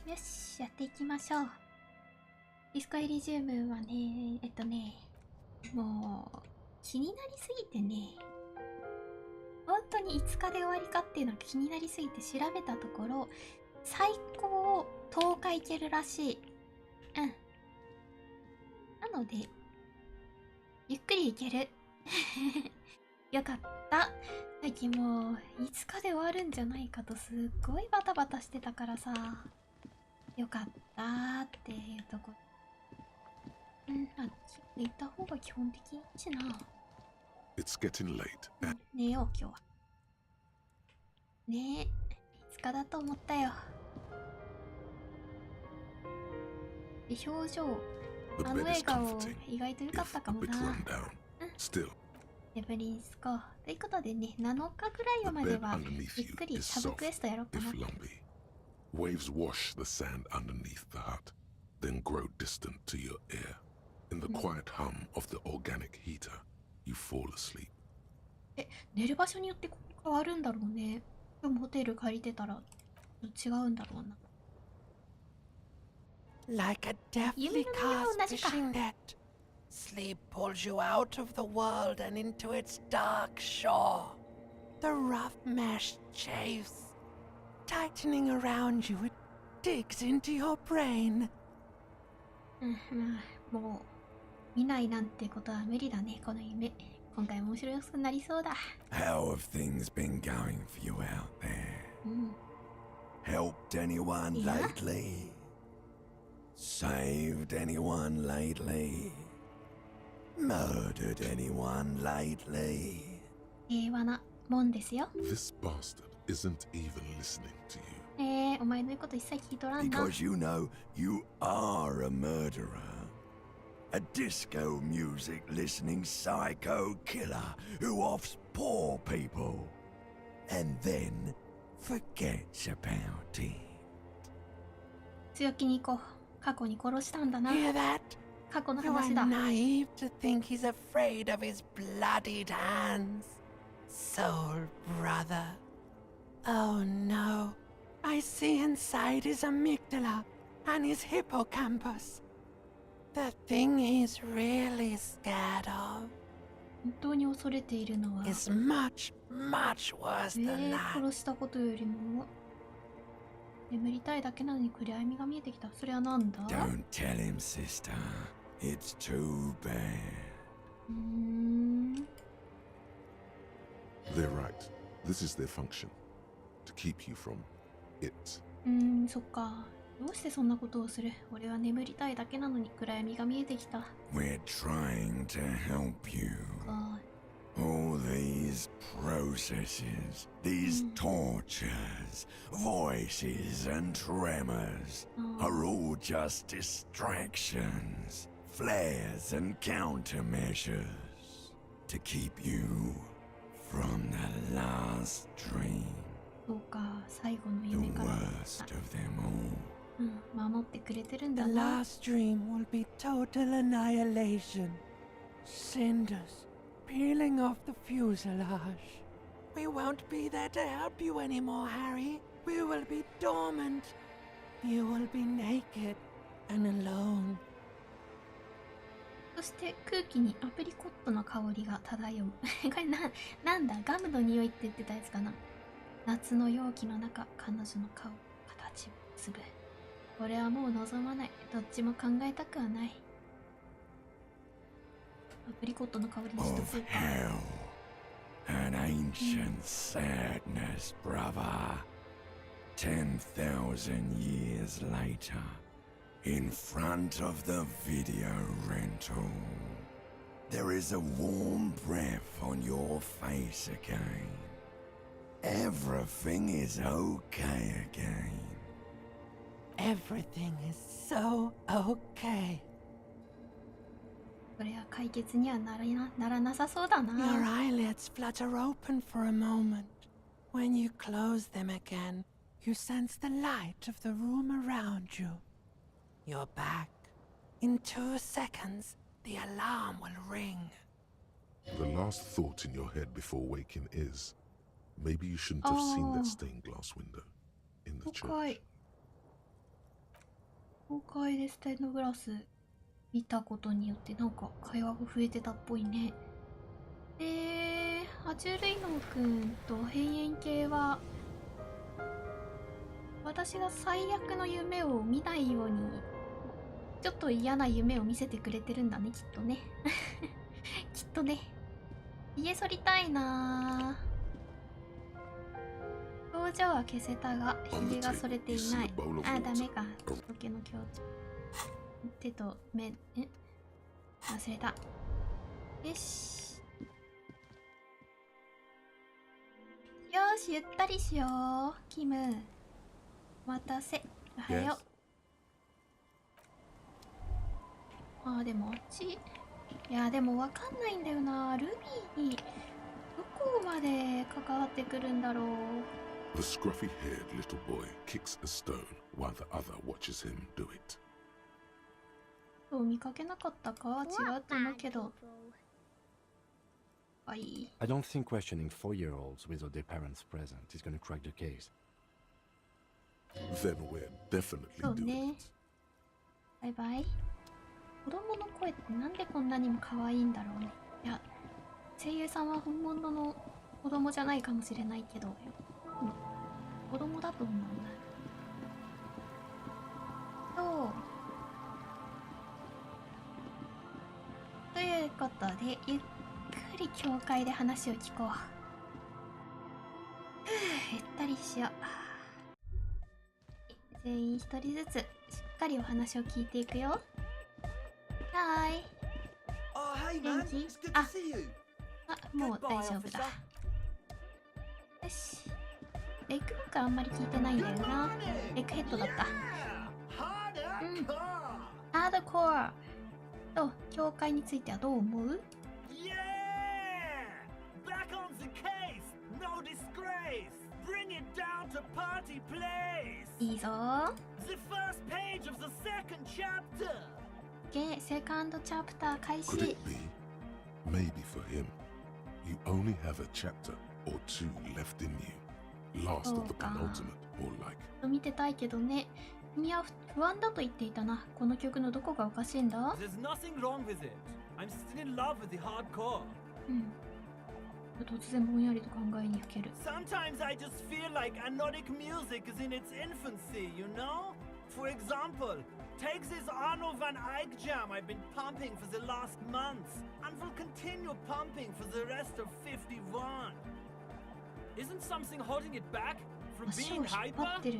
よし、やっていきましょう。ディスコエリジウムはね、もう、気になりすぎてね、本当に5日で終わりかっていうのが気になりすぎて調べたところ、最高10日いけるらしい。うん。なので、ゆっくりいける。よかった。最近もう5日で終わるんじゃないかとすっごいバタバタしてたからさ。よかったーっていうとこ。あっち行った方が基本的にいいしな。It's getting late. 寝よう今日は。ねえ、5日だと思ったよ。表情、あの笑顔意外と良かったかもな。レベリンスか。ということでね、7日ぐらいまではゆっくりサブクエストやろうかな。Waves wash the sand underneath the hut, then grow distant to your ear. In the quiet hum of the organic heater, you fall asleep. 寝る場所によって変わるんだろうね。でもホテル借りてたら違うんだろうな。Like a deathly cast fishing net, sleep pulls you out of the world and into its dark shore. The rough mesh chafes, tightening around you, it digs into your brain. もう見ないなんてことは無理だね、この夢。今回も面白くなりそうだ。How have things been going for you out there? Helped anyone lately? Saved anyone lately? Murdered anyone lately? 平和なもんですよ。This bastard isn't even listening to you. お前の言うこと一切聞いとらんな。Because you know you are a murderer. A disco music listening psycho killer who offs poor people and then forgets about it. 強気に行こう。過去に殺したんだな。 Hear that? 過去の You are 話だ。 naive to think he's afraid of his bloodied hands. Soul brother. Oh no. I see inside his amygdala and his hippocampus. The thing he's really scared of 本当に恐れているのは is much, much worse than that. 殺したことよりも眠りたいだけなのに暗闇が見えてきた。それはなんだ？ Don't tell him, sister. It's too bad. They're right. This is their function. To keep you from it. そっか。どうしてそんなことをする？俺は眠りたいだけなのに暗闇が見えてきた。 We're trying to help you. All these processes, these tortures, voices and tremors are all just distractions, flares and countermeasures to keep you from the last dream. そうか、最後の The 夢から。 worst of them all. 守ってくれてるん The だな。 last dream will be total annihilation. Cinders peeling off the fuselage. We won't be there to help you anymore, Harry. We will be dormant. You will be naked and alone. そして空気にアプリコットの香りが漂う。これなんだガムの匂いって言ってたやつかな。夏の容器の中、彼女の顔、形を結ぶ。俺はもう望まない。どっちも考えたくはない。アプリコットの香りにしと Of く。 hell. An ancient sadness, brother. 10,000 years later, in front of the video rental, there is a warm breath on your face again. Everything is okay again. Everything is so okay. これは解決にはならなさそうだ Your な。 eyelids flutter open for a moment. When you close them again, you sense the light of the room around you. You're back. In 2 seconds, the alarm will ring. The last thought in your head before waking is, maybe you shouldn't have seen that stained glass window in the church. 深い。公開でステンドグラス見たことによってなんか会話が増えてたっぽいね。で、爬虫類脳くんと変幻系は私が最悪の夢を見ないようにちょっと嫌な夢を見せてくれてるんだね、きっとね。きっとね。髭剃りたいなぁ。表情は消せたが髭が剃れていない。あ、ダメか。時計の強調。手と目、忘れた。よし。よーし、ゆったりしよう。キム。お待たせ。おはよう。あー、でもあっち。いや、でもわかんないんだよな。ルビーにどこまで関わってくるんだろう。The scruffy-haired little boy kicks a stone while the other watches him do it. そう見かけなかったか違うと思うけど。はい。I don't think questioning 4-year-olds without their parents present is going to crack the case. Then we're definitely そう doing ね。 it. バイバイ。子供の声ってなんでこんなにも可愛いんだろうね。いや、声優さんは本物の子供じゃないかもしれないけど、子供だと思うんだ。ということで、ゆっくり教会で話を聞こう。ゆったりしよう。全員一人ずつしっかりお話を聞いていくよ。はーい。 Oh, hey man, Thank you. it's good Ah. to see you. あ、もう大 Goodbye, 丈夫だ。 officer. よし。レイクブックあんまり聞いてないんだよな。レイクヘッドだった。うん。ハードコアと教会についてはどう思う？ Yeah! Back on the case! No disgrace! Bring it down to party place! いいぞ。 The first page of the second chapter! セカンドチャプター開 Could 始。 it be? Maybe for him, you only have a chapter or two left in you. Last of the penultimate, more like. 見てたいけどね。君は不安だと言っていたな。この曲のどこがおかしいんだ？ There's nothing wrong with it. I'm still in love with the hardcore. うん。突然ぼんやりと考えにふける。 Sometimes I just feel like anodic music is in its infancy, you know? For example, take this Arno van Eyck jam I've been pumping for the last months and will continue pumping for the rest of 51. Isn't something holding it back from 足を being 引っ張 hyper? ってる。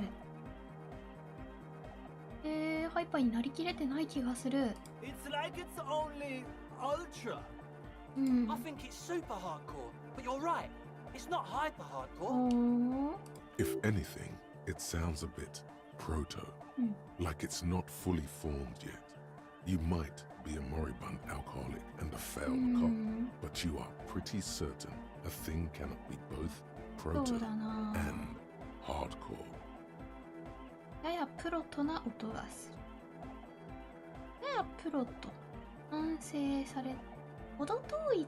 ハイパーになりきれてない気がする。 It's like it's only ultra. うん。 I think it's super hardcore, but you're right. It's not hyper お hardcore. ー。 If anything, it sounds a bit proto, like it's not fully formed yet. You might be a moribund alcoholic and a failed cop, but you are pretty certain a thing cannot be both そ proto うだな。 and hardcore. ややプロトな音がする。ややプロト。完成され、程遠いっ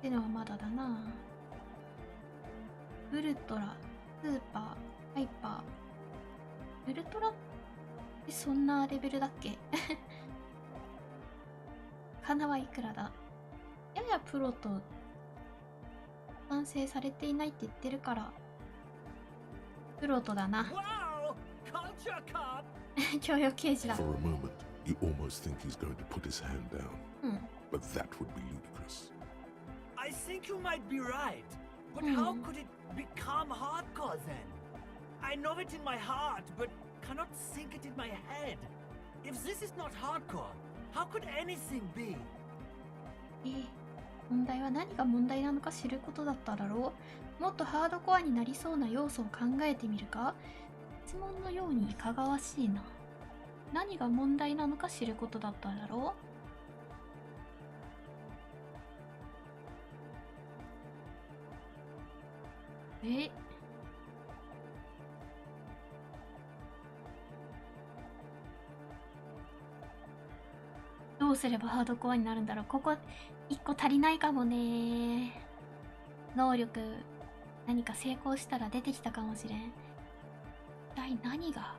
てのはまだだな。ウルトラ、スーパー、ハイパー。ウルトラってそんなレベルだっけ？花はいくらだ？ややプロト完成されていないって言ってるからプロトだな。 Wow! Culture cop! 教養刑事だ。 For a moment, you almost think he's going to put his hand down, うん。 but that would be ludicrous. I think you might be right. But how could it become hardcore then? I know it in my heart, but cannot sink it in my head. If this is not hardcore, how could anything be? 問題は何が問題なのか知ることだっただろう。もっとハードコアになりそうな要素を考えてみるか。質問のようにいかがわしいな。何が問題なのか知ることだっただろう。どうすればハードコアになるんだろう。ここ一個足りないかもね。能力何か成功したら出てきたかもしれん。一体何が？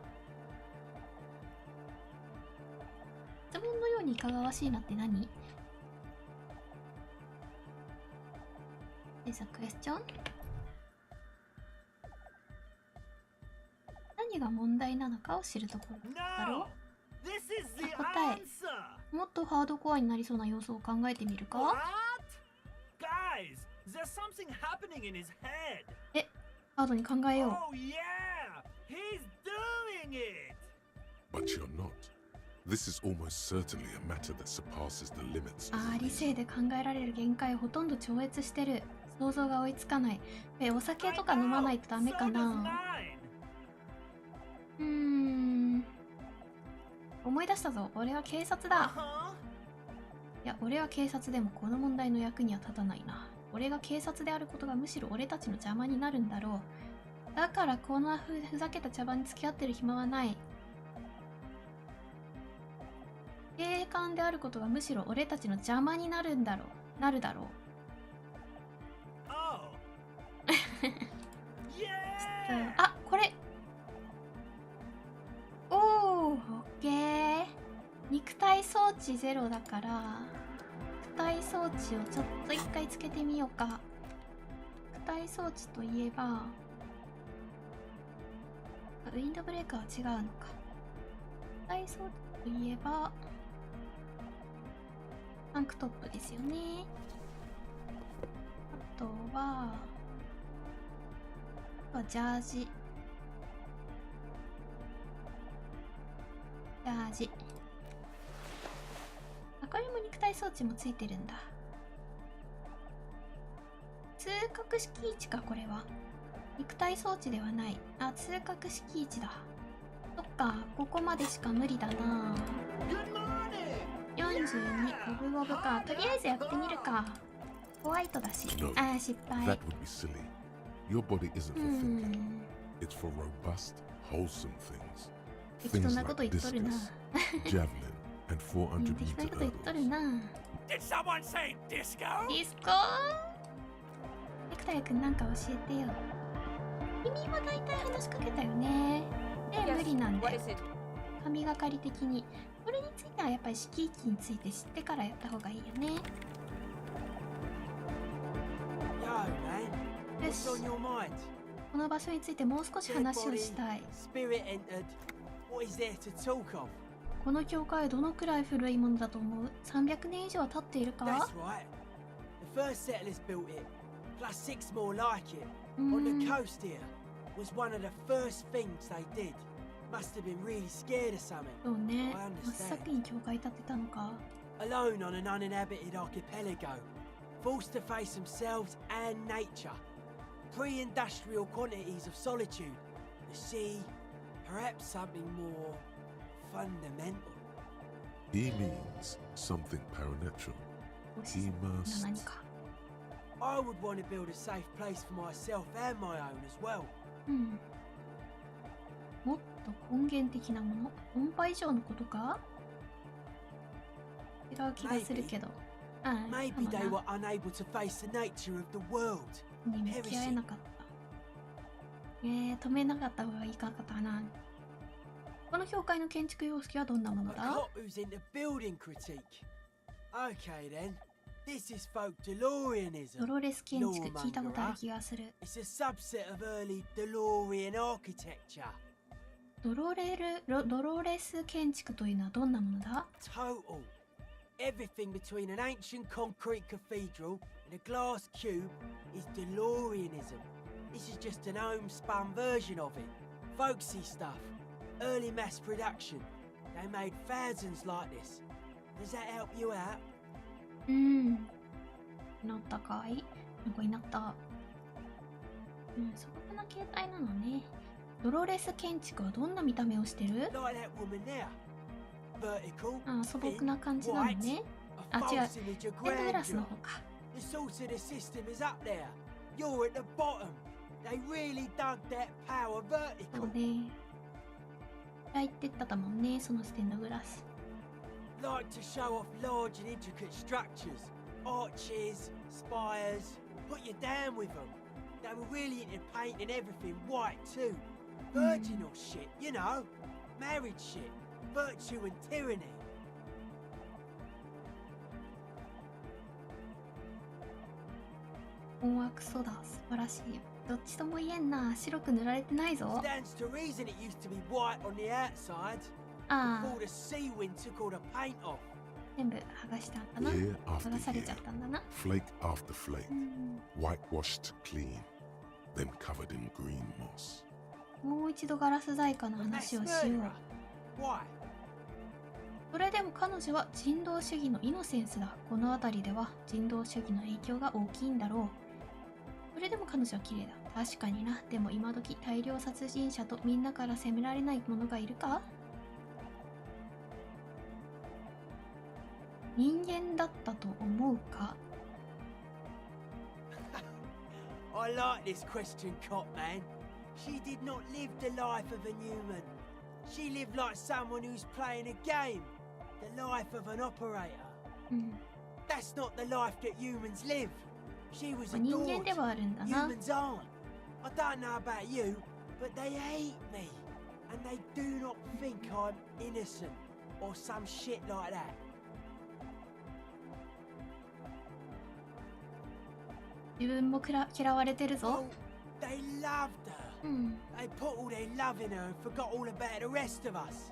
うにいかがわしいなって何？ Is a question? 何が問題なのかを知るところだろう。 This is the 答え。 answer. もっとハードコアになりそうな要素を考えてみるか？ What? Guys, there's something happening in his head. え、ハードに考えよう。 Oh yeah, he's doing it. But you're not. This is almost certainly a matter that surpasses the limits. ああ、理性で考えられる限界をほとんど超越してる。想像が追いつかない。お酒とか飲まないとダメか So does な。 mine. 思い出したぞ。俺は警察だ。 Uh-huh. いや、俺は警察でもこの問題の役には立たないな。俺が警察であることがむしろ俺たちの邪魔になるんだろう。だからこんなふざけた茶番に付き合ってる暇はない。警官であることがむしろ俺たちの邪魔になるだろう。Oh. Yeah. あ、これ。おー、オッケー。肉体装置ゼロだから肉体装置をちょっと一回つけてみようか。肉体装置といえばウィンドブレーカーは違うのか。肉体装置といえばタンクトップですよね。あとはジャージ。あ、これも肉体装置もついてるんだ。通覚式位置か、これは。肉体装置ではない。あ、通覚式位置だ。そっか、ここまでしか無理だな。42、五分五分か。とりあえずやってみるか。ホワイトだし。あ、失敗。 That would be silly. Your body isn't for thinking. It's for robust, wholesome things. 適当 Things なこと like 言っとるな。 discus, javelin, and 400適当な meter こと言っとる hurdles. な。 Did someone say disco? ディスコネクタイ君なんか教えてよ。君は大体話しかけたよね。無理なんで。神がかり的に。これについてはやっぱり敷域について知ってからやった方がいいよね。 Yo, man. よ What's し。 on your mind? この場所についてもう少し Dead 話を body, したい。 spirit entered. What is there to talk of? この教会はどのくらい古いものだと思う？ 300 年以上は経っているか？ That's right. The first settlers built it, plus 6 more like it. On the coast here was one of the first things they did. Must have been really scared of something. そうね。 I 真っ先 understand. に教会建てたのか。 Alone on an uninhabited archipelago, forced to face themselves and nature. Pre-industrial quantities of solitude. The sea, perhaps something more fundamental. He means something paranatural. He 何 must. か。 I would want to build a safe place for myself and my own as well. もっと根源的なもの、音波以上のことか？違う気がするけど。Maybe they were unable to face the nature of the world. に向き合えなかった。止めなかった方がいいかったな。この教会の建築様式はどんなもの A だ？ cop who's into building critique. Okay then, this is folk Delorianism. ドロレス建築聞いたことある気がする。 It's a subset of early Delorian architecture. ドロレス建築というのはどんなものだ？ Total. Everything between an ancient concrete cathedral and a glass cube is Delorianism. This is just an homespun version of it. Folksy stuff. Early mass production. They made thousands like this. Does that help you out? なったかい？なんかになった。素朴な形態なのね。ドロレス建築はどんな見た目をしてる？ Like that woman there. Vertical, 素朴な感じなのね。 a 違う。 false ス image of テンドグラスの grandeur. 方か。 The source of the system is up there. You're at the bottom. They really dug that power そう vertical. ね。言ってったもんね、そのステンドグラス。 Like to show off large and intricate structures. Arches, spires. Put you down with them. They were really into painting everything white too. Virginal shit, you know. Marriage shit. Virtue and tyranny. 困惑そうだ。素晴らしい。どっちとも言えんな。白く塗られてないぞ。 Stands to reason it used to be white on the outside ああ、 before the sea wind took all the paint off. 全部剥がしたんだな。 Year 剥 after がされ year, ちゃったんだな。 flake after flake, うん、 whitewashed clean, then covered in green moss. もう一度ガラス細工の A 話 mass をしよう。 murderer? Why? それでも彼女は人道主義のイノセンスだ。この辺りでは人道主義の影響が大きいんだろう。それでも彼女は綺麗だ。確かにな。でも今時大量殺人者とみんなから責められない者がいるか？人間だったと思うか？ I like this question, cop man. She did not live the life of a human. She lived like someone who's playing a game. The life of an operator. うん。 That's not the life that humans live. She was 人 adored. 間ではあるんだな。 Humans aren't. I don't know about you, but they hate me. And they do not think I'm innocent or some shit like that. 自分も嫌われてるぞ。 Oh, they loved her. うん。 They put all their love in her and forgot all about the rest of us.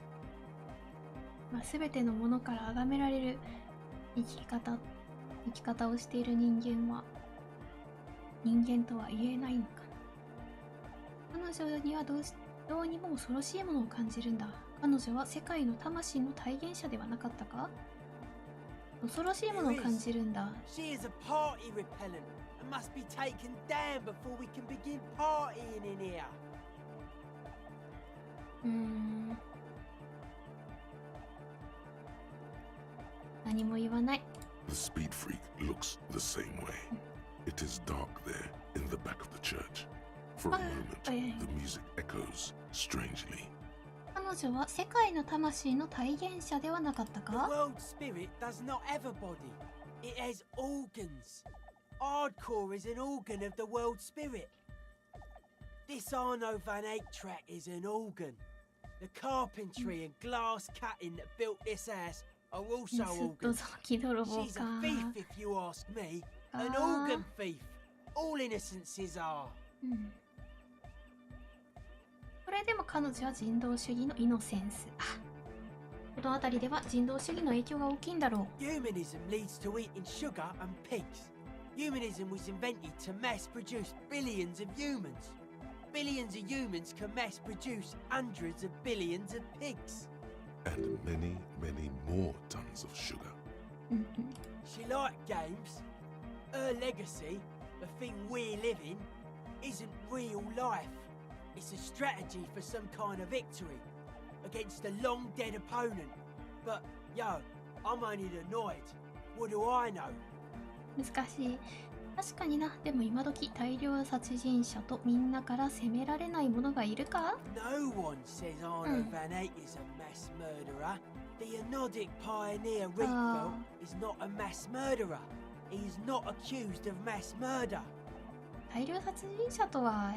まあ、全てのものから崇められる生き方をしている人間は人間とは言えないのかな。彼女にはどうにも恐ろしいものを感じるんだ。彼女は世界の魂の体現者ではなかったか？恐ろしいものを感じるんだ。 She is a party repellent and must be taken down before we can begin partying in here. 何も言わない。 The speed freak looks the same way. It is dark there in the back of the church. For a moment, the music echoes strangely. 彼女は世界の魂の体現者ではなかった The か？ world spirit does not have a body. It has organs. Hardcore is an organ of the world spirit. This Arno van Eyck track is an organ. The carpentry and glass cutting that built this house are also ずっと organs. 雑木泥棒 She's か。 a thief if you ask me. An Ah. organ thief. All innocences are. うん。それでも彼女は人道主義のイノセンス。あ、この辺りでは人道主義の影響が大きいんだろう。 Humanism leads to eating sugar and pigs. Humanism was invented to mass produce billions of humans. Billions of humans can mass produce hundreds of billions of pigs. And many, many more tons of sugar. うんうん。 She liked games. Her legacy, the thing we're living, isn't real life. It's a strategy for some kind of victory against a long dead opponent. But, yo, I'm only annoyed. What do I know? 難しい。確かにな。でも今時大量殺人者とみんなから責められない者がいるか？ No one says Arno van Eyck is a mass murderer. The Anodic pioneer Rietveldt is not a mass murderer. He is not accused of mass murder. 大量殺人者とは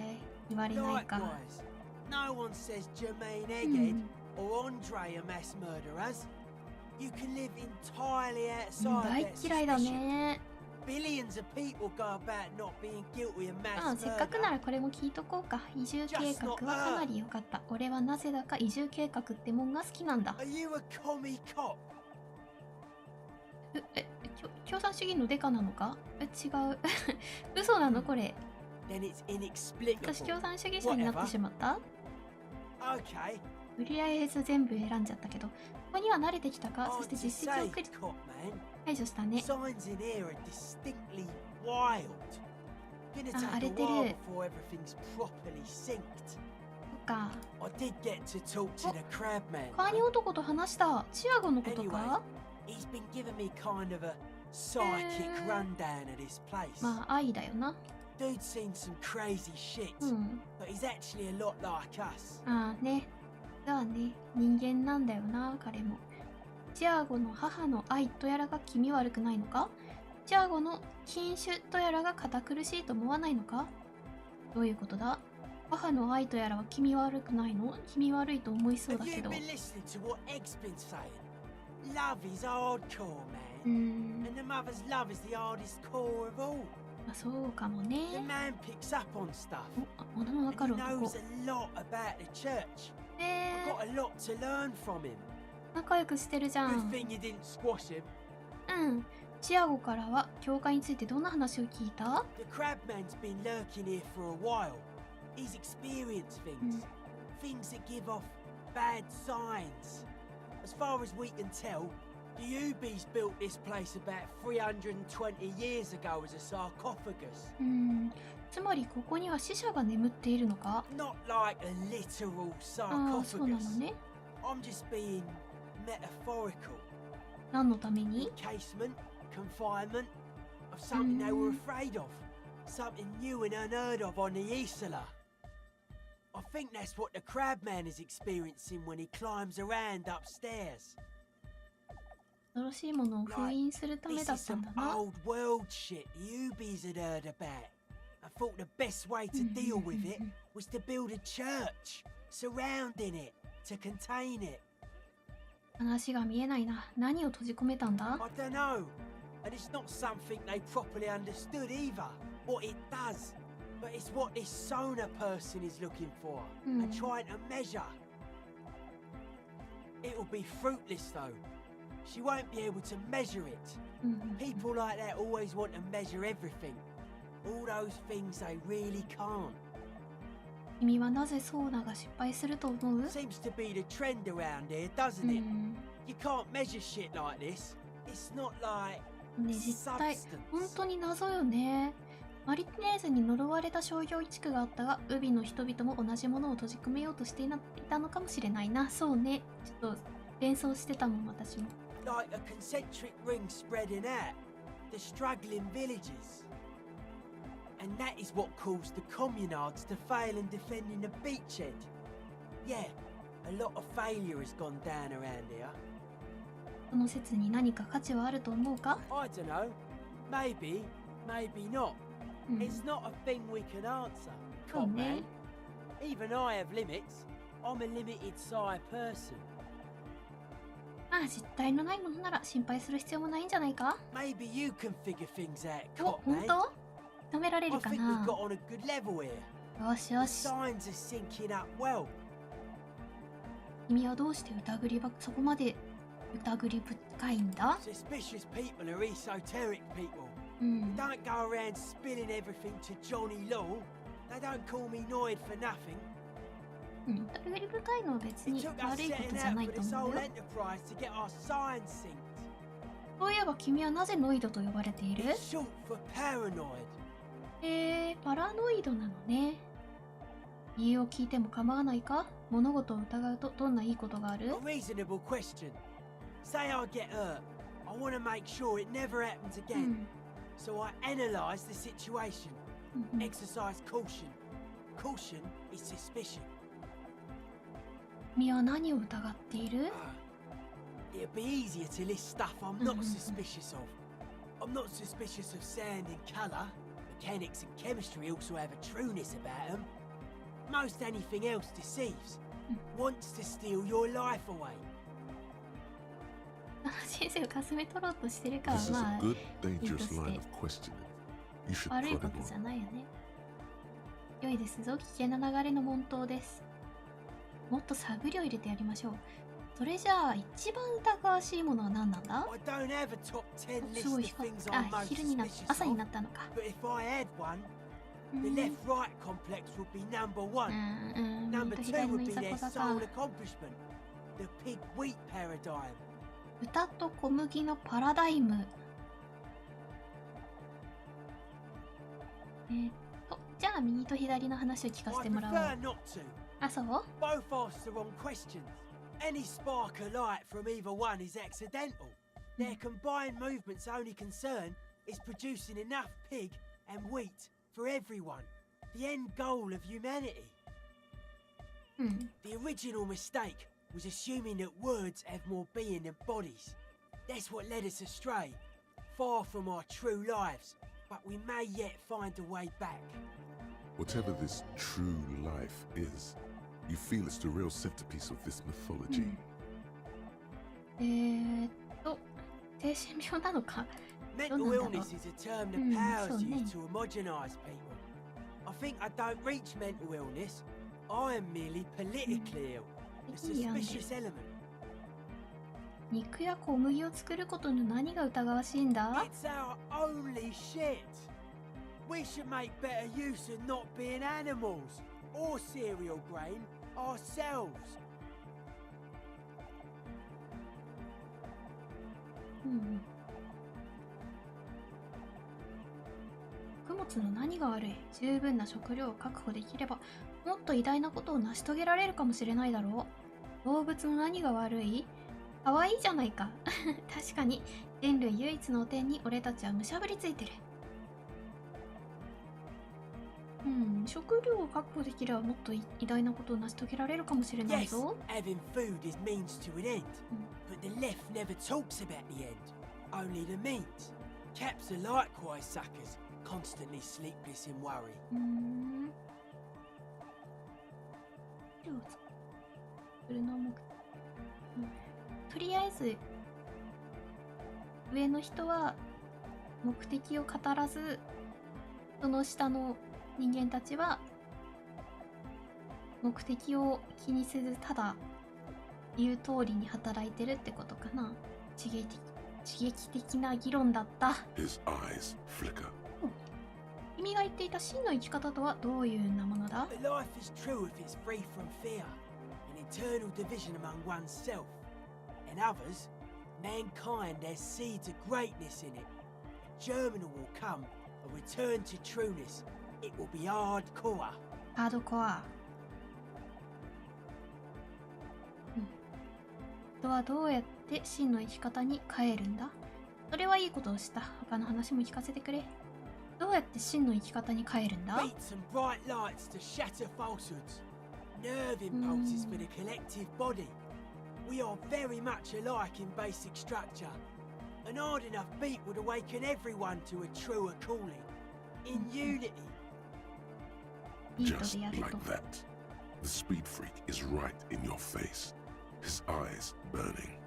言われないか。 Likewise, no one says Jermaine う Egghead ん。 or Andre are mass murderers. You can live entirely 大 outside that 嫌いだ suspicion. ね。 Billions of people go about not being guilty of ああ、 mass せっかくな murder. らこれも聞いとこうか。移住計画はかなり良かった。俺はなぜだか移住計画ってもんが好きなんだ。 Are you a commie cop? 共産主義のデカなのか？違う。嘘なのこれ。 Then it's 私 inexplicable. 共産主義者になってしまった？ Okay. とりあえず全部選んじゃったけど、ここには慣れてきたか？そ Hard して to 実績 say, をクリ cop man. 解除したね。 Signs in here are distinctly wild. Gonna Ah, take a 荒れてる。 while before everything's properly synced. そっか。 I did get to talk to the crab man. カーニ男と話した。チアゴのことか？ He's been giving me kind of a psychic rundown of this place. まあ愛だよな。 Dude's seen some crazy shit, うん。 but he's actually a lot like us. ああね。だあね。人間なんだよな、彼も。チアゴの母の愛とやらが気味悪くないのか？チアゴの禁酒とやらが堅苦しいと思わないのか？どういうことだ？母の愛とやらは気味悪くないの？気味悪いと思いそう Have だけ you ど。 been listening to what Egg's been saying? Love is hardcore, man. And the mother's love is the hardest core of all. あ、そうかもね。 The man picks up on stuff. お、物のわか And る he 男。 knows a lot about the church. I've got a lot to learn from him. 仲良くしてるじゃ Good ん。 thing you didn't squash him. うん。チアゴからは教会についてどんな話を聞いた？ The crabman's been lurking here for a while. He's experienced things. Things that give off bad signs. As far as we can tell, the Ubies built this place about 320 years ago as a sarcophagus. つまりここには死者が眠っているのか？ Not like a literal ああ、そうなの sarcophagus. ね。 I'm just being metaphorical. 何のために？ Encasement, confinement of something they were afraid of. Something new and unheard of on the Isla. I think that's what the crabman is experiencing when he climbs around upstairs. 恐ろしいものを封印するため This だっ is たん some だな。 old world shit the Ubies had heard about. I thought the best way to deal with it was to build a church surrounding it to contain it. 話が見えないな。何を閉じ込めたんだ？ I don't know. And it's not something they properly understood either, what it does. But it's what this sonar person is looking for and trying to measure. It'll be fruitless though. She won't be able to measure it. People like that always want to measure everything. All those things they really can't. 君はなぜソーナが失敗すると思う？ Seems to be the trend around here, doesn't it? You can't measure shit like this. It's not like ね、実態、本当に謎よね。マリティネーズに呪われた商業地区があったが、海の人々も同じものを閉じ込めようとしていたのかもしれないな。そうね。ちょっと連想してたもん、私も。like a concentric ring spreading out, the straggling villages. And that is what caused the communards to fail in defending the beachhead. Yeah, a lot of failure has gone down around here. この説に何か価値はあると思うか？ I don't know. Maybe, maybe not. It's not a thing we can answer, そうね。 Copman. Even I have limits. I'm a limited size person. まあ実体のないものなら心配する必要もないんじゃないか？ Maybe you can figure things out, お、本 Copman. 当？認められ I るか think we've な？ got on a good level here. よしよ The し。 signs are syncing up well. 君はどうしてそこまで疑り深いんだ？ Suspicious people are esoteric people. They don't go around spilling everything to Johnny Law. They don't call me Noid for nothing. 疑り深いのは別 It に took us 悪いこ setting とじゃ out ない for と this 思う whole よ。 enterprise to get our signs synced. そういえば君はなぜノイドと呼ばれている？ It's short for paranoid. パラノイドなのね。理由を聞いても構わないか？物事を疑うとどんないいことがある？ A reasonable question. Say I get hurt. I want to make sure it never happens again. So I analyze the situation. Exercise caution. Caution is suspicion. 君は何を疑っている？ It'd be easier to list stuff I'm not suspicious of. I'm not suspicious of sound and colour. Mechanics and chemistry also have a trueness about them. Most anything else deceives. Wants to steal your life away. 人生をかすめ取ろうとしてるから This is ま a あ good, いいと dangerous して line of questioning. You should 悪い prod こ him とじゃ on. ないよね。良いですぞ、危険な流れの問答です。もっと探りを入れてやりましょう。それじゃあ一番疑わしいものは何なんだ？ I don't have a top 10す list ご of い光っ things た。 I'm あ、 most 昼になっ suspicious 朝に of. なったのか。 But if I had one, the left-right complex would be number one. 右 Number と two 左の would い be ざ their こざ sole か。 accomplishment. The pig-wheat paradigm. 豚と小麦のパラダイム。じゃあ右と左の話を聞かせ I てもらおう。 prefer not to. あ、そう？ Both ask the wrong questions. Any spark of light from either one is accidental. Their combined movement's only concern is producing enough pig and wheat for everyone. The end goal of humanity. The original mistake was assuming that words have more being than bodies. That's what led us astray. Far from our true lives, but we may yet find a way back. Whatever this true life is, you feel it's the real centerpiece of this mythology. 精神病なのか。 Mental illness is a term that powers you to homogenize people. I think I don't reach mental illness. I am merely politically ill. A suspicious element. 肉や小麦を作ることの何が疑わしいんだ？ It's our only shit. We should make better use of not being animals or cereal grain ourselves. 穀物の何が悪い？十分な食料を確保できればもっと偉大なことを成し遂げられるかもしれないだろう。動物の何が悪い？可愛いじゃないか。確かに人類唯一の汚点に俺たちはむしゃぶりついてる。食料を確保できればもっと偉大なことを成し遂げられるかもしれないぞ。 Yes, having food is means to an end, but the left never talks about the end, only the means. Caps are likewise suckers, constantly sleepless in worry. とりあえず上の人は目的を語らず、その下の人間たちは目的を気にせずただ言う通りに働いてるってことかな。刺激的な議論だった。 His eyes flicker. 君が言っていた真の生き方とはどういうなものだ？ Life is true if it's free from fear, an eternal division among oneself and others. Mankind has seeds of greatness in it. A germinal will come, a return to trueness. It will be hardcore. ハードコア。人はどうやって真の生き方に変えるんだ？それはいいことをした。他の話も聞かせてくれ。どうやって真の生き方に変えるんだ？ Beats and bright lights to shatter falsehoods. Nerve impulses for the collective body. We are very much alike in basic structure. An hard enough beat would awaken everyone to a truer calling. In unity. ビート Just でやる like と。 that. The speed freak is right in your face. His eyes burning.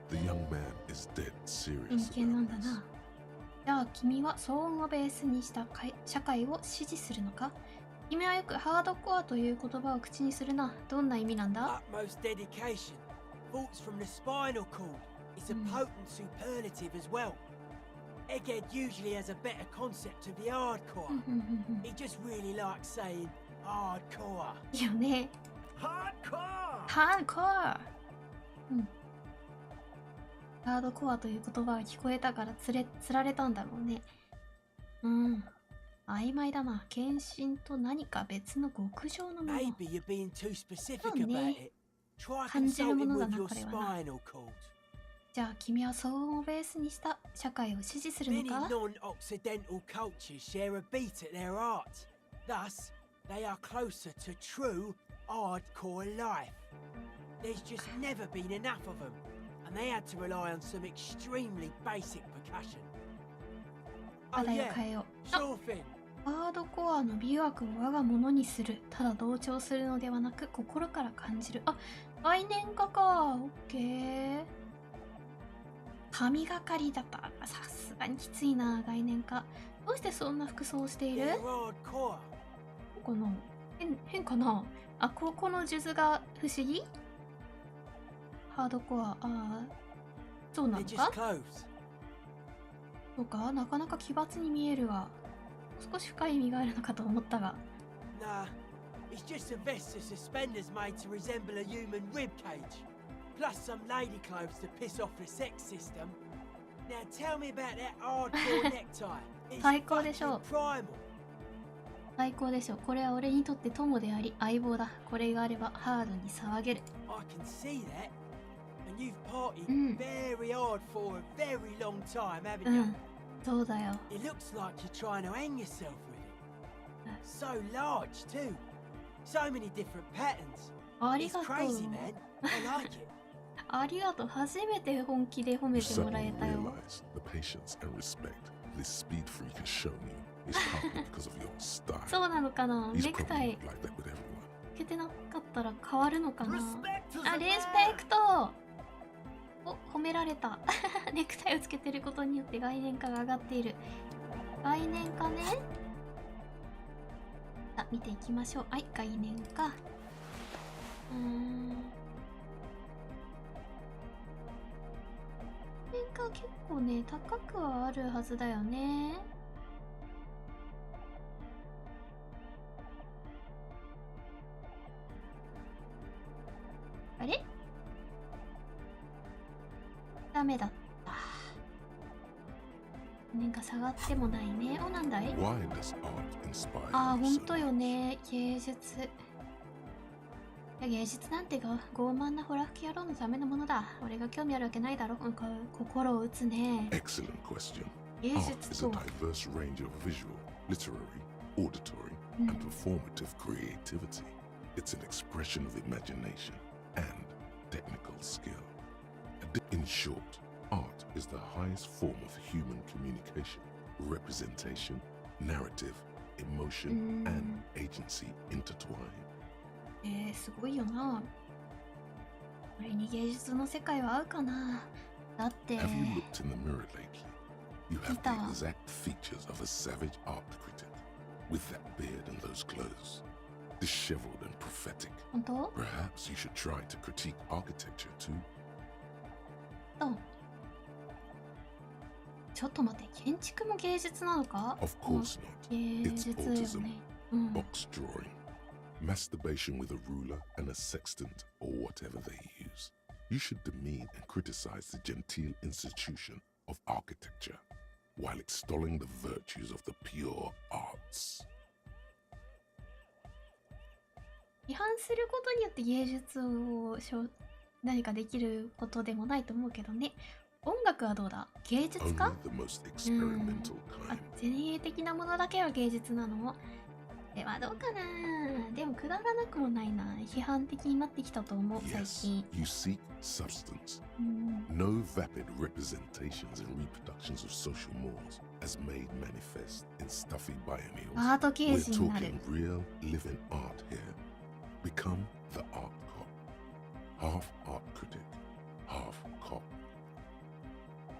The young man is dead 真 serious 剣なん about だ this. な。じゃあ君は騒音をベースにした社会を支持するのか？君はよくハードコアという言葉を口にするな。どんな意味なんだ？ Utmost dedication. Thoughts from the spinal cord. It's a potent superlative as well. Egghead usually has a better concept of the hardcore. He just really likes saying hardcore. いいよね。 Hardcore! ハードコア。ハードコアという言葉が聞こえたから釣られたんだろうね。曖昧だな。献身と何か別の極上のもの。 Maybe you're being too specific Oh, about nee. it. Try 感じるも consulting のだ with な、 your これはな。 spinal cord. じゃあ君は騒音をベースにした社会を支持するの Many か？ non-Occidental cultures share a beat at their art. Thus, they are closer to true hardcore life. There's just never been enough of them, and they had to rely on some extremely basic percussion. 課 Oh 題を yeah, 変えよう。 sure thing. ハードコアの美学を我が物にする。ただ同調するのではなく心から感じる。あ、概念化か。オッケー。神がかりだった。さすがにきついな、概念化。どうしてそんな服装をしている？ They're hardcore. この変かな。あ、この数珠が不思議？ハードコア、そうな They're の just か？ clothes. そうか、なかなか奇抜に見えるが、少し深い意味があるのかと思ったが。 Nah, it's just a vest of suspenders made to resemble a human rib cage. Plus some lady clothes to piss off the sex system. Now tell me about that hardcore necktie. It's 最高でしょう。 fucking primal. 最高でしょ。これは俺にとって友であり相棒だ。これがあればハードに騒げる。 I can see that. And you've partied very hard for a very long time, haven't う you? ん、そうだよ。 It looks like you're trying to hang yourself with it. So large too. So many different patterns. あり It's がとう。 crazy, man. I like it. ありがとう。初めて本気で褒め You てもら suddenly えたよ。 realize the patience and respect this speed freak has shown you is partly because of your style. そうなのかな。 He's ネク probably タイ like that with everyone. つけてなかったら変わるのかな。 Respect is あ、 the リス man. ペクト。お、褒められた。ネクタイをつけてることによって概念化が上がっている。概念化ね。さあ、見ていきましょう。はい、概念化。概念化は結構ね、高くはあるはずだよね。あれ？ダメだった。年が下がってもないね。お、なんだい？ああ、ほんとよね。芸術。いや、芸術なんてが傲慢なホラ吹き野郎のためのものだ。俺が興味あるわけないだろ。心を打つね。Excellent question. 芸 Art 術 is と a は。 diverse range of visual, literary, auditory, and performative creativity. It's an expression of imagination and technical skill. In short, art is the highest form of human communication, representation, narrative, emotion, and agency intertwined. すごいよな。これに芸術の世界は合うかな。だって。 Have you looked in the mirror lately? You have the exact features of a savage art critic, with that beard and those clothes, disheveled and prophetic. 本当？ Perhaps you should try to critique architecture too. ちょっと待って、建築も芸術なのか？ Of course not. 芸 It's 術よ autism, ね。box drawing, masturbation with a ruler and a sextant or whatever they use. You should demean and criticize the genteel institution of architecture while extolling the virtues of the pure arts. 批判することによって芸術を何かできることでもないと思うけどね。音楽はどうだ？芸術か？ Only the most experimental あ、 kind. 前衛的なものだけは芸術なの？ではどうかな。でもくだらなくもないな。批判的になってきたと思う、最 Yes, 近。 you seek substance. No vapid representations and reproductions of social mores as made manifest in stuffy biennials. アート刑 We're 事になる。 talking real living art here. Become the art cop. Half art critic, half cop.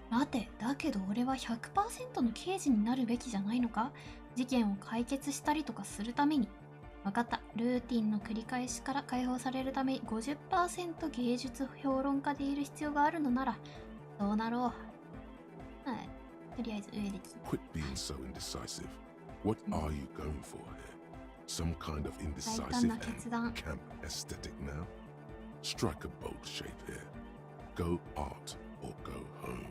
待て、だけど俺は 100% の刑事になるべきじゃないのか？事件を解決したりとかするために。わかった。ルーティンの繰り返しから解放されるために 50% 芸術評論家でいる必要があるのなら、そうなろう。はい。とりあえず上で聞いて。 Quit being so indecisive. What are you going for here? Some kind of indecisive and camp aesthetic now? Strike a bold shape here. Go art or go home.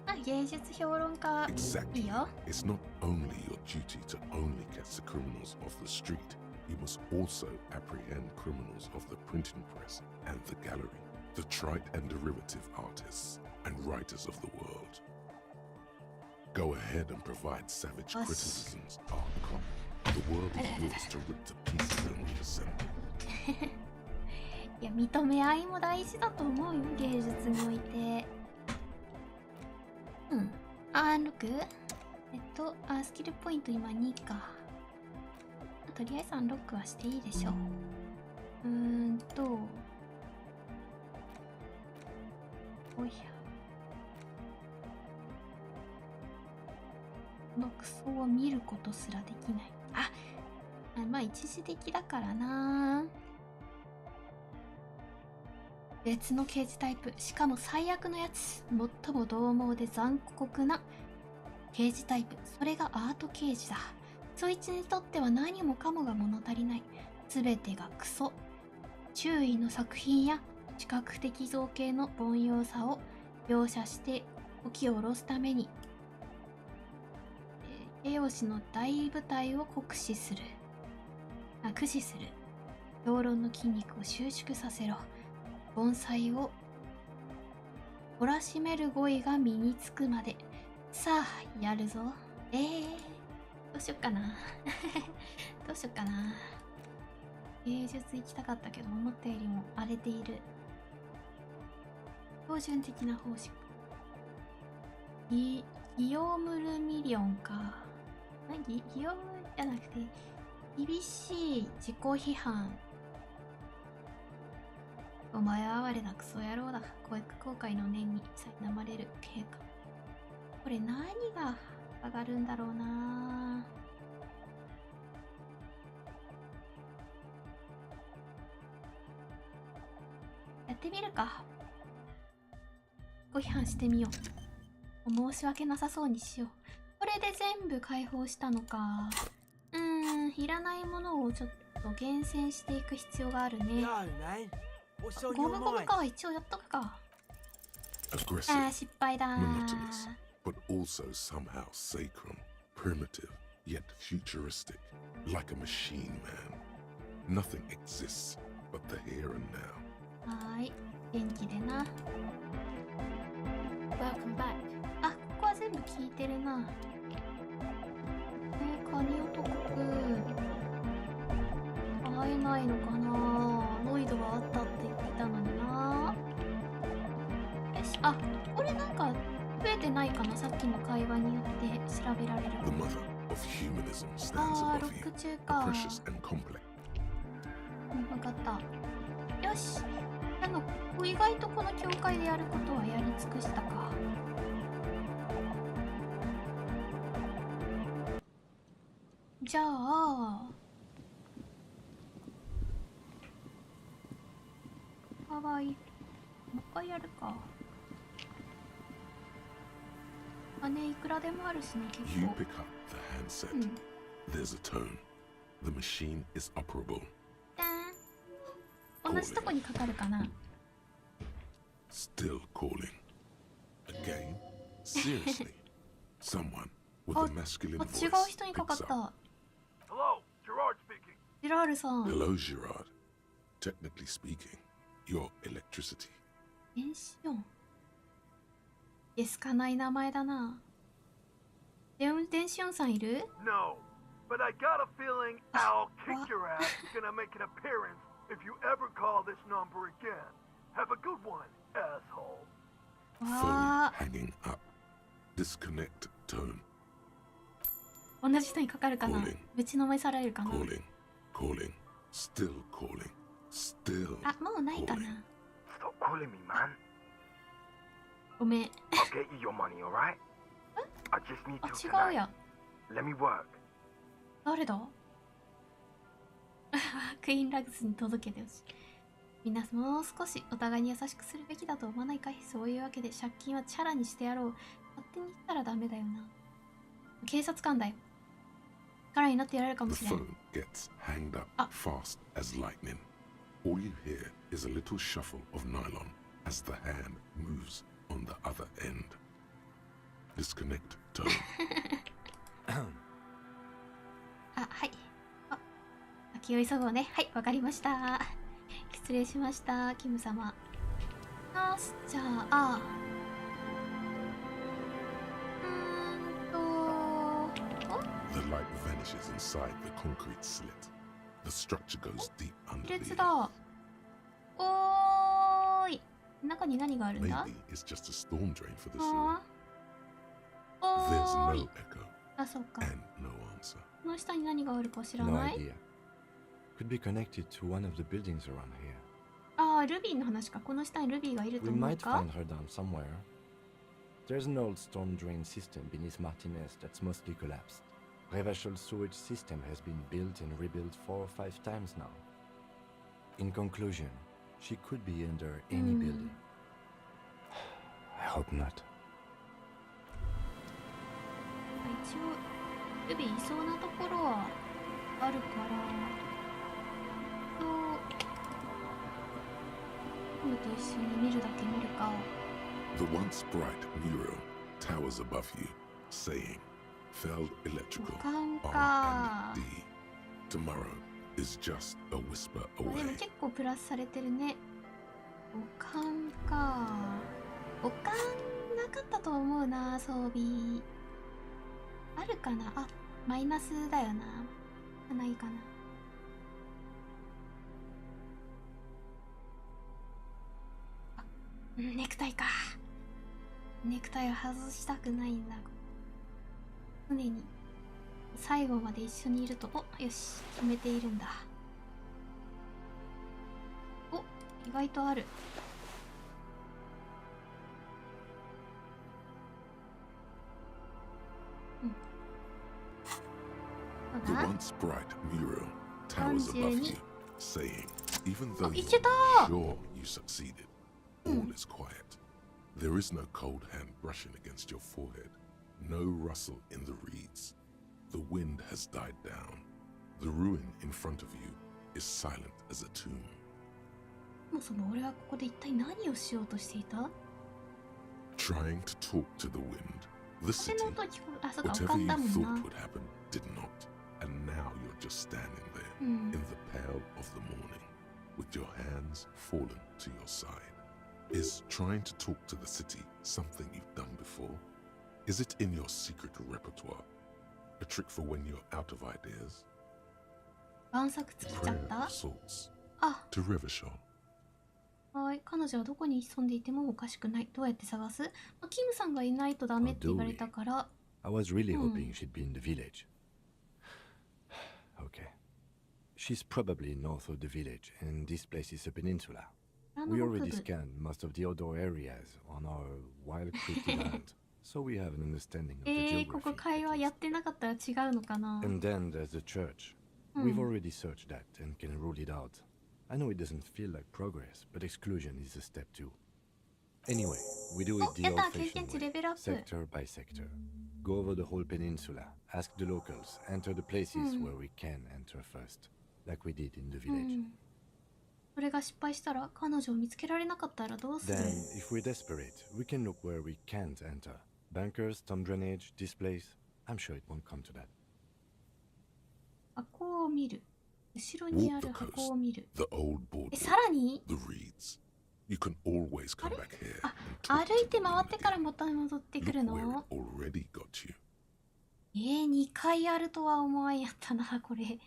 あ、芸術評論家。いい Exactly. よ。 It's not only your duty to only catch the criminals off the street. You must also apprehend criminals of the printing press and the gallery, the trite and derivative artists and writers of the world. Go ahead and provide savage criticisms, art cop. The world is yours to rip to pieces and reassemble. いや、認め合いも大事だと思うよ、芸術において。6？スキルポイント今2か。とりあえずアンロックはしていいでしょう。おや。このクソを見ることすらできない。まあ一時的だからな。別の刑事タイプ、しかも最悪のやつ、最も獰猛で残酷な刑事タイプ、それがアート刑事だ。そいつにとっては何もかもが物足りない。すべてがクソ。周囲の作品や視覚的造形の凡庸さを描写して時を下ろすために、形容詞の大舞台を駆使する。評論の筋肉を収縮させろ。盆栽を懲らしめる語彙が身につくまで。さあ、やるぞ。どうしよっかな。どうしよっかな。芸術行きたかったけど、思ったよりも荒れている。標準的な方式。ギヨーム・ルミリオンか。ギヨームじゃなくて、厳しい自己批判。お前は哀れなクソ野郎だ。後悔の念に苛まれる経過。これ何が上がるんだろうな。やってみるか。ご批判してみよう。申し訳なさそうにしよう。これで全部解放したのか。いらないものをちょっと厳選していく必要があるね。ゴムゴムか、一応やっとくか。失敗だ。monotonous, but also somehow sacred, primitive, yet futuristic, like a machine man. Nothing exists but the here and now. はーい、元気でな。Welcome back. あ、ここは全部聞いてるな。カニ男くん会えないのかな。ノイドはあったって言っていたのにな。よし、あ、これなんか増えてないかな。さっきの会話によって調べられる。 The mother of humanism stands あー、ロ above ッ you, ク中 a か。 precious and complex. 分かった。よし、意外とこの教会でやることはやり尽くしたか。じゃあハワイもう一回やるか。金いくらでもあるしね、結 You 構。 pick up the handset. There's a tone. The machine is operable. 同じとこにかかるかな。 Still calling. Again? Seriously? Someone with a masculine あ、違 voice う人にかかっ picks up. た。 Hello, Gerard speaking. ジェラールさん。 Hello, Gerard. Technically speaking, you're electricity. 電子音。ゲスかない名前だな。電子音さんいる？ No, but I got a feeling I'll kick your ass is gonna make an appearance if you ever call this number again. Have a good one, asshole. Phone hanging up. Disconnect tone. 同じ人にかかるかな。 Calling. ぶちのめされるかな。 Calling. Calling. Still calling. Still あ、もうないか calling. な。 Stop calling me, man. ごめん。 I'll get you your money, alright? I just need あ、 to 違う tonight. や。 Let me work. 誰だ？クイーンラグスに届けてほしい。みんなもう少しお互いに優しくするべきだと思わないかい？そういうわけで借金はチャラにしてやろう。勝手に言ったらダメだよな。警察官だよ。力になってやられるかも The しれん。 phone gets hanged up Ah. fast as lightning. All you hear is a little shuffle of nylon as the hand moves on the other end. Disconnect tone. あ、はい。あ、気を急ごうね。はい、わかりました。失礼しました、キム様。よし、じゃあ、The light vanishes inside the concrete slit. The structure goes deep 列 underneath. だ。おーい。中に何があるんだ？ Maybe it's just a storm drain for this あ room. ー There's おー no い。 echo あ、そっか。 and no answer. この下に何があるか知ら No ない？ idea. Could be connected to one of the buildings around here. ああ、ルビーの話か。この下にルビーがいると We 思う might か？ find her down somewhere. There's an old storm drain system beneath Martinez that's mostly collapsed. Revachol sewage system has been built and rebuilt 4 or 5 times now. In conclusion, she could be under any building. I hope not. 一応、ルビーいそうなところはあるから、キムと一緒に見るだけ見るか。 The once bright mural towers above you, saying, Feld Electrical 五感か。 R&D. Tomorrow is just a whisper でも away. 結構プラスされてるね。五感か。五感なかったと思うな、装備。あるかなあ、マイナスだよな。ないかな。あ、ネクタイか。ネクタイを外したくないんだ。常に最後まで一緒にいると、お、よし、決めているんだ。お、よ意外とある。The once bright mural towers above you, saying, even though you're sure you succeeded, all is quiet. There is no cold hand brushing against your forehead, no rustle in the reeds. The wind has died down. The ruin in front of you is silent as a tomb. そもそも俺はここで一体何をしようとしていた？ Trying to talk to the wind, the city, 風の音聞こえ、あ、そうか、浮 whatever かん you だもん thought な。 would happen did not. And now you're just standing there in the pale of the morning, with your hands fallen to your side. Is trying to talk to the city something you've done before? Is it in your secret repertoire? A trick for when you're out of ideas? 贋作つけちゃっ Prayer た？ of sorts. あ、 To Revachol. はい。彼女はどこに潜んでいてもおかしくない。どうやって探す？まあ、キムさんがいないとダメって言われたから。 I was really hoping she'd be in the village. Okay. She's probably north of the village, and this place is a peninsula. We already scanned most of the outdoor areas on our wild cryptid island, so we have an understanding of the ここ geography. 会話やってなかったら違うのかな？ And then there's the church. We've already searched that and can rule it out. I know it doesn't feel like progress, but exclusion is a step too. Anyway, we do it the old-fashioned way, sector by sector. Go over the whole peninsula, ask the locals, enter the places where we can enter first, like we did in the village. それが失敗したら彼女を見つけられなかったらどうする？ Then, if we're desperate, we can look where we can't enter. Bunkers, storm drainage, displays. I'm sure it won't come to that. 箱を見る。後ろにある箱を見る。 The old boardwalk, さらに the reeds. You can always come back here あ、 and 歩 talk いて回ってからまた戻ってく Look る where の？ it already got you. 2回あるとは思わんやったな、これ。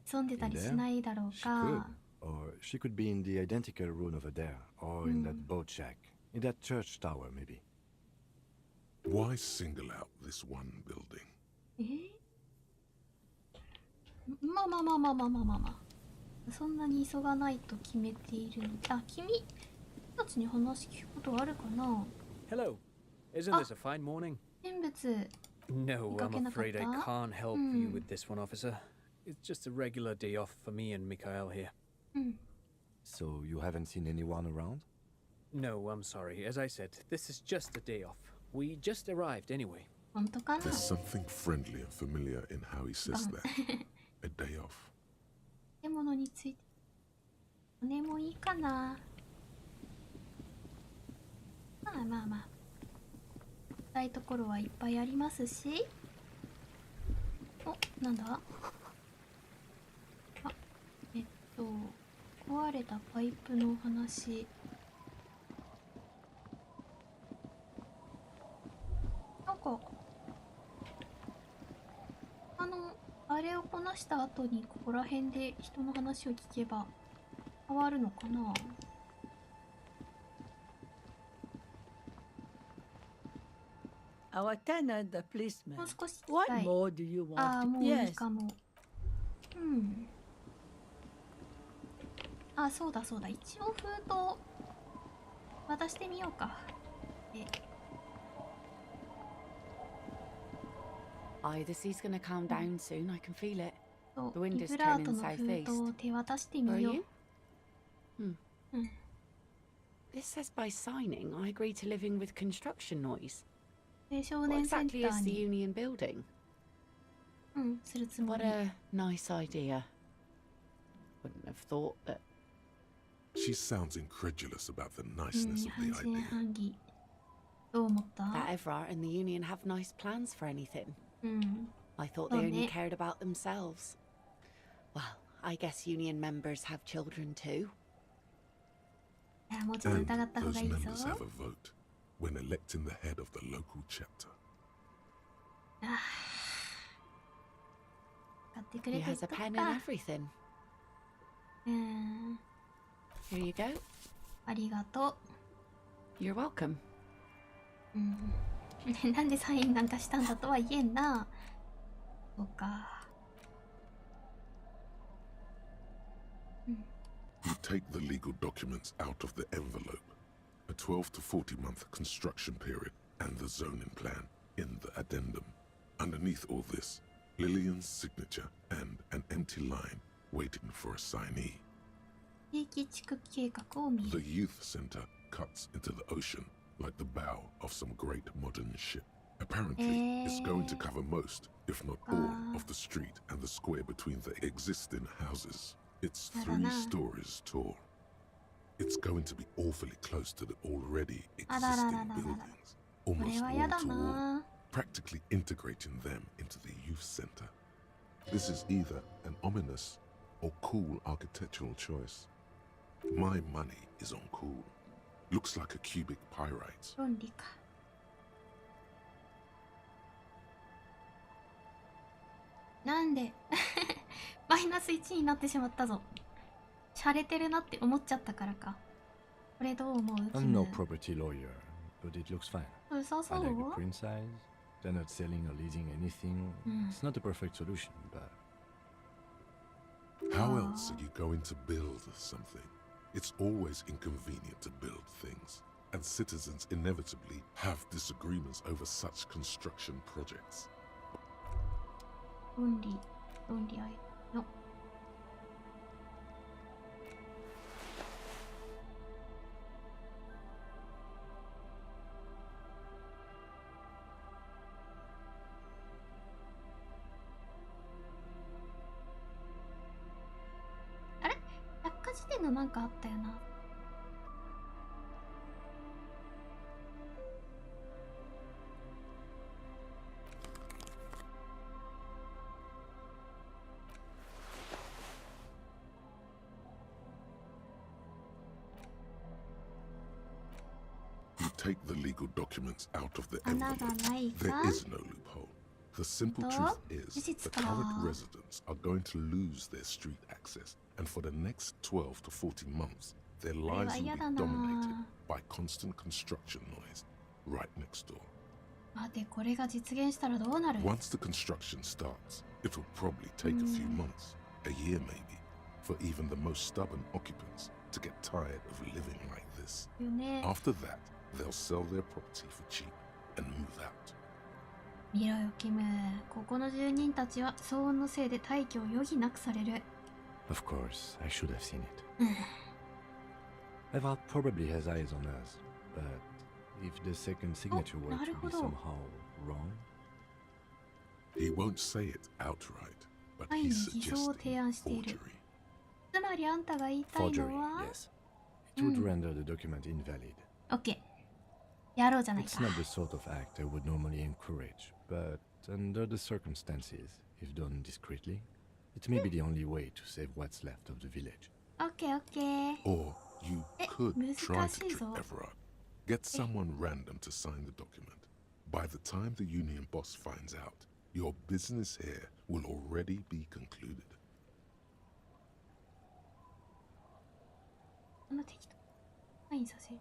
潜んでたりしないだろう She could. か。 Or she could be in the identical room over there, or in that boat shack, in that church tower, maybe. Why single out this one building? まあまあまあまあまあまあまあまあ。そんなに急がないと決めているので。あ、君たちに話聞くことあるかな？ Hello. Isn't this a fine morning? 人物。 No, I'm afraid I Mikakena-kata? can't help you with this one, officer. It's just a regular day off for me and Mikhail here. So you haven't seen anyone around? No, I'm sorry. As I said, this is just a day off. We just arrived anyway. 本当かな？ There's something friendly and familiar in how he says that. A day off. 建物について。骨もいいかな？まあまあまあ。したいところはいっぱいありますし。お、なんだ？あ、壊れたパイプの話。なんかあれをこなした後にここら辺で人の話を聞けば変わるのかな。 Our tenant, the policeman. もう少し聞き What たい。 more do you ああ、 want? もういい Yes. かも。あ、そうだそうだ。一応封筒渡してみようか。Aye, the sea's gonna calm down soon. I can feel it. そう The wind ビ is ブラー turning トの封筒を手渡して Where み are よう。 you? This says by signing, I agree to living with construction noise. で、少 What 年センタ exactly ー is the に、 union building? するつも What り。 a nice idea. Wouldn't have thought that. She sounds incredulous about the niceness of 半 the 信 idea. 半疑。どう思った？ that Everard and the union have nice plans for anything. うん。 I thought they only Don't it? cared about themselves. Well, I guess union members have children too. いや、もうちょっと And 疑った方 those がいいぞ。 members have a vote when electing the head of the local chapter. 買ってく He れて has a た pen か and。everything. Here you go. ありがと You're welcome. う。なんでサインなんかしたんだとは言えんな。そうか。You take the legal documents out of the envelope, a 12 to 40-month construction period, and the zoning plan in the addendum. Underneath all this, Lillian's signature and an empty line waiting for a signee. 地域地区計画を見 The る。 youth center cuts into the ocean like the bow of some great modern ship. Apparently, it's going to cover most, if not all, of the street and the square between the existing houses. It's 3 stories tall. It's going to be awfully close to the already existing buildings, こ almost れはや wall だ to wall, な。 practically integrating them into the youth center. This is either an ominous or cool architectural choice. My money is on cool. Looks like a cubic pyrite. 論理か。なんでマイナス1になってしまったぞ。洒落てるなって思っちゃったからか。これどう思う？ I'm no property lawyer, but it looks fine. 良さそ I う？ like the print size. They're not selling or leasing anything. It's not a perfect solution, but How else are you going to build something? It's always inconvenient to build things, and citizens inevitably have disagreements over such construction projects. 論理あいの。あれ？百科事典のなんかあったよな。You take the legal documents out of the 穴 envelope. がないか？ There is no loophole. The simple truth is the current residents are going to lose their street access, and for the next 12 to 14 months, their lives will be dominated by constant construction noise right next door. 待て、これが実現したらどうなる？ Once the construction starts, it will probably take a few months, a year maybe, for even the most stubborn occupants to get tired of living like this. よね。 After that, they'll sell their property for cheap and move out. 見ろよキム、ここの住人たちは騒音のせいで退去を余儀なくされる。 of course, I should have seen it. Eva probably has eyes on us, but if the second signature were to be somehow wrong, he won't say it outright, but 愛に he's 偽装を suggesting 提案している。 forgery. つまりあんたが言いたい forgery, のは yes. It would render the document invalid. オッケー。やろうじゃない It's か。 not the sort of act I would normally encourage, but under the circumstances, if done discreetly, it may be the only way to save what's left of the village. オッケーオッケー。 Or you could try to 難しい trick ぞ。 Everard. Get someone random to sign the document. By the time the union boss finds out, your business here will already be concluded. こんな適当サインさせる。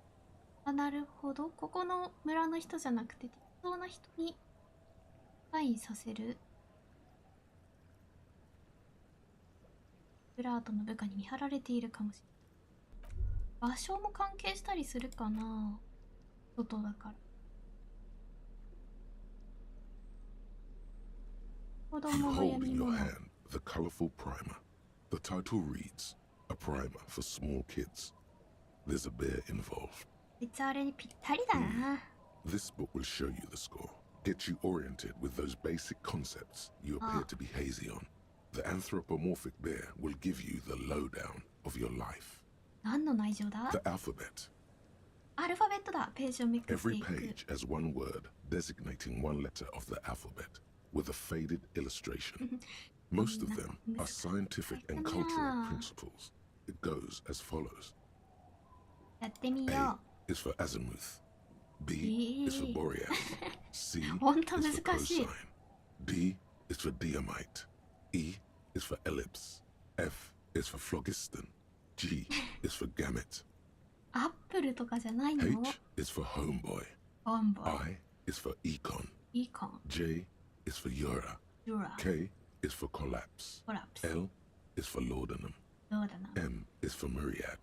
あ、なるほど。ここの村の人じゃなくて適当な人にサインさせる。ブラートの部下に見張られているかもしれない。場所も関係したりするかな。外だから。子 You 供の hold 闇 in your 物。 hand the colorful primer. The title reads, A Primer for Small Kids. There's a bear involved. 実はあれにぴったりだな。 This book will show you the score, get you oriented with those basic concepts you appear to be hazy on. The anthropomorphic bear will give you the lowdown of your life. 何の内情だ？ The alphabet. アルファベットだ。ページをめくってい Every く。 page has one word designating one letter of the alphabet with a faded illustration. Most of them are scientific and cultural principles. It goes as follows. やってみ A よ is for azimuth. B is for boreas. C う。ほんと is for 難しい。 cosine. D is for diamite. E is for ellipse. F is for phlogiston. G is for gamete. アップルとかじゃないの？ H is for homeboy. ボンボン。 I is for econ. いいかん。 J is for Ura. ユラ。 K is for collapse. コラプス。 L is for laudanum. どうだな。 M is for Myriad.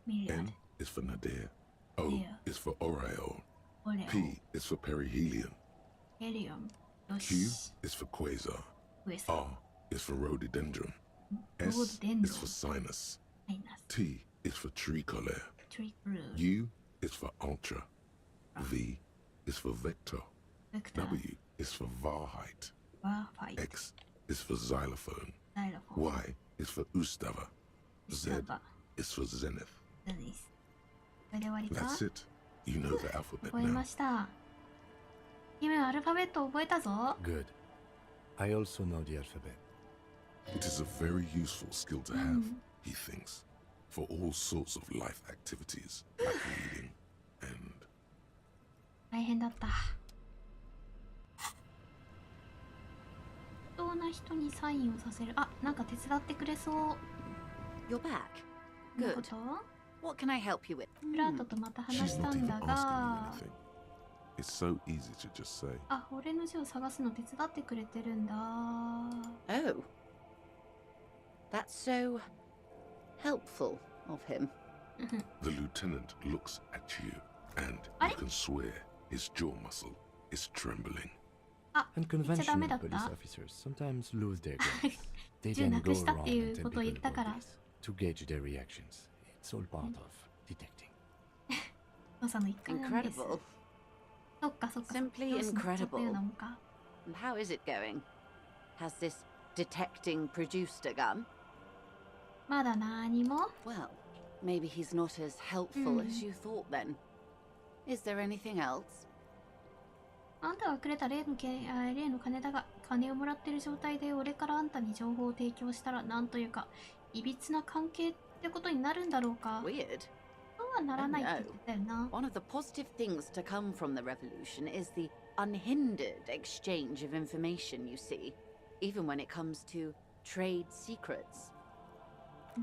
Myriad. N is for Nadir. O Nadir. is for Oriole. Oreo. P is for perihelion. Helium. Q よし。 is for quasar. ウエスト。 R is for rhododendron. S Rhododendron. is for sinus. マイナス。 T is for tricolor. トリプル。 U is for ultra. V is for vector. ベクター。 W is for Varheit. ワーファイト。 X is for xylophone. ザイロフォン。 Y is for Ustava. ウス Z タバ。 is for zenith. そうです。これで終わりか That's it. You know the alphabet 覚え now. ました。君アルファベット覚えたぞ。 Good. I also know the alphabet. It is a very useful skill to have, he thinks, for all sorts of life activities like reading and... 大変だった。不当な人にサインをさせる。あ、なんか手伝ってくれそう。 You're back. どういうこ Good. と？ What can I help you with? プラートとまた話 She's した not ん even だ asking me が、 anything. It's so easy to just say. あ、俺の字を探すの手伝ってくれてるんだ。 Oh. That's so helpful of him. The lieutenant looks at you, and Aye? you can swear his jaw muscle is trembling. And 言っちゃダメ conventional だった police officers sometimes lose their guns. They 銃 then な go くしたっ around ていう and ことを tell 言っ people たから about this to gauge their reactions. It's all part of detecting. 捜査の一環なんです。 Incredible. そっかそっか。 Simply 様子にちょっという incredible. のもか。 And how is it going? Has this detecting produced a gun? まだ何も Well, maybe he's not as helpful as you thought then. Is there anything else? あんたがくれた例の金だが、金をもらってる状態で俺からあんたに情報を提供したらなんというか、いびつな関係ってことになるんだろうか。 Weird. そうはならないって言ったよな。 One of the positive things to come from the revolution is the unhindered exchange of information, you see, even when it comes to trade secrets.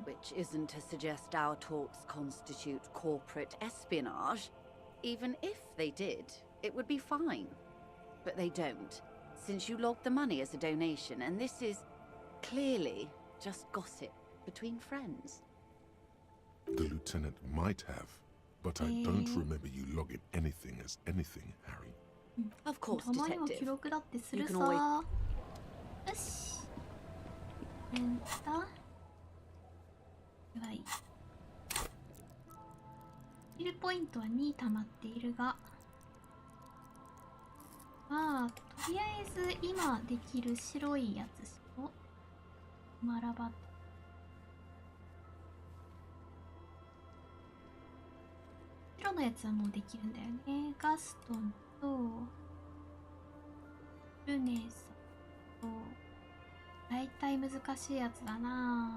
Which isn't to suggest our talks constitute corporate espionage. Even if they did, it would be fine. But they don't, since you logged the money as a donation, and this is clearly just gossip between friends. The lieutenant might have, but I don't remember you logging anything as anything, Harry. Of course, たまには記 detective. 録だってする You さ。 can always- よし。エンター。はい。スキルポイントは2溜まっているが、まあ、とりあえず今できる白いやつしよう。マラバ。白のやつはもうできるんだよね。ガストンと、ルネスと、だいたい難しいやつだな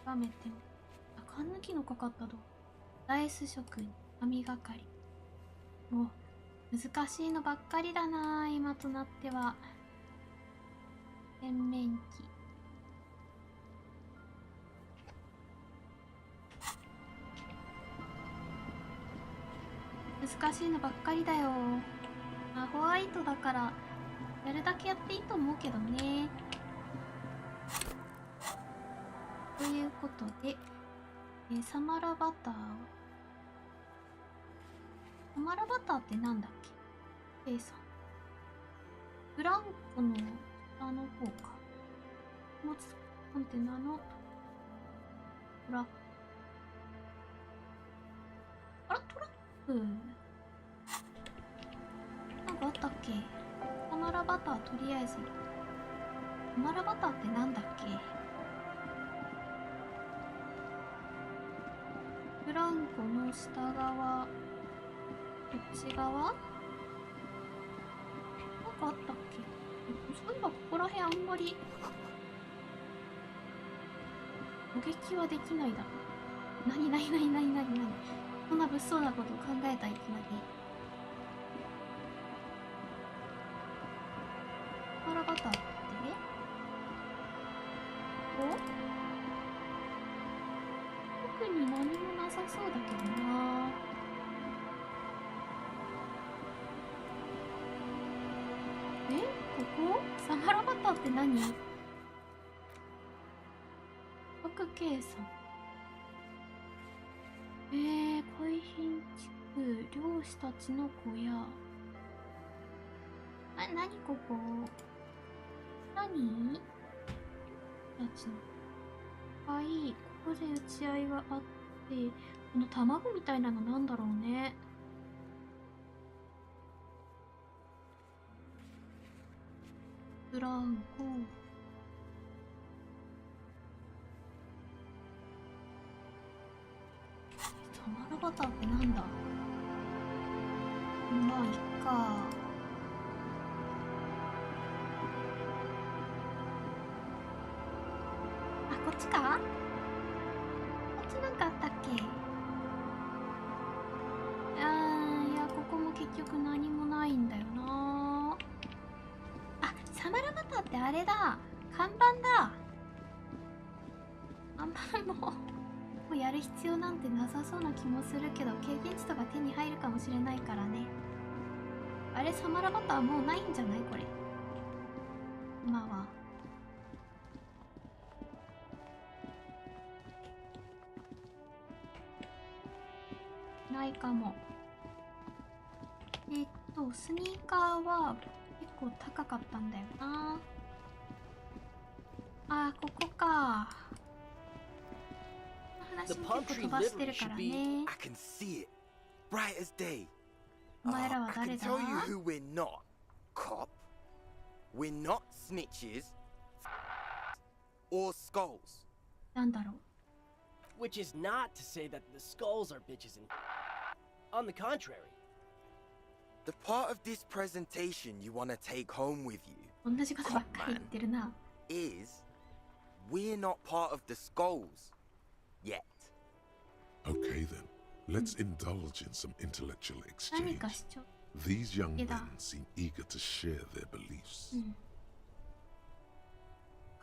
極めても。あ、缶抜きのかかったど。ダイス職人、神がかり。もう、難しいのばっかりだな今となっては。洗面器。難しいのばっかりだよ。まあ、ホワイトだからやるだけやっていいと思うけどね。ということで、サマラバター。サマラバターってなんだっけ？ A さん。ブランコの下の方か。持つコンテナのトラック。あら、トラックなんかあったっけ？サマラバターとりあえず。サマラバターってなんだっけ？ブランコの下側、こっち側なんかあったっけ？そういえばここら辺あんまり攻撃はできないだろう。なにそんな物騒なことを考えたいきなり。パラバターって特に何もなさそうだけどな。ここサマラバターって何？価格計算。海浜地区、漁師たちの小屋。なにここ。なにたちの。はい、ここで打ち合いがあって、この卵みたいなのなんだろうね。ブランコ。サマラバターってなんだ。まあいっか。こっちか？こっちなんかあったっけ？いや、ここも結局何もないんだよな。あ、サマラバターってあれだ。看板だ。看板もうやる必要なんてなさそうな気もするけど、経験値とか手に入るかもしれないからね。あれ、サマラバターもうないんじゃないこれ。今は。ないかも。スニーカーは結構高かったんだよな。ここか。話も結構飛ばしてるからね。お前らは誰だ？なんだろう。Which is not to say that the skulls are bitches and on the contrary. The part of this presentation you want to take home with you, 同じことばっかり言ってるな。is we're not part of the skulls yet. Okay then, let's indulge in some intellectual exchange. These young men seem eager to share their beliefs.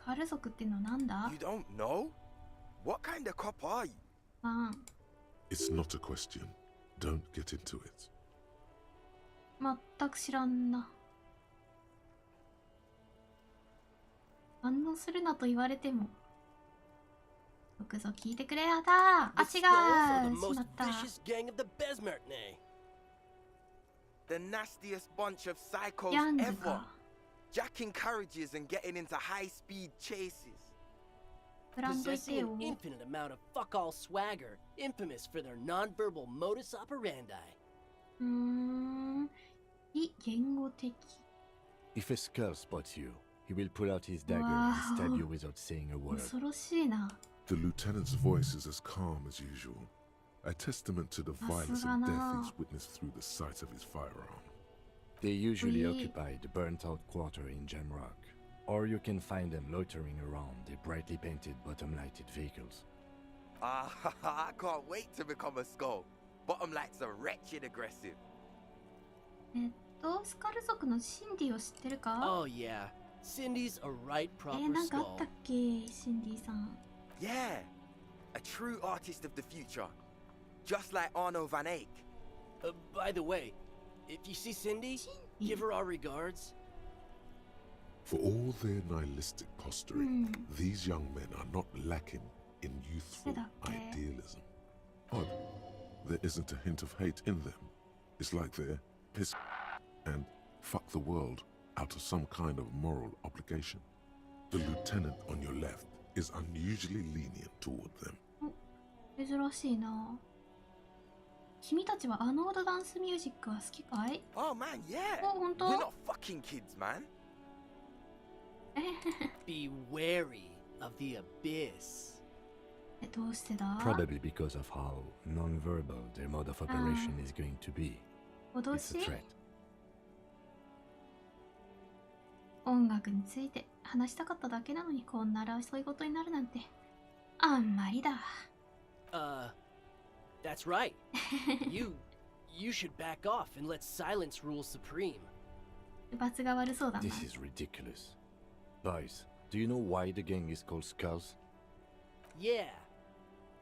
カル族ってのなんだ？ You don't know? What kind of cop are you? It's not a question. Don't get into it. 全く知らんな。反応するなと言われても。よくぞ聞いてくれやだ。違う。しまった。The nastiest bunch of psychos ever. Jacking carriages and getting into high-speed chases. Possessing an infinite amount of fuck-all swagger, infamous for their non-verbal modus operandi. 非言語的。If a skull spots you, he will pull out his dagger and stab you without saying a word. 恐ろしいな。The lieutenant's voice is as calm as usual, a testament to the violence and death he's witnessed through the sight of his firearm. They usually occupy the burnt-out quarter in Jamrock, or you can find them loitering around their brightly painted bottom-lighted vehicles. I can't wait to become a skull. Bottom lights are wretched aggressive. スカル族のシンディを知ってるか？ Oh yeah, Cindy's a right proper なんかあった skull. っけ、シンディさん。Yeah, a true artist of the future, just like Arno van Eyck. By the way, if you see Cindy, give her our regards. For all their nihilistic posturing, these young men are not lacking in youthful idealism. Odd, there isn't a hint of hate in them. It's like they're piss and fuck the world out of some kind of moral obligation. The lieutenant on your left is unusually lenient toward them. 珍しいな。君たちはアノードダンスミュージックは好きかい？ Oh man, yeah. 本当？ We're not fucking kids, man. Be wary of the abyss. どうしてだ？ Probably because of how non-verbal their mode of operation is going to be. It's a threat. 音楽について話したかっただけなのにこんな争い事になるなんてあんまりだ。That's right. You should back off and let silence rule supreme. 罰が悪そうだな。 This is ridiculous. Boys, do you know why the gang is called Skulls? Yeah.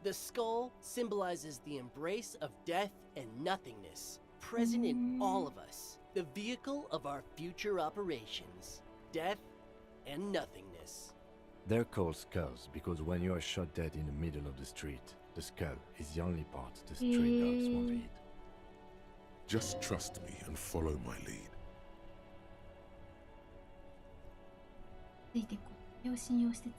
The skull symbolizes the embrace of death and nothingness, present in all of us. The vehicle of our future operations. Death and nothingness. They're called skulls because when you are shot dead in the middle of the street, the skull is the only part the stray dogs won't eat. Just trust me and follow my lead. ついていこう。養親養施設。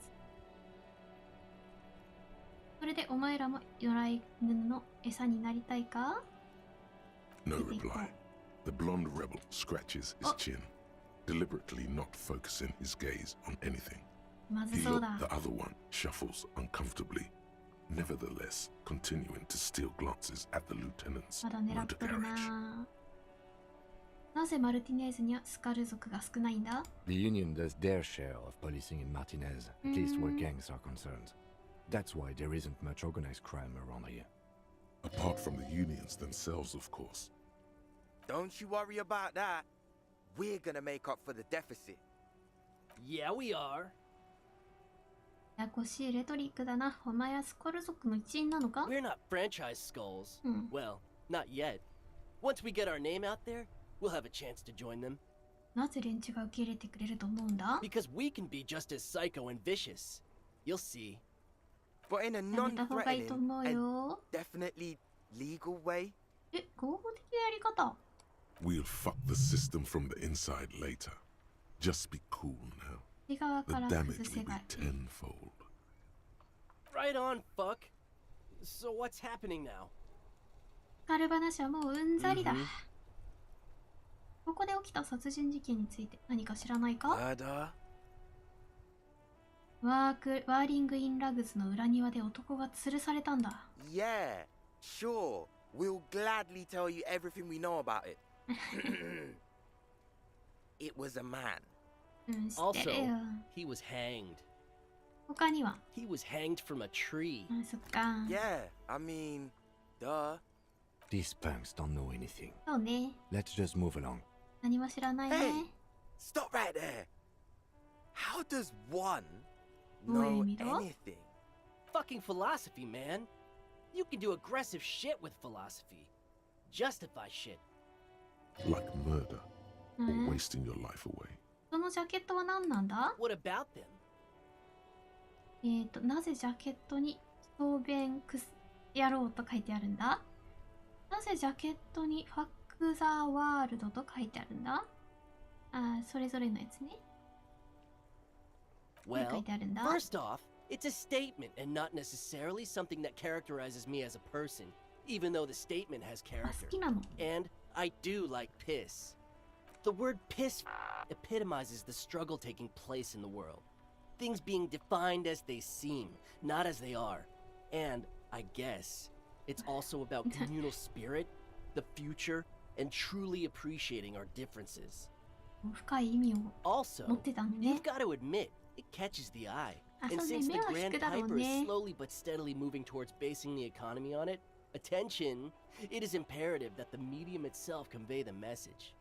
それでお前らも野良犬の餌になりたいか？ No reply. The blonde rebel scratches his chin, deliberately not focusing his gaze on anything. まず He そう looked, だ。 the other one shuffles uncomfortably, nevertheless continuing to steal glances at the lieutenant's まだ狙っ motor とる garage. な。なぜマルティネーズにはスカル族が少ないんだ？ The Union does their share of policing in Martinez, at least where gangs are concerned. That's why there isn't much organized crime around here. Apart from the unions themselves, of course. Don't you worry about that. We're gonna make up for the deficit. Yeah, we are. ややこしいレトリックだな。お前はスカル族の一員なのか？ We're not franchise skulls. Hmm. Well, not yet. Once we get our name out there, we'll have a chance to join them. なぜ連中が受け入れてくれると思うんだ？ Because we can be just as psycho and vicious. You'll see. But in a やめた方がいいと non-threatening 思う and よ。 definitely legal way. え、合法的なやり方？ We'll fuck the system from the inside later. Just be cool now. 内側 The から崩 damage せ will ば be いい。 tenfold. Right on, fuck. So what's happening now? カル話はもううんざりだ。 Mhm. ここで起きた殺人事件について何か知らないか？ Murder? ワーリングインラグズの裏庭で男が吊るされたんだ。 Yeah, sure. We'll gladly tell you everything we know about it. It was a man. うん、知ってるよ。 Also, he was hanged. 他には？ He was hanged from a tree. あ、そっか。 Yeah, I mean, duh. These punks don't know anything. そうね。 Let's just move along. 何も知らないね。 Hey, stop right there. How does one どういう know 意味だ？ anything? Fucking philosophy, man. You can do aggressive shit with philosophy. Justify shit. Like murder う or ん。 wasting your life away. そのジャケットは何なんだ？ What about them? なぜジャケットに小便クス野郎と書いてあるんだ？なぜジャケットにファック・ザ・ワールドと書いてあるんだ？あ、それぞれのやつね。何書い Well, てあるんだ？ first off, it's a statement and not necessarily something that characterizes me as a person, even though the statement has あ、好 character. きなの。 And I do like piss. The word piss epitomizes the struggle taking place in the world. Things being defined as they seem, not as they are. And I guess it's also about communal spirit, the future, and truly appreciating our differences. 深い意味を持 Also, ってたのね you've。got to admit, it catches the eye. あ、 And そうね、 since 目 the は引 Grand くだろう Piper is ね。 slowly but steadily moving towards basing the economy on it, attention, it is imperative that the medium itself convey the message.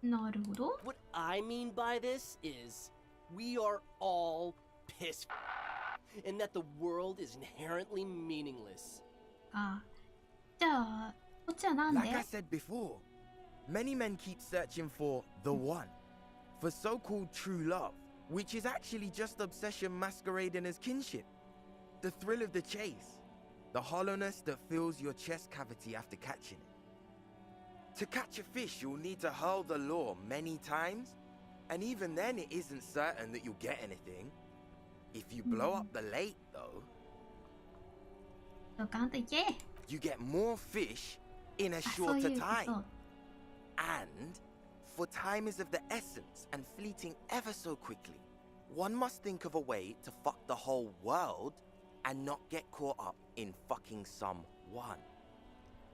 なるほど。 What I mean by this is, we are all piss and that the world is inherently meaningless. あ、じゃあ、こっちはなんで？ Like I said before, many men keep searching for the one, for so-called true love, which is actually just obsession masquerading as kinship. The thrill of the chase, the hollowness that fills your chest cavity after catching it. To catch a fish, you'll need to hurl the lure many times, and even then it isn't certain that you'll get anything. If you blow up the lake, though, ドカンといけ。 you get more fish in a あ、そうい shorter うこ time. と。 And, for time is of the essence and fleeting ever so quickly, one must think of a way to fuck the whole world and not get caught up in fucking some one.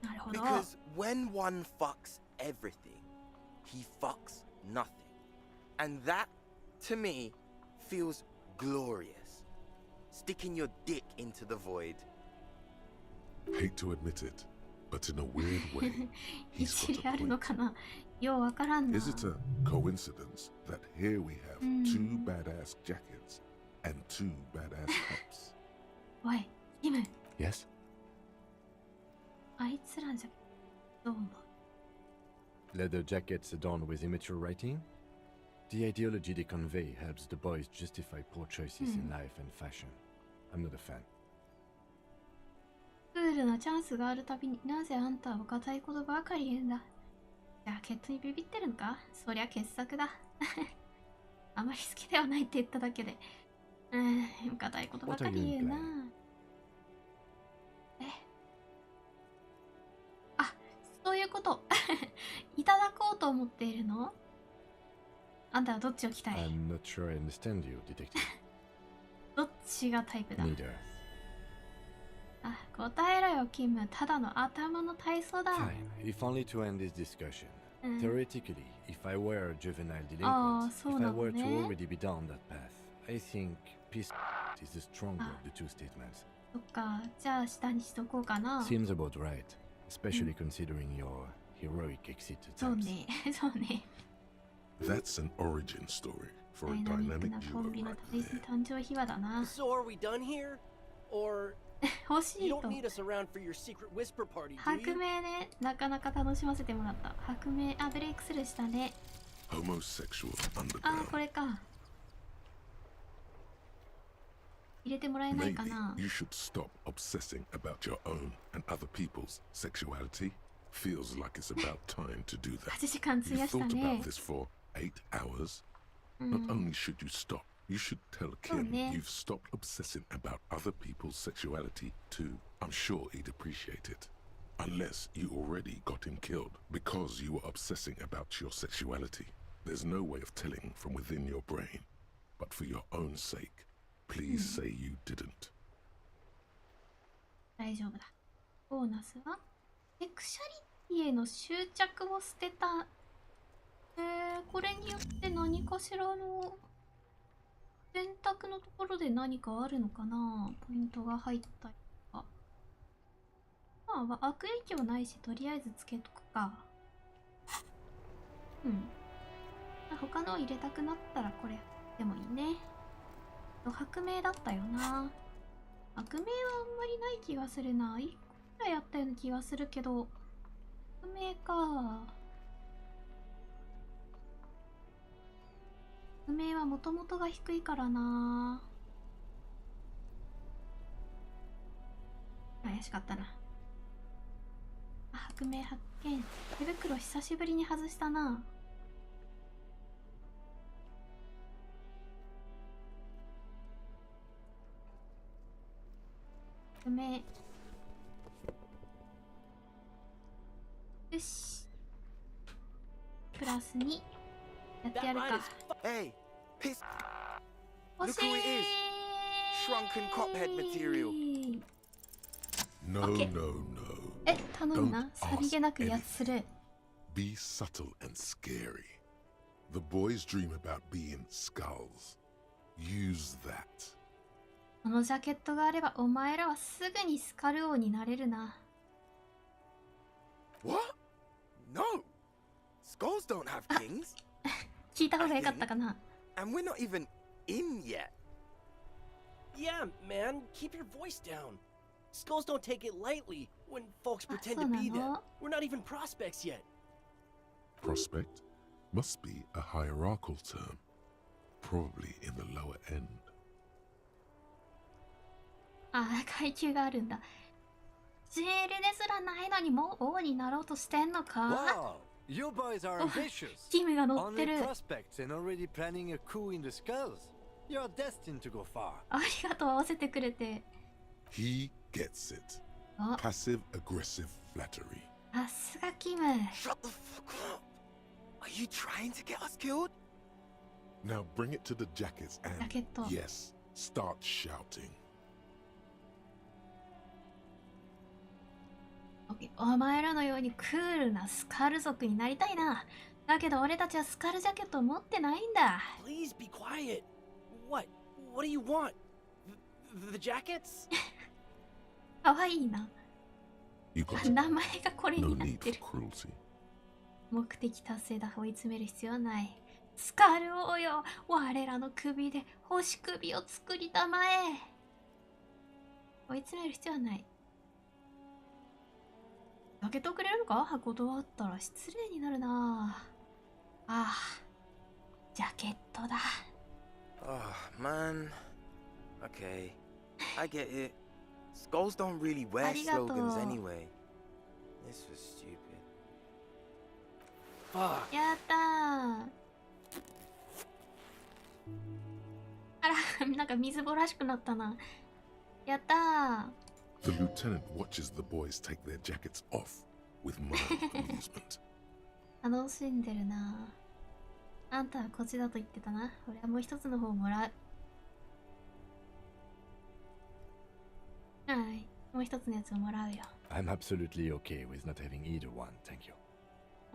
なるほど。 Because when one fucks everything, he fucks nothing. And that, to me, feels glorious. Sticking your dick into the void. Hate to admit it, but in a weird way, 一 he's 理あ got る a の point. かな？ようわからんな。 Is it a coincidence that here we have two badass jackets and two badass caps? おい、キム、 Yes? あいつらじゃ、どう思う？ Leather jackets adorned with immature writing? The ideology they convey helps the boys justify poor choices in life and fashion. I'm not a fan. クールなチャンスがあるたびになぜあんたは固いことばかり言うんだ。ジャケットにビビってるのか？そりゃ傑作だ。あまり好きではないって言っただけで。固いことばかり言うな。あ、そういうこと。いただこうと思っているの？あんたはどっちを着たい？ I'm not sure I understand you, detective. どっちがタイプだ？ Neither. あ、答えろよ、キム。ただの頭の体操だ。Fine, if only to end this discussion. Theoretically, if I were a juvenile delinquent, if I were to already be down that path, I think peace is the stronger of the two statements. そっか、じゃあ下にしとこうかな。 Seems about right, especially considering your heroic exit そう attempts. ね、そうね。 That's an origin story for ダ a イナミック dynamic なコ duo ンビの right 誕生秘話だな。 So are we done here? Or 欲し you い don't と。 need us around for your secret whisper party, do 白 you? 明ね、なかなか楽しませてもらった。白明、あ、ブレイクスルーしたね。 Homosexual あ、 underground. これか。入れてもらえないか Maybe な。 you should stop obsessing about your own and other people's sexuality. Feels like it's about time to do that. 8時間費 You やした thought ね about。this for 8 hours. Not only should you stop, you should tell Kim yeah. you've stopped obsessing about other people's sexuality too. I'm sure he'd appreciate it. Unless you already got him killed because you were obsessing about your sexuality. There's no way of telling from within your brain. But for your own sake, please say you didn't. 大丈夫だ。ボーナスはセクシャリティへの執着を捨てた。これによって何かしらの選択のところで何かあるのかな。ポイントが入ったりとか。まあ悪影響ないし、とりあえずつけとくか。他のを入れたくなったらこれでもいいね。白明だったよな。白明はあんまりない気がするな。1個くらいあったような気がするけど。白明か。白明はもともとが低いからな。怪しかったな。あ、白明発見。手袋久しぶりに外したな。白明。よし。プラス2。やってやるか。 Hey, piss. 欲 Look し who it is. Shrunken cophead material. い。 No, Okay. no, no. え、頼むな。 Don't さりげなくやつする。 Be subtle and scary. The boys dream about being skulls. Use that. このジャケットがあればお前らはすぐにスカル王になれるな。 What? No. Skulls don't have kings. 聞いた方がよかったかな。 And we're not even in yet. Yeah, man, keep your voice down. Skulls don't take it lightly when folks pretend to そうな be them. の？ We're not even prospects yet. Prospect must be a hierarchical term. Probably in the lower end. ああ、階級があるんだ。ジールですらないのにもう王になろうとしてんのか？ Wow! You boys are ambitious. キムが乗ってる。 Only prospects and already planning a coup in the skulls. You're destined to go far. ありがとう、合わせてくれて。 He gets it. あ、 Passive aggressive flattery. さすがキム。 Shut the fuck up. Are you trying to get us killed? Now bring it to the jackets and Jacketto. yes, start shouting. お前らのようにクールなスカル族になりたいな。だけど俺たちはスカルジャケットを持ってないんだ。 Please be quiet. What? What do you want? The jackets? かわいいな。 You got it. 名前がこれ No になっ need て for る。 cruelty. 目的達成だ。追い詰める必要はない。スカル王よ、我らの首で星首を作りたまえ。追い詰める必要はない。開けてくれるか？断ったら失礼になるな。ああ、ジャケットだ。Oh, man. Okay. I get it. Skulls don't really wear slogans anyway. This was stupid. Fuck. やったー。あら、なんか水ぼらしくなったな。やったー。The lieutenant watches the boys take their jackets off with mild amusement. 楽しんでるな。あんたはこっちだと言ってたな。俺はもう一つの方もらう。はい、もう一つのやつをもらうよ。I'm absolutely okay with not having either one, thank you.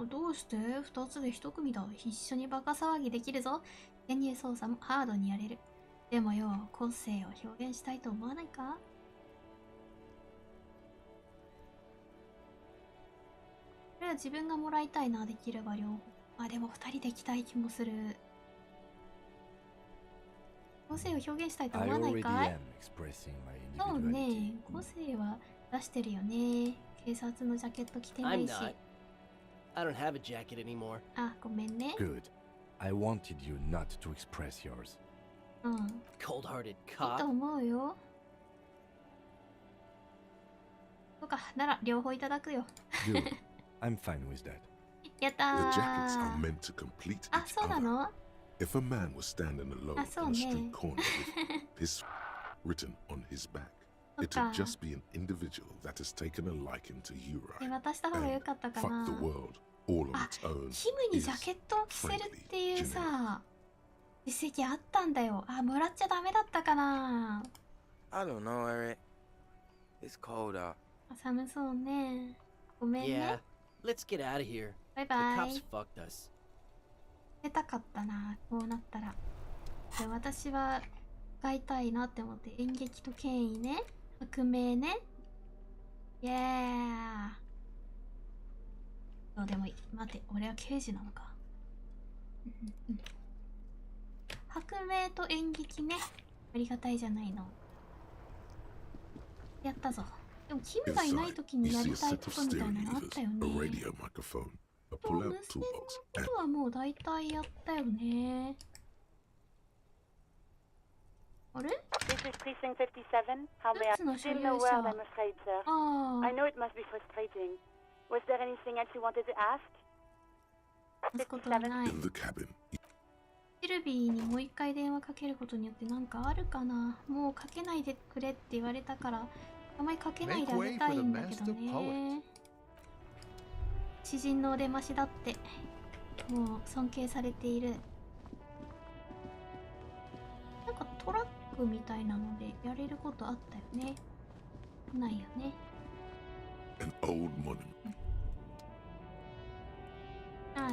どうして二つで一組だ。一緒にバカ騒ぎできるぞ。潜入操作もハードにやれる。でもよ、個性を表現したいと思わないか？これは自分がもらいたいな、できれば両方。あ、でも二人で行きたい気もする。個性を表現したいと思わないかい？そうね、個性は出してるよね。警察のジャケット着てないし。I don't have a jacket anymore. あ、ごめんね。Good. I wanted you not to express yours. うん。Cold-hearted いい cop. と思うよ。そうか、なら両方いただくよ。Good. I'm fine with that. やった The jackets are ー。 meant to complete あ、 each そうな other. の？ If a man was standing alone あ、そう on a ね。 street corner with his written on his back, そっ it'd か。 just be an individual that has taken a liking to you, え、 right? 渡した方が良かったか Fuck な。 the world, all on あ、 its own. キムにジャケットを着せるっていうさ、実績あったんだよ。あ、もらっちゃダメだったかな。I don't know, Eric. It's cold out. あ、寒そうね。ごめんね。 Yeah, let's get out of here. バイ The バイ。 cops fucked us. 出たかったな、こうなったら。で、私は使いたいなって思って、演劇と権威ね、革命ね。イエー。そうでもいい。待って、俺は刑事なのか。革命と演劇ね。ありがたいじゃないの。やったぞ。でもキムがいないときに You や see り a たい set こ of とみたい steering なのあったよ levers, a ね。 radio microphone, a そう、 pull-out 無線の toolbox, こ and とはもう大体やったよね。あれ？ This is Precinct 57. How may I? That's not Still sure no you word, saw. I'm afraid, sir. あ I know it must be frustrating. Was there anything else you wanted to ask? あ、話すことはない。 in the cabin. シルビーにもう一回電話かけることによってなんかあるかな。もうかけないでくれって言われたからあまりかけないであげたいんだけどね。詩人のお出ましだってもう尊敬されている。なんかトラックみたいなのでやれることあったよね。ないよね。 An old monument. ああ、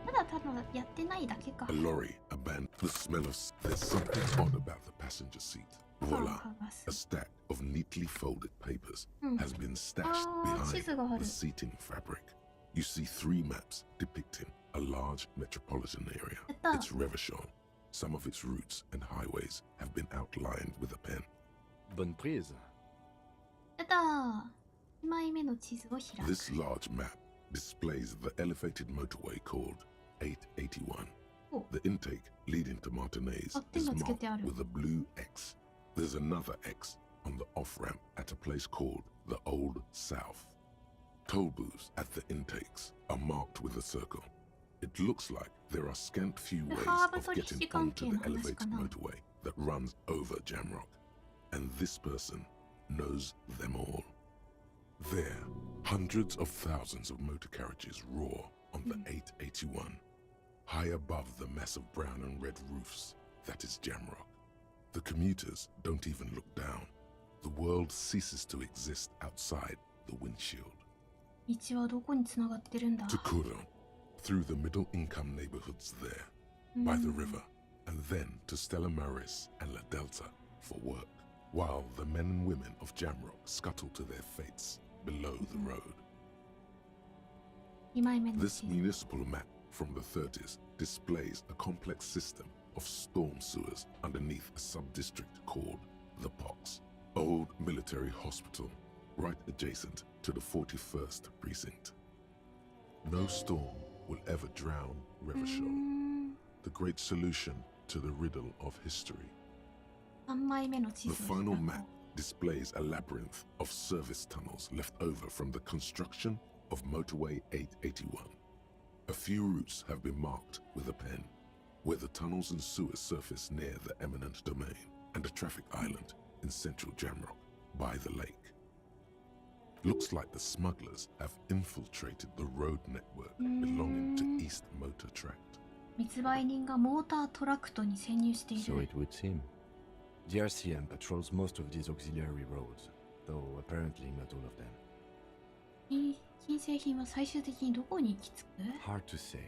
ただただやってないだけか。 A lorry abandoned. The smell of. There's something odd about the passenger seat. Voila! A stack of neatly folded papers has been stashed behind the seating fabric. You see 3 maps depicting a large metropolitan area. It's Revachol. Some of its routes and highways have been outlined with a pen. Bonne prise. やったー。2枚目の地図を開く。 This large map displays the elevated motorway called 881. The intake leading to Martinez is marked with a blue X. There's another X on the off-ramp at a place called the Old South. Toll booths at the intakes are marked with a circle. It looks like there are scant few ways of getting onto the elevated motorway that runs over Jamrock. And this person knows them all. There, hundreds of thousands of motor carriages roar on the 881, high above the mess of brown and red roofs that is Jamrock. The commuters don't even look down. The world ceases to exist outside the windshield. 道はどこにつながってるんだ To Kuron, through the middle-income neighborhoods there, by the river, and then to Stella Maris and La Delta for work, while the men and women of Jamrock scuttle to their fates below the road. 2枚目の This municipal map from the 30s displays a complex system of storm sewers underneath a sub-district called the Pox, old military hospital, right adjacent to the 41st precinct. No storm will ever drown Revachol. the great solution to the riddle of history. 3枚目の地 The 図を final 開こ map displays a labyrinth of service tunnels left over from the construction of Motorway 881. A few routes have been marked with a pen, where the tunnels and sewers surface near the eminent domain, and a traffic island in central Jamrock by the lake. Looks like the smugglers have infiltrated the road network belonging to East Motor Tract. 密売人がモータートラクトに潜入してい So る。 it would seem. The RCM patrols most of these auxiliary roads, though apparently not all of them. 金製品は最終的にどこに行き着く？ Hard to say.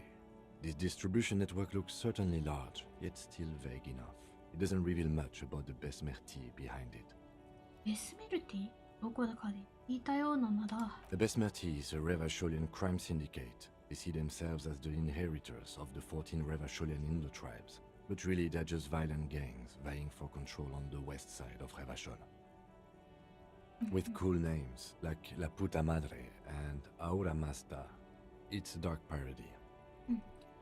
This distribution network looks certainly large, yet still vague enough. It doesn't reveal much about the Besmerti behind it. ベスメルティ？どこだかで聞いたような名だ。 The Besmerti is a Revacholian crime syndicate. They see themselves as the inheritors of the 14 Revacholian Indo-tribes, but really they're just violent gangs vying for control on the west side of Revachol. With cool names like La Puta Madre and Aura Masta, it's a dark parody.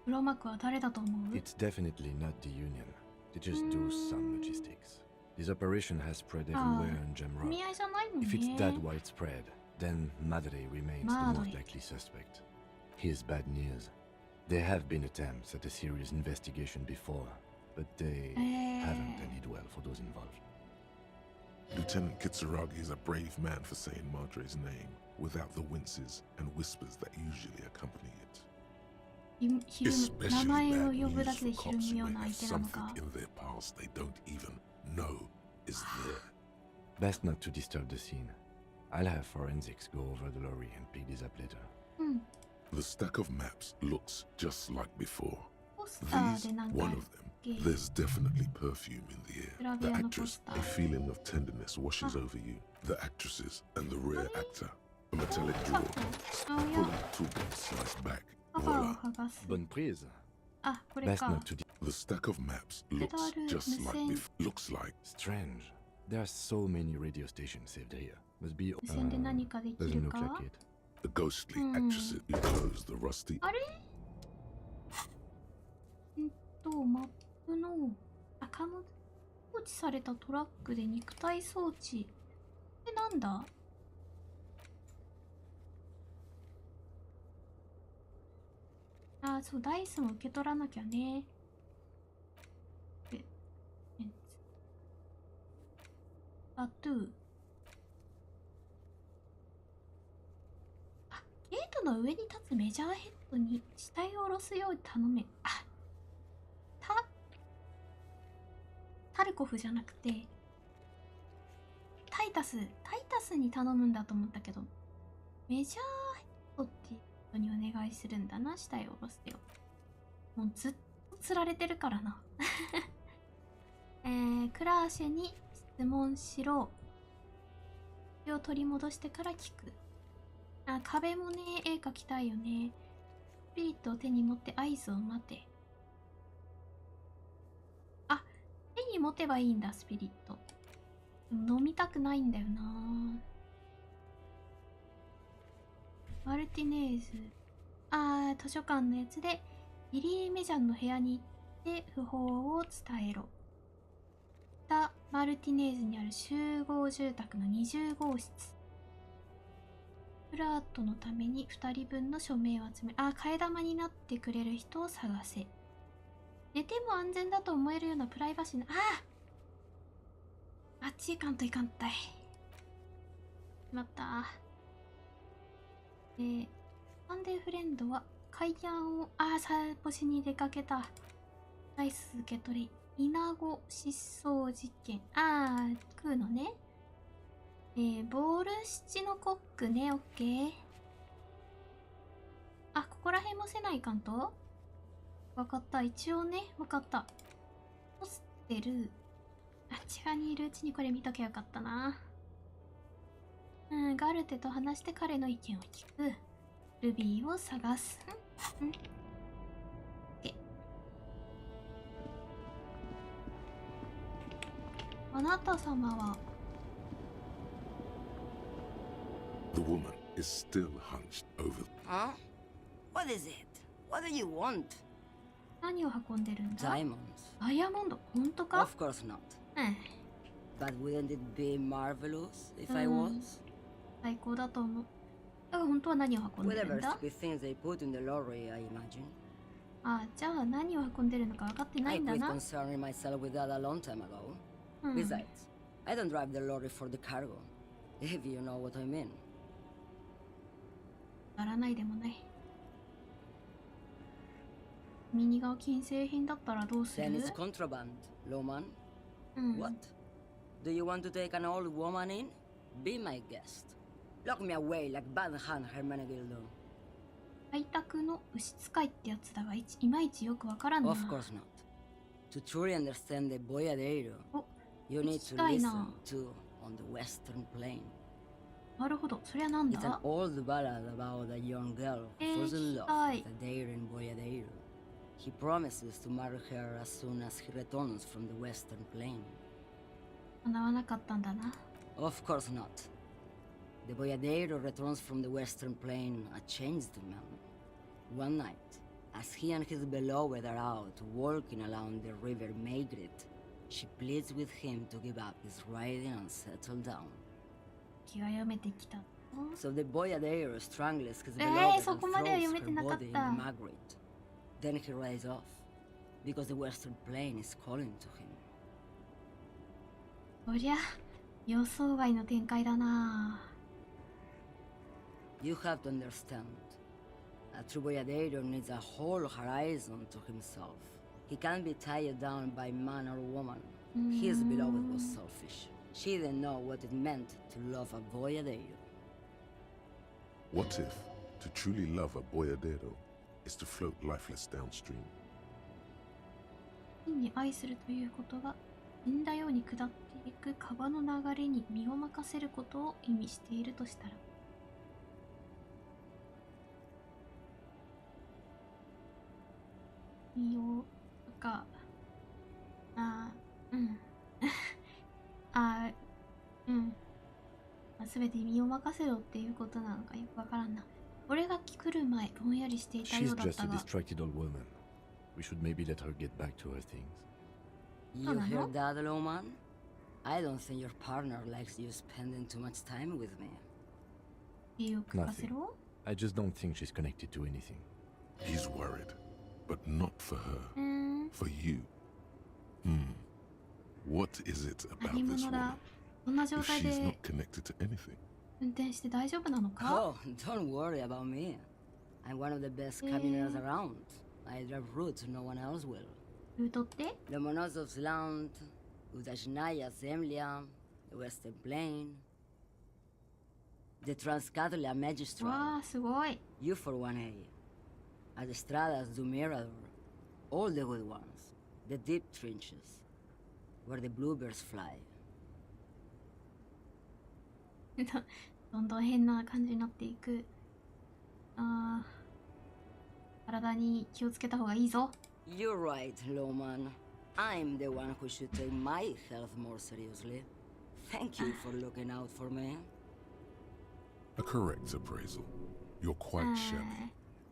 黒幕は誰だと思う？ It's definitely not the Union. They just do some logistics. This operation has spread everywhere in Jamrock. 組合じゃないもんね。 If it's that widespread, then Madre remains the most likely suspect. Here's bad news. There have been attempts at a serious investigation before, but they haven't ended well for those involved. Lieutenant Kitsuragi is a brave man for saying Madre's name without the winces and whispers that usually accompany it. 名前を呼ぶだけでひるむような相手なの Something か。 in their past they don't even know is there. Best not to disturb the scene. I'll have forensics go over the lorry and pick this up later. The stack of maps looks just like before. ポスター These, でなんか one of them, there's definitely perfume in the air. The actress, a feeling of tenderness washes over you. The actresses and the rear actor, a metallic drawer, pulling the toolbox sliced back. カバーを Voila. 剥がす。 Bonne prise. あ、これ Best か。 not to The stack of maps looks just like before. Looks like Strange. There are so many radio stations saved here. Must be. 無線で何かでき Doesn't る look か？ like it. the ghostly actresses who close the rusty. あれ？マップの貨物放置されたトラックで肉体装置。これなんだ？あ、そう、ダイスも受け取らなきゃね。タトゥー。あ、ゲートの上に立つメジャーヘッドに死体を下ろすように頼め。あ、タルコフじゃなくて、タイタスに頼むんだと思ったけど、メジャーヘッドっていう人にお願いするんだな、死体を下ろすよ。もうずっと釣られてるからな。クラーシェに質問しろ。それを取り戻してから聞く。あ、壁もね、絵描きたいよね。スピリットを手に持って合図を待て。あ、手に持てばいいんだ、スピリット。飲みたくないんだよな。マルティネーズ。図書館のやつで、ビリー・メジャンの部屋に行って訃報を伝えろ。マルティネーズにある集合住宅の20号室。フラートのために2人分の署名を集める。替え玉になってくれる人を探せ。寝ても安全だと思えるようなプライバシーの、あっち行かんといかんたい。しまった。サンデーフレンドは海岸を、散歩しに出かけた。ダイス受け取り。イナゴ失踪実験。食うのね。ボールシチのコックね、オッケー。ここら辺もせないかんと？わかった。一応ね、わかった。ホステル。あっち側にいるうちにこれ見ときゃよかったな。ガルテと話して彼の意見を聞く。ルビーを探す。あなた様は The woman is still hunched over. Huh? What is it? What do you want? 何を運んでるんだ？ Diamonds. ダイヤモンド、本当か？ Of course not. うん。 But wouldn't it be marvelous if I was? 最高だと思う。だから本当は何を運んでる Whatever んだ？ stupid things they put in the lorry, I imagine. あ、じゃあ何を運んでるのか分かってない I んだ quit な。 concerning myself with that a long time ago. うん。 Besides, I don't drive the lorry for the cargo, if you know what I mean. ならないでもない。右が金製品だったらどうする？ Then it's contraband, Lawman. うん。 What? Do you want to take an old woman in? Be my guest. Lock me away like bad hand Hermenegildo. 開拓の牛使いってやつだがいまいちよくわからんな。 Of course not. To truly understand the boyadero, お、 you need 聞き to たい listen な。 to on the western plain. なるほど、そりゃなん It's an だ？ old ballad about a young girl who falls in love with a daring boyadero. He promises to marry her as soon as he returns from the western plain. 叶わなかったんだな。 Of course not. The boyadero returns from the western plain a changed man. One night, as he and his beloved are out walking along the river Maigret, she pleads with him to give up his riding and settle down. 気が読めてきた。 So the boyadero strangles his beloved and そこまでは throws 読めて her なかっ body in た。 the Maigret. Then he rides off, because the western plain is calling to him. そりゃ予想外の展開だな。 You have to understand. A true boyadero needs a whole horizon to himself. He can't be tied down by man or woman. His beloved was selfish. She didn't know what it meant to love a boyadero. What if to truly love a boyadero is to float lifeless downstream? 真に愛するということが死んだように下っていく川の流れに身を任せることを意味しているとしたら。身をかすべて身を任せろっていうことなのかよくわからんな。俺が来る前ぼんやりしていたよ She's うだっ just た a が。 distracted old woman. We should maybe let her get back to her things. You hear that, Lawman? I don't think your partner likes you spending too much time with me. 理由を聞かせろ。 I just don't think she's connected to anything. He's worried, but not for her. For you. What is it about 何 this 者だ。 woman? こんな状 If 態 she's で not connected to anything. 運転して大丈夫なのか？ Oh, don't worry about me. I'm one of the best caminers around. I drive routes no one else will. ルートって？ The Monosov's Land, Udajnaya Zemlya, the Western Plain, the Transcatolia Magistral. わあ、すごい。 You for 1A. Adestradas do Mirador. All the good ones. The deep trenches, where the bluebirds fly. どんどん変な感じになっていく。体に気をつけた方がいいぞ。 You're right, Lawman. I'm the one who should take my health more seriously. Thank you for looking out for me. A correct appraisal. You're quite shabby.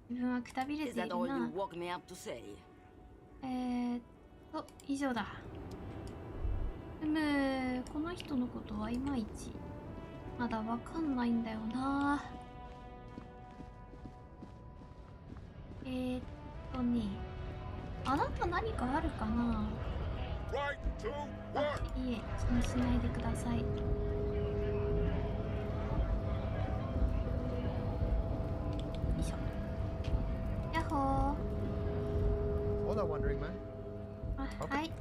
自分はくたびれて Is い that る all you な。 woke me up to say? 以上だ。この人のことはいまいちまだわかんないんだよな。あなた何かあるかな？いえ、気にしないでください。よいしょ。やっほー。Hola, wandering man. はい。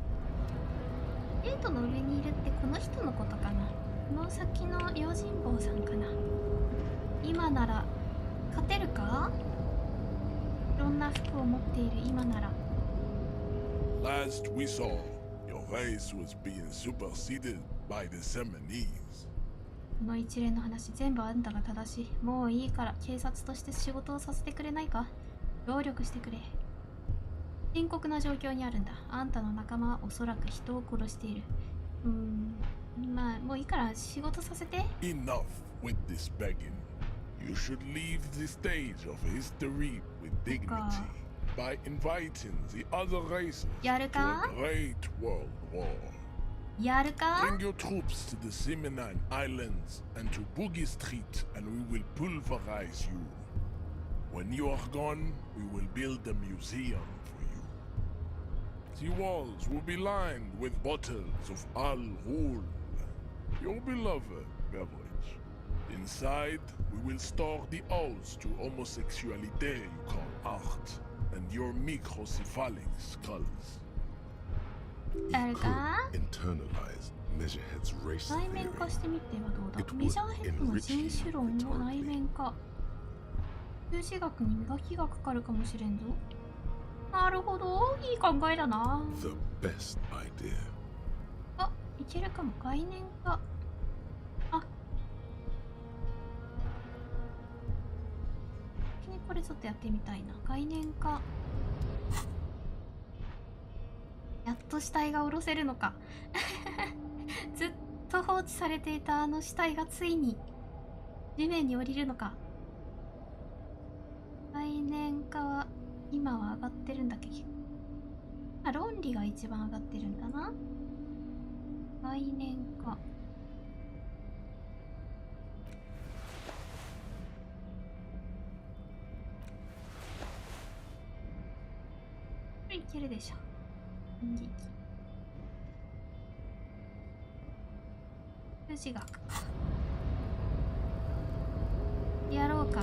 ゲートの上にいるってこの人のことかな。この先の用心棒さんかな。今なら勝てるか？いろんな服を持っている今なら。Last we saw, your race was being superseded by the Seminese. この一連の話全部あんたが正しい。もういいから警察として仕事をさせてくれないか？協力してくれ。深刻な状況にあるんだ。あんたの仲間はおそらく人を殺している。まあもういいから仕事させて。 Enough with this begging. You should leave the stage of history with dignity. by inviting the other races to a great world war. Bring your troops to the Seminine Islands and to Boogie Street, and we will pulverize you. When you are gone, we will build a museum for you. The walls will be lined with bottles of Al Ghul, your beloved beverage. Inside, we will store the odes to homosexuality you call art, and your microcephalic skulls. Internalize Measurehead's race 内面化してみてはどうだ。メジャーヘッドの人種論を内面化。数字学に磨きがかかるかもしれんぞ。なるほど、いい考えだな。The best idea. あ、いけるかも。概念化。あ、これちょっとやってみたいな。概念化。やっと死体が下ろせるのか。ずっと放置されていたあの死体がついに地面に降りるのか。概念化は今は上がってるんだっけ。あ、論理が一番上がってるんだな。概念化。これいけるでしょ。演劇。数字学。やろうか。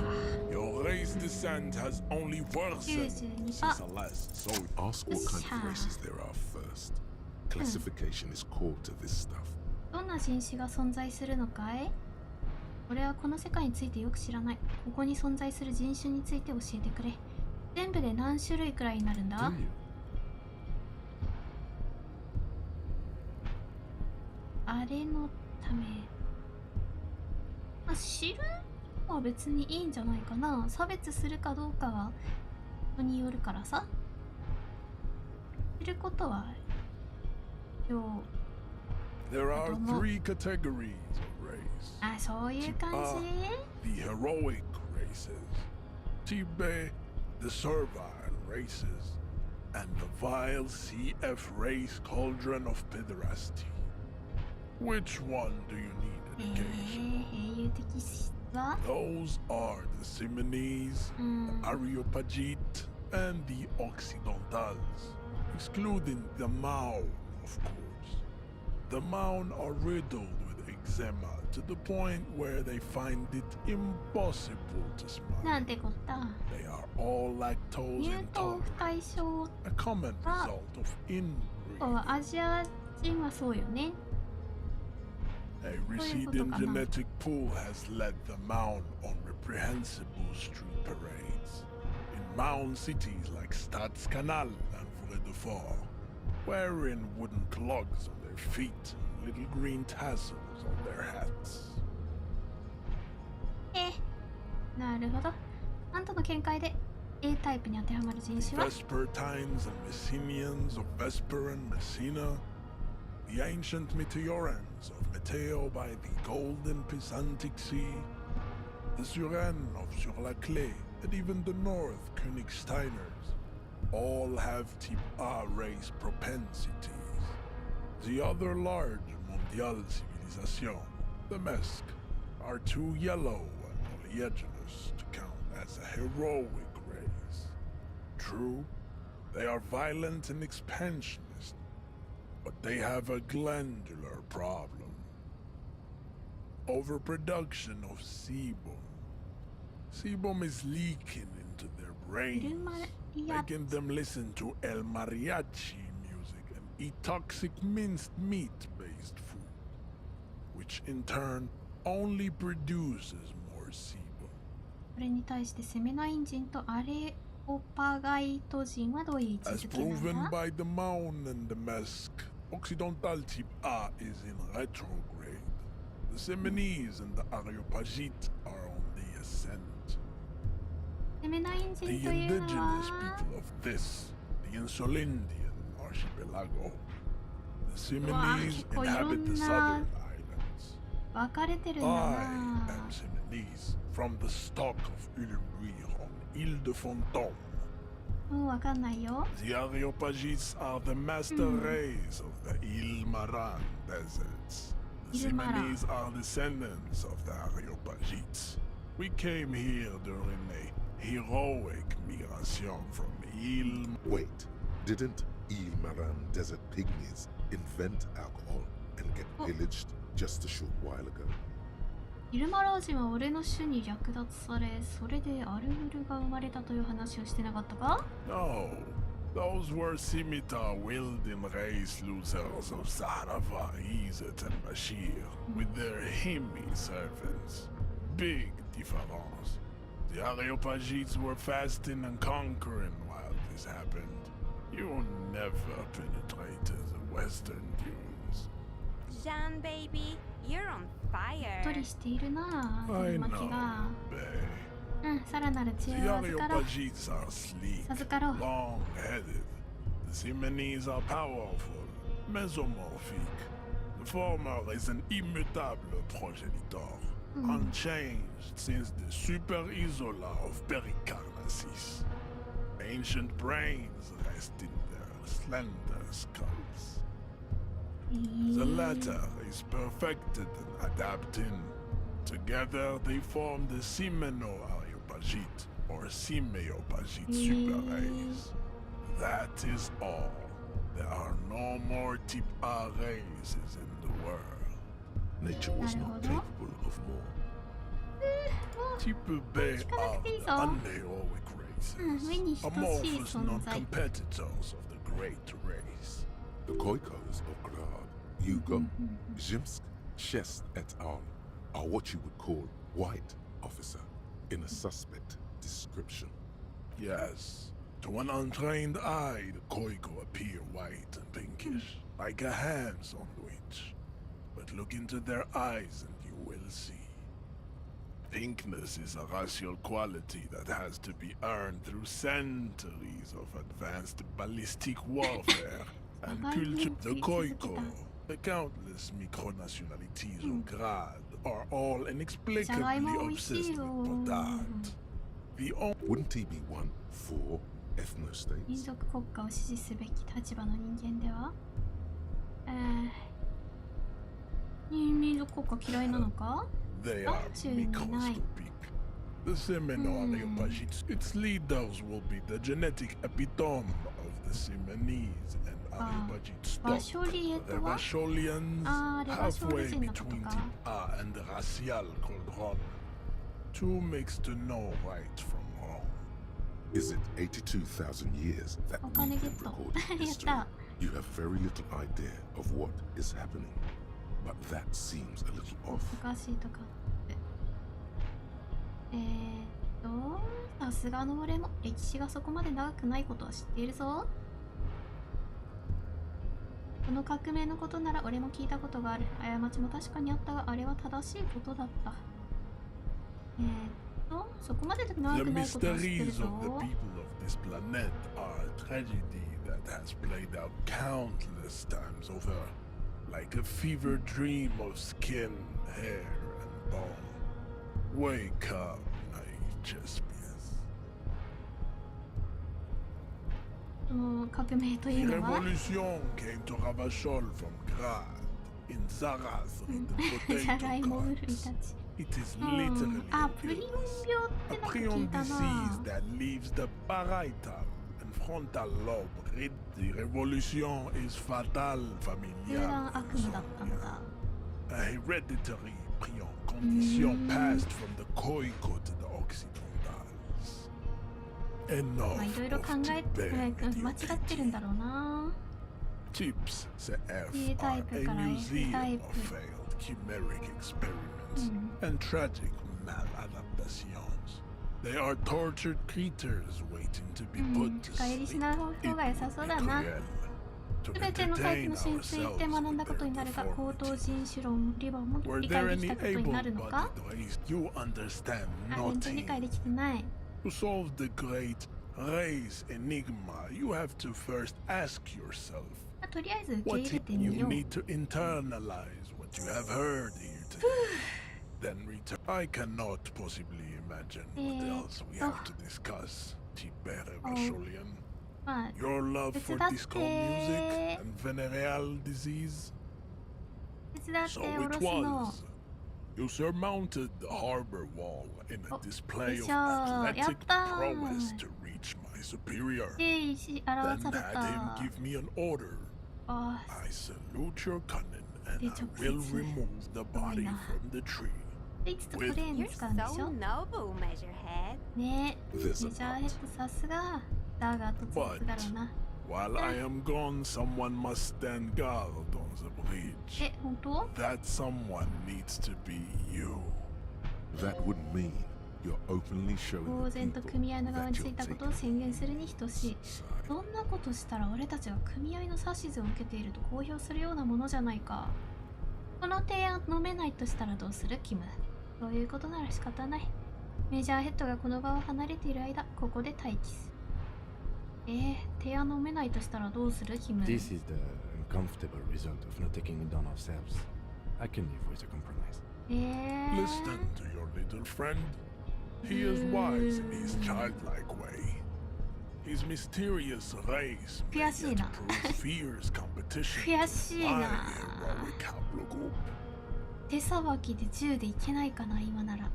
Your race descent has only worsened since the last soul. Ask what kind of races there are first. Classification is core to this stuff. どんな人種が存在するのかい？俺はこの世界についてよく知らない。ここに存在する人種について教えてくれ。全部で何種類くらいになるんだ？あれのため。まあ、知るのは別にいいんじゃないかな。差別するかどうかは人によるからさ。知ることはよ。There are 3 categories of race. あ、そういう感じ？ The heroic races, Tibet, the servile races, and the vile CF race cauldron of pederasty. Which one do you need education? 英雄的質は？ Those are the Simonese, the Areopagite, and the Occidentals, excluding the Maon, of course. The Maon are riddled with eczema to the point where they find it impossible to smile. なんてこった。 They are all lactose 乳糖 intolerant, 不対症 a common result of inbreeding. アジア人はそうよね。 A receding genetic pool has led the Maon on reprehensible street parades in Maon cities like Stadskanal and Vredefort, wearing wooden clogs on their feet and little green tassels on their hats. なるほど。あんたの見解で A タイプに当てはまる人種は？ Vespertines and Messenians of Vesper and Messina, the ancient Meteorans of Meteo by the golden Pisantic Sea, the Suren of Sur-la-Clé, and even the North Königsteiners, all have type A race propensities. The other large Mondial civilization, the Mesk, are too yellow and oleaginous to count as a heroic race. True, they are violent and expansionist, but they have a glandular problem. Overproduction of sebum. Sebum is leaking into their brains, making them listen to El Mariachi music and eat toxic minced meat-based food, which in turn only produces more sebum. これに対してセメナイン人とアレオパガイト人はどういう位置 As づけなん proven だ？ by the Maon and the Mesk, Occidental type A is in retrograde. The Simonese and the Areopagite are on the ascent. セメナイン人 The というの indigenous は people of this, the Insulindian archipelago. The Simonese inhabit the southern islands. 分かれてるんだ I な。 am Simonese, from the stock of Ulumbuir on Ile de Fantôme. わかんないよ。 The Areopagites are the master race of the Ilmaran deserts. The Simonese are descendants of the Areopagites. We came here during a heroic migration from Wait, didn't Ilmaran desert pygmies invent alcohol and get pillaged just a short while ago? イルマラー人は俺の種に略奪され、それでアルムルが生まれたという話をしてなかったか？ No, those were scimitar wielding race losers of Sarava, Izet, and Bashir, with their Himmi servants. Big difference. The Areopagites were fasting and conquering while this happened. You never penetrated the western dunes. Jean, baby, you're on しっ fire. とりしているなぁ、 I 巻き know, が。 babe. さらなる知 The 恵を預かろう。 Areopagites are sleek, 授かろう。 long-headed. The Simonese are powerful, mesomorphic. The former is an immutable progenitor, unchanged since the Super Isola of Pericarnassus. Ancient brains rest in their slender skulls. The latter is perfected and adapting. Together they form the Simeno-Areopagite or Simeopagite super race. That is all. There are no more type A races in the world. Nature was not capable of more. Type B are the unheroic races, amorphous non-competitors of the great race. The Khoikos of Grad, Yugo, Zhimsk, Shest et al. Are what you would call white, officer, in a suspect description. Yes. To an untrained eye, the Khoiko appear white and pinkish, like a ham sandwich. But look into their eyes and you will see. Pinkness is a racial quality that has to be earned through centuries of advanced ballistic warfare and culture. The Khoiko, the countless micronationalities of Grad, are all inexplicably obsessed with potat. Wouldn't he be one for 民 ethnostates? 族国家を支持すべき立場の人間では民族国家嫌いなのか？ They are microscopic. The Semeno-Areopagites, its leaders will be the genetic epitome of the Simonese and Areopagite stock. The Vacholians, halfway between Tipa and the racial Cauldron. Too mixed to know right from wrong. Is it 82,000 years that we can record in history? You have very little idea of what is happening, but that seems a little off. おかしいとかさすがの俺も歴史がそこまで長くないことは知っているぞ。この革命のことなら俺も聞いたことがある。過ちも確かにあったが、あれは正しいことだった。そこまで長くないことは知ってるぞ。 The mysteries of the people of this planet are a tragedy that has played out countless times over, like a fever dream of skin, hair, and bone. Wake up, naive Chespius. 革命とい The うのは revolution came to Ravachol from Grad, in Zaraz of the じゃがい potato も類 cards. たち。 It is literally プリン病ってなんか聞 prion いたな。 disease that leaves the parietal and frontal lobe rid. The revolution is fatal 集団 familial. 悪夢だったんだ。 A hereditary prion condition passed from the Khoiko to the Occidentals. まあいろいろ Enough 考 of えて debate. 間違ってるんだろうな。 Tips the F E are type a から F museum タイプ。 of failed chimeric experiments and tragic maladaptations. They are tortured creatures waiting to be put to 深入りし sleep. ない方が良さそうだな。すべてのタイプの進水って学んだことになるが、高等人種論理論も Were 理 there 解でき any たことになるのか？ able-bodied race you understand 全然理 nothing? 解できてない。 To solve the great race enigma, you have to first ask yourself, とりあえず受け what 入れて you みよう。 need to internalize what you have heard here today. Then return. I cannot possibly imagine what else we have to discuss. ti bere Vasholien. まあ Your love 手 for 伝っ disco music て and venereal disease. 手伝って So おろ it すの was. You surmounted the harbor wall in a display of よいしょ、やっ athletic た prowess to reach my superior. 表 Then され had た him give me an order. あ I salute your cunning, and で I 直 will 接 remove the body すごいな from the tree. で5つトレーに You're 使うんでし so ょ noble, Measurehead. ねえ、メ There's ジ a ャーヘッドさすがだが突然だろうな While I am gone, someone must stand guard on the bridge. え、本当 That someone needs to be you. That would mean you're openly showing 公 the 然と people 組合の側 that につ you're いたことを taking 宣言するに等しい。どんなことしたら俺たちが組合の指図を受けていると公表するようなものじゃないか。この提案飲めないとしたらどうするキム。そういうことなら仕方ない。メジャーヘッドがこの場を離れている間、ここで待機する。提案飲めないとしたらどうするキム。 This is the uncomfortable result of not taking it on ourselves. I can live with a compromise. Listen to your little friend. He is wise in his childlike way. His mysterious race may 悔しい yet な prove fierce competition 悔しい to my な heroic haplogroup. 手さばきで銃でいけないかな今なら。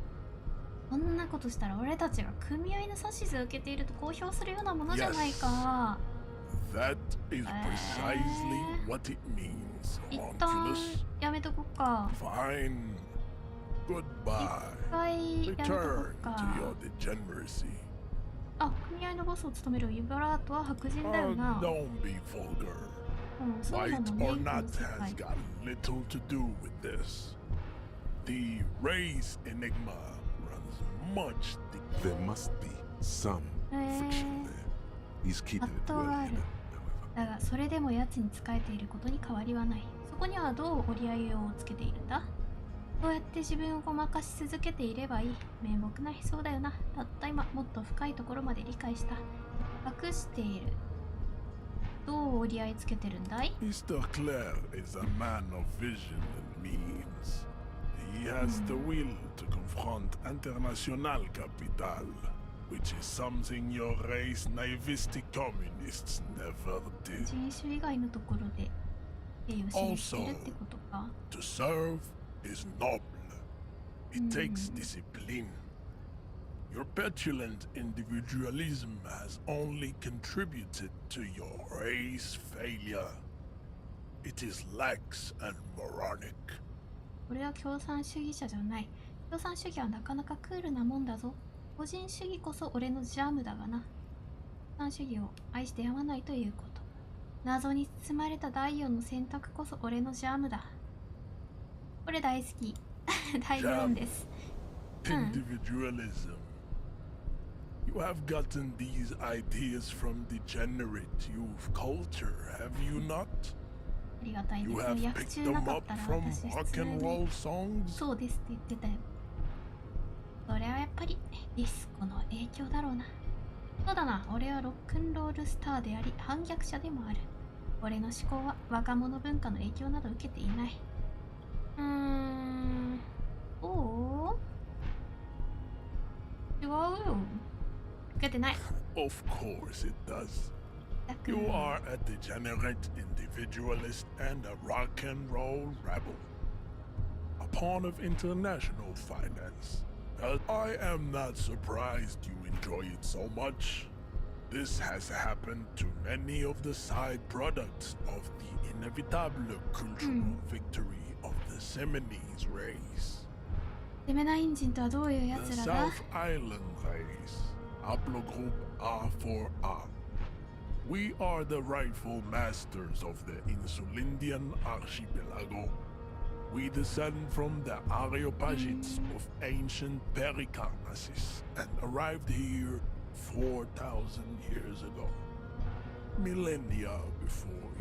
こんなことしたら俺たちが組合の指図を受けていると公表するようなものじゃないか。 That is precisely what it means, 一旦 Homunculus. やめとこっか。 Fine. 一 Goodbye. 回やめとこ Return っか。 to your degeneracy. あ、組合のボスを務めるユバラートは白人だよ Oh, な。 don't be vulgar. うん、そうな White のね。 or この not 世 has 界 got little to do with this. The race enigma runs much deeper. There must be some friction there. He's keeping 葛 it 藤 well がある hidden.。だがそれでも奴に仕えていることに変わりはない。そこにはどう折り合いをつけているんだ。そうやって自分をごまかし続けていればいい。面目ない。そうだよな。たった今もっと深いところまで理解した。隠している。どう折り合いつけてるんだい？ Mr. Clare is a man of vision and means. He has the will to confront international capital, which is something your race naivistic communists never did. 人種以外のところで栄を示してるってことか。 To serve is noble. It takes discipline. Your petulant individualism has only contributed to your race failure. It is lax and moronic. 俺は共産主義者じゃない。共産主義はなかなかクールなもんだぞ。個人主義こそ俺のジャムだがな。共産主義を愛してやまないということ。謎に包まれた第4の選択こそ俺のジャムだ。これ大好き。第4です。Individualism. You have gotten these ideas from degenerate youth culture, have you not? ありがたいで You す have ね。役 picked 中な them かっ up たら from 私普 rock 通 and に roll songs? そうですって言ってたよ。それはやっぱりディスコの影響だろうな。そうだな、俺はロックンロールスターであり反逆者でもある。俺の思考は若者文化の影響など受けていない。おう違うよ。受けてない。 Of course it does. You are a degenerate individualist and a rock and roll rebel. A pawn of international finance. I am not surprised you enjoy it so much. This has happened to many of the side products of the inevitable cultural victory of the Seminese race. セメナインジンとはどういうや The つらだ？ South Island race. Haplogroup R4R. We are the rightful masters of the Insulindian archipelago. We descend from the Areopagites of ancient Pericarnassus and arrived here 4,000 years ago. Millennia before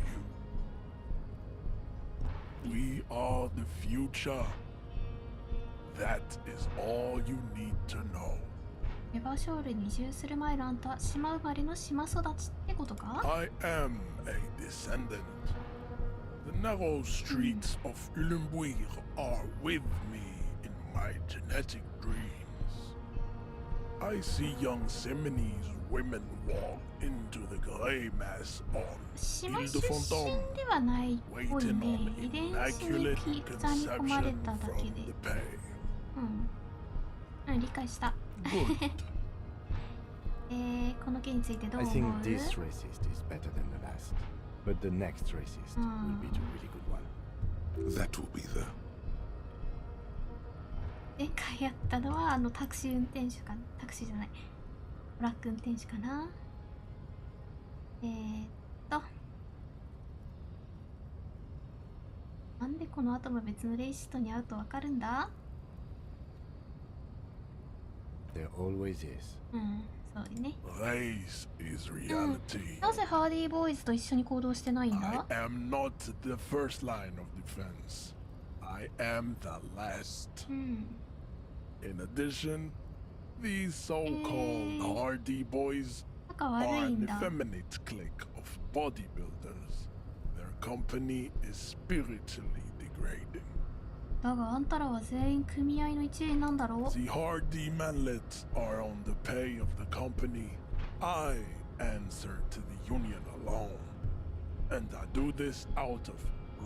you. We are the future. That is all you need to know. エヴァショールに移住する前のあんたは島生まれの島育ちってことか？ I am a descendant. The narrow streets of Ulumbuir are with me in my genetic dreams. I see young Seminoles women walk into the grey mass on 島 Ile 出 de 身 Fantôme, ではないっぽい waiting ね。 on 遺伝子に immaculate 刻み込まれ conception ただけ from で。 the pay. うん、理解した。この件についてどう I 思 think う？ this racist is better than the last, but the next racist will be the really good one. That will be the 前回やったのはタクシー運転手かな、タクシーじゃない、トラック運転手かな。なんでこの後も別のレイシストに会うとわかるんだ？ There always is. うん、そうね。 Race is reality. なぜハーディーボーイズと一緒に行動してないんだ？ I am not the first line of defense. I am the last. うん。 In addition, these so-called hardy boys 仲 are 悪い an んだ。 effeminate clique of bodybuilders. Their company is spiritually degrading. だがあんたらは全員組合の一員なんだろう？ The hardy manlets are on the pay of the company. I answer to the union alone. And I do this out of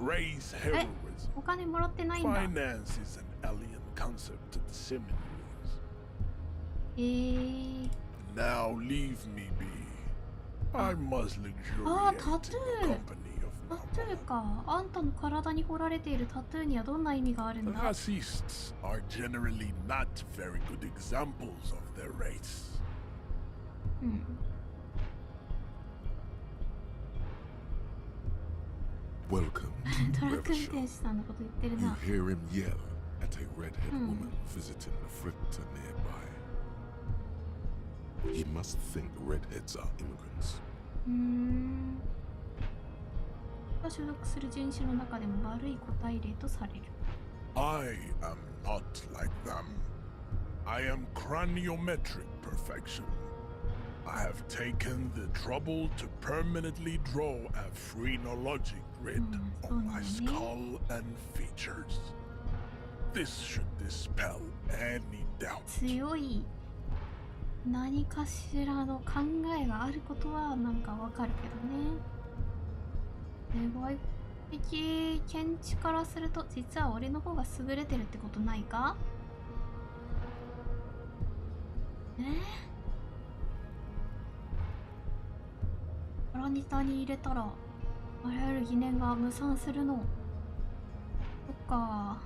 race heroism. お金もらってないんだ。 Finance is an alien concept to the Seminoles. Now leave me be. I must luxuriate ああ、 in タト the ゥー。 company of タトゥーか。あんたの体に彫られているタトゥーにはどんな意味があるんだ？ Racists are generally not very good examples of their race. うん。 welcome ト to ラック運 Revershaw. 転手さんのこと言ってる You な。 hear him yell at a redhead Hmm. woman visiting a fritter nearby. He must think redheads are immigrants. が所属する人種の中でも悪い個体例とされる。 I am not like them. I am craniometric perfection. I have taken the trouble to permanently draw a phrenologic grid on my skull and features. This should dispel any doubt. 強い何かしらの考えがあることはなんかわかるけどね。外的見地からすると実は俺の方が優れてるってことないか？パラニタに入れたらあらゆる疑念が無産するの。そっか。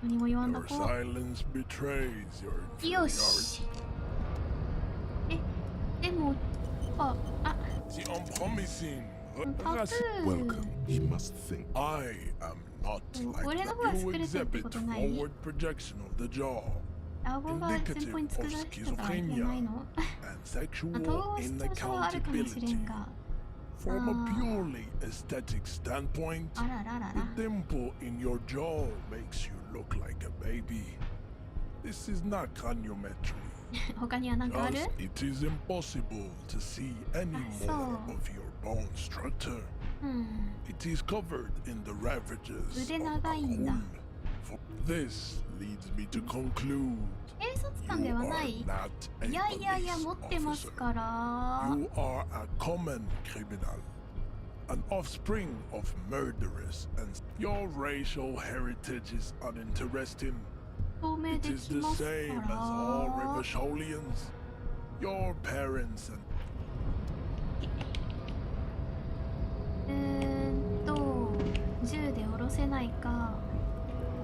何も言わんだ Your こ。 silence betrays your よし。 でも、The unpromising Welcome. He must think. I am not like俺の方が that. You 優れてるって exhibit ことない？ forward projection of the jaw, 顎が前方に突き出してたらいけないの？ and sexual 統合失調症はあるかもしれ inaccountability. んが。 From a purely aesthetic standpoint, あらららら。 the dimple in your jaw makes you look like a baby. This is not craniometry. 他には何かある？ Thus, it is impossible to see any more of your bone structure. It is covered in the ravages 腕 of 長いんだ。 For this leads me to conclude 警察官ではない？ you are not a いやいやいや、持ってますから。 You are a common criminal, an offspring of murderers, and your racial heritage is uninteresting. 透明 It で is き the ます same か as all ら。 Revasholians. Your parents and 銃で下ろせないか。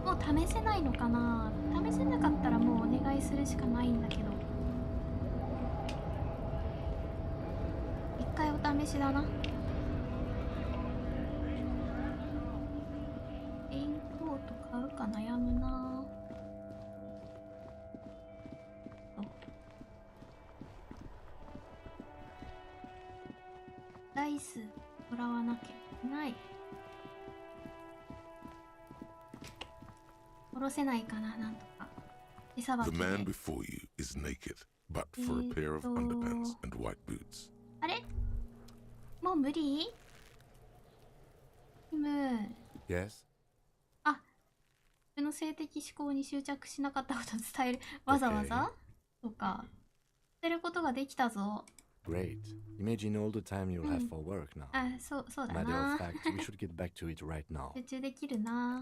もう試せないのかな。試せなかったらもうお願いするしかないんだけど。一回お試しだな。レインコート買うか悩むな。ダイスもらわなきゃいけない。下ろせないかな、なんとか。手さば The きで。 man before you is naked, but for a pair of underpants and white boots. あれもう無理？キム。 Yes? あ、自分の性的思考に執着しなかったことを伝える。わざわざそうか。捨てることができたぞ。Great. Imagine all the time you'll have for work now. あ、そうだ Matter な。 of fact, we should get back to it right now. 集中できるな。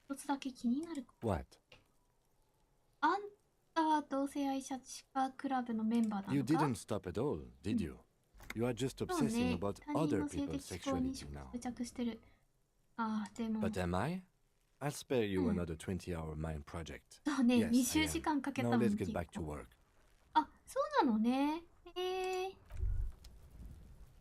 一つだけ気になる。 What? あんたは同性愛者地下クラブのメンバーなのか？ You didn't stop at all, did you? You are just そう obsessing ね。 about 他人 other の性 people's 的思考に sexuality now. 付着してる。ああ、でも。 But am I? I'll spare you another 20-hour mind project. そうね、 Yes, 20 I 時 am. 間かけた Now のに let's 結 get back to 構。 work. あ、そうなのね。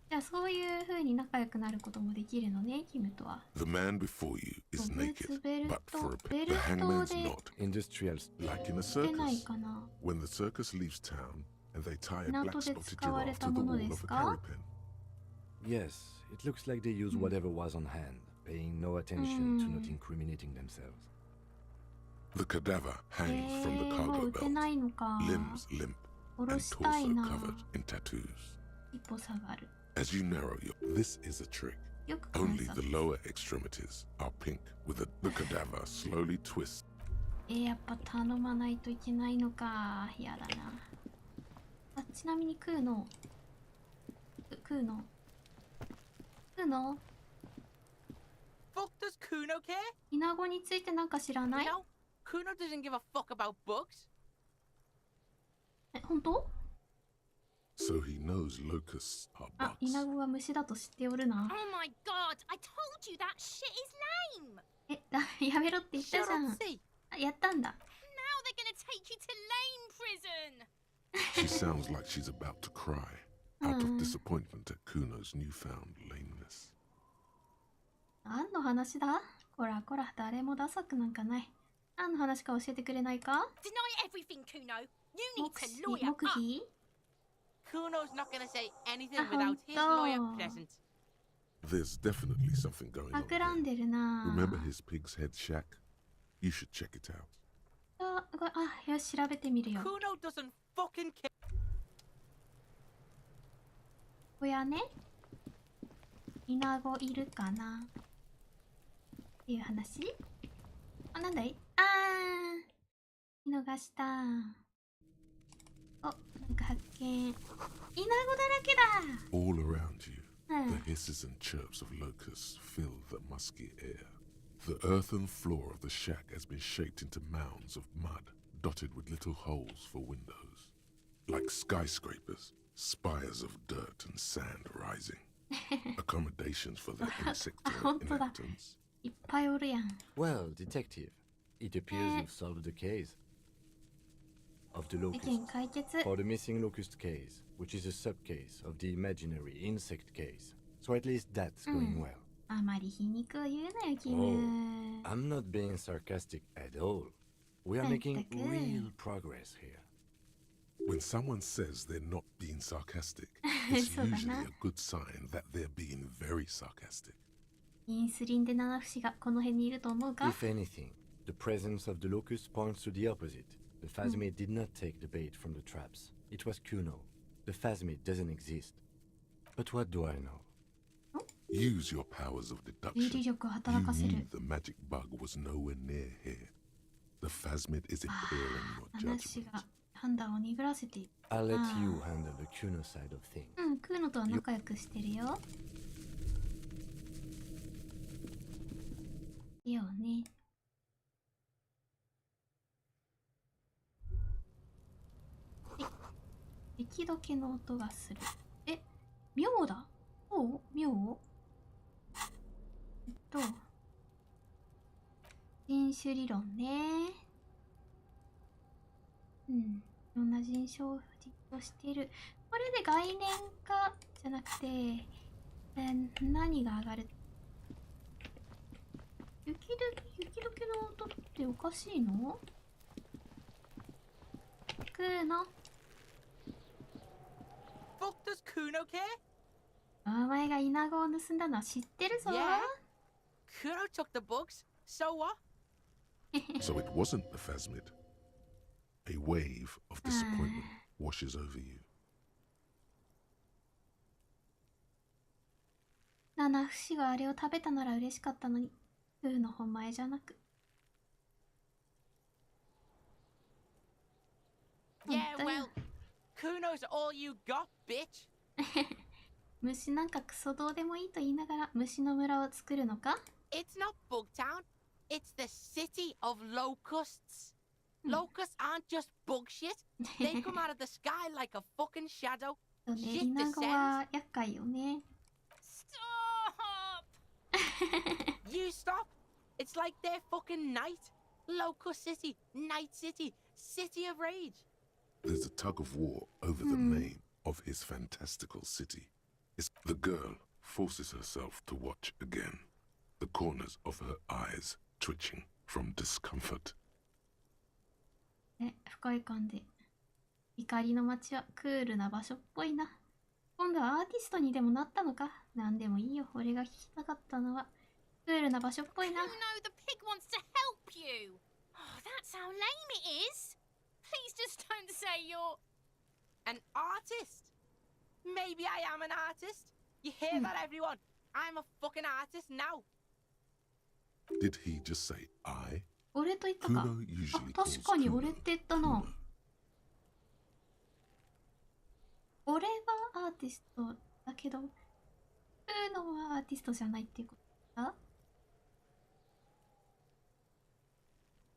じゃあそういう風に仲良くなることもできるのね、キムとは。 The man before you is ブーツ naked, ベル but ト for a ベ pet. ル The ト hangman's で not. Industrial. Like in a 出ない circus. かな。 When the circus leaves town and they tie a 港 black で spotted 使われ giraffe た to も the の wall で of す a か？ Yes, it looks like they use whatever was on hand, paying no attention to not incriminating themselves. The cadaver hangs from the もう cargo 撃て belt, ないのか。 limbs limp, 下ろ and したい torso な。 covered in tattoos. 一歩下がる。 As you narrow your, this is a trick. よく観 Only 察。 the lower extremities are pink, with the cadaver slowly twists. やっぱ頼まないといけないのか。やだな。あ、ちなみに食うの。食うの。食うの。 Fuck does Kuno care? イナゴについてなんか知らない？ No, Kuno doesn't give a fuck about books. 本当？ So he knows locusts are あ、 bugs. イナゴが虫だと知っておるな。 Oh my god, I told you that shit is lame! やめろって言ったじゃん。あ、やったんだ。 Now they're gonna take you to lame prison! She sounds like she's about to cry out of disappointment at Kuno's newfound lameness. 何の話だ？こらこら、誰もダサくなんかない。何の話か教えてくれないか？ Deny everything, Kuno! You need 黙 to 秘 lawyer 黙 up! 秘？ Kuno's not gonna say anything Ah, without his no. lawyer present. There's definitely something going on. 企んでるな。 Remember his pig's head shack? You should check it out. あ、よし、調べてみるよ。 Kuno doesn't fucking care. こやね。イナゴいるかなっていう話？あ、なんだい？見逃した。お、なんか発見。イナゴだらけだ。 All around you, the hisses and chirps of locusts fill the musky air. The earthen floor of the shack has been shaped into mounds of mud, dotted with little holes for windows. Like skyscrapers, spires of dirt and sand rising. Accommodations for the insectoid inhabitants. いっぱいおるやん。 Well, detective, it appears you've solved the case of the 事 locust. 件解決。 For the missing locust case, which is a subcase of the imaginary insect case. So at least that's going well. あまり皮肉を言うなよ、キム。 I'm not being sarcastic at all. We are making real progress here. When someone says they're not being sarcastic, it's usually a good sign that they're being very sarcastic. インスリンで七不思がこの辺にいると思うか？ If anything, the presence of the locust points to the opposite. The phasmid did not take the bait from the traps. It was Kuno. The phasmid doesn't exist. But what do I know? Use your powers of 推 deduction. 理力を働かせ You る knew。the magic bug was nowhere near here. The phasmid is impairing your 話 judgment. が判断を鈍らせている。 I'll let あ you あ handle the Kuno side of things. うん、クーノとは仲良くしてるよ。いいよね。雪解けの音がする。妙だ。おう妙？人種理論ね。うん。いろんな人種を実況している。これで概念化じゃなくて、何が上がる？雪解けの音っておかしいの？クーノ。Fuck does Kuno care? お前がイナゴを盗んだのは知ってるぞ。 Yeah. Kuno took the books. So what? So it wasn't the phasmid. A wave of disappointment washes over you. 七不思があれを食べたなら嬉しかったのに、クーの本前じゃなく。Kuno's all you got, bitch. 虫なんかクソどうでもいいと言いながら虫の村を作るのか？ It's not Bugtown. It's the city of locusts. Locusts aren't just bug shit. They come out of the sky like a fucking shadow. そうね、 Shit イナゴ descends. は厄介よね。Stop! You stop. It's like their fucking night. Locust City, Night City, City of Rage. There's a tug of war over the name of his fantastical city. The girl forces herself to watch again, the corners of her eyes twitching from discomfort. 不快感で怒りの街はクールな場所っぽいな。今度はアーティストにでもなったのか？なんでもいいよ。俺が聞きたかったのはクールな場所っぽいな。Kuno the pig wants to help you. Oh, that's how lame it is. Please just don't say you're an artist. Maybe I am an artist. You hear that, everyone? I'm a fucking artist now. Did he just say I? 俺と言ったか？ Kuno usually あ、 calls 確かに Kuno 俺って言ったな。俺はアーティストだけど、クーノはアーティストじゃないっていうことだ？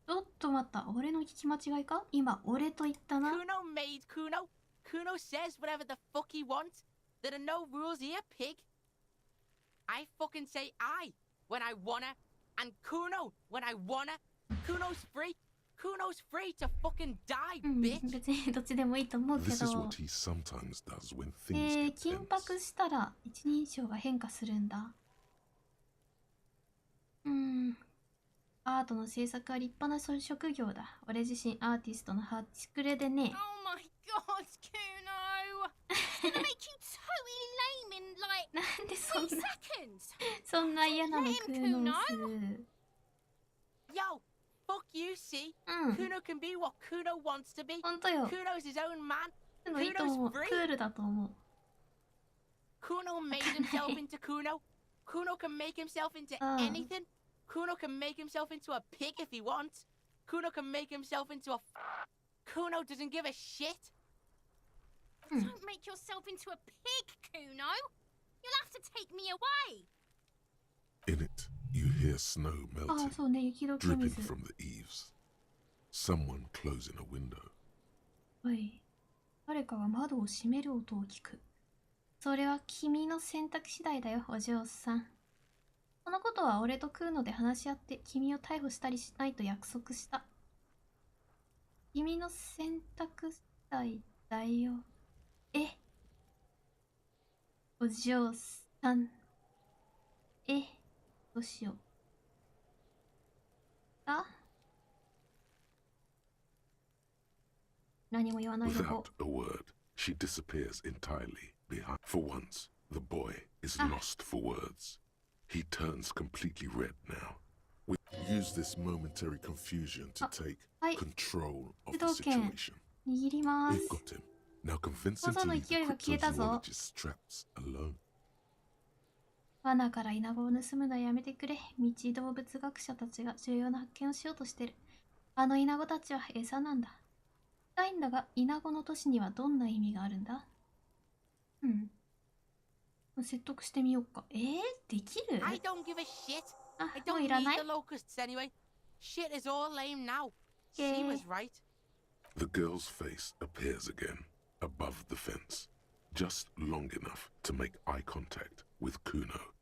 ちょっと待った、俺の聞き間違いか？今、俺と言ったな。Kuno made Kuno. Kuno says whatever the fuck he wants. There are no rules here, pig. I fucking say I when I wanna, and Kuno when I wanna. Kuno's free. Kuno's free to fucking die, bitch. 別にどっちでもいいと思うけ This is ど。 what he sometimes does when things get 緊 tense. 迫したら一人称が変化するんだ。アートの制作は立派な職業だ。俺自身アーティストの端くれでね。Oh my god, Kuno! It's gonna make you totally lame in like なんで3 seconds. そんな嫌なの、クーノス。 Yo, fuck you, see? うん。 Kuno can be what Kuno wants to be. ほんとよ。 Kuno's his own man. でもいいと思う。 Kuno's ク free. ールだと思う。 Kuno made himself into Kuno. Kuno can make himself into anything. Kuno can make himself into a pig if he wants. Kuno can make himself into a... Kuno doesn't give a shit. Don't make yourself into a pig, Kuno. You'll have to take me away. In it, you hear snow ああ、 melting, そうね、雪解け dripping 水。 from the eaves. Someone closing a window. はい。誰かが窓を閉める音を聞く。それは君の選択次第だよ、お嬢さん。このことは俺とクーノで話し合って君を逮捕したりしないと約束した。君の選択次第だよ。お嬢さん。どうしよう。何も言わないでこ Without a word, she disappears entirely behind. For once, the boy is lost for words. He turns completely red now. We use this momentary confusion to take control of the situation. 握ります。 We've got him. Now convince him 想像 to の leave 勢いが消えたぞ。 the cryptozoologist's traps alone. 罠からイナゴを盗むのはやめてくれ。未知動物学者たちが重要な発見をしようとしてる。あのイナゴたちは餌なんだ。したいんだが、イナゴの都市にはどんな意味があるんだ？説得してみようか。できる？ I don't give a shit. あ、 I もう don't いらない need the locusts anyway. Shit is all lame now. She was right. The girl's face appears again, above the fence, just long enough to make eye contact with Kuno.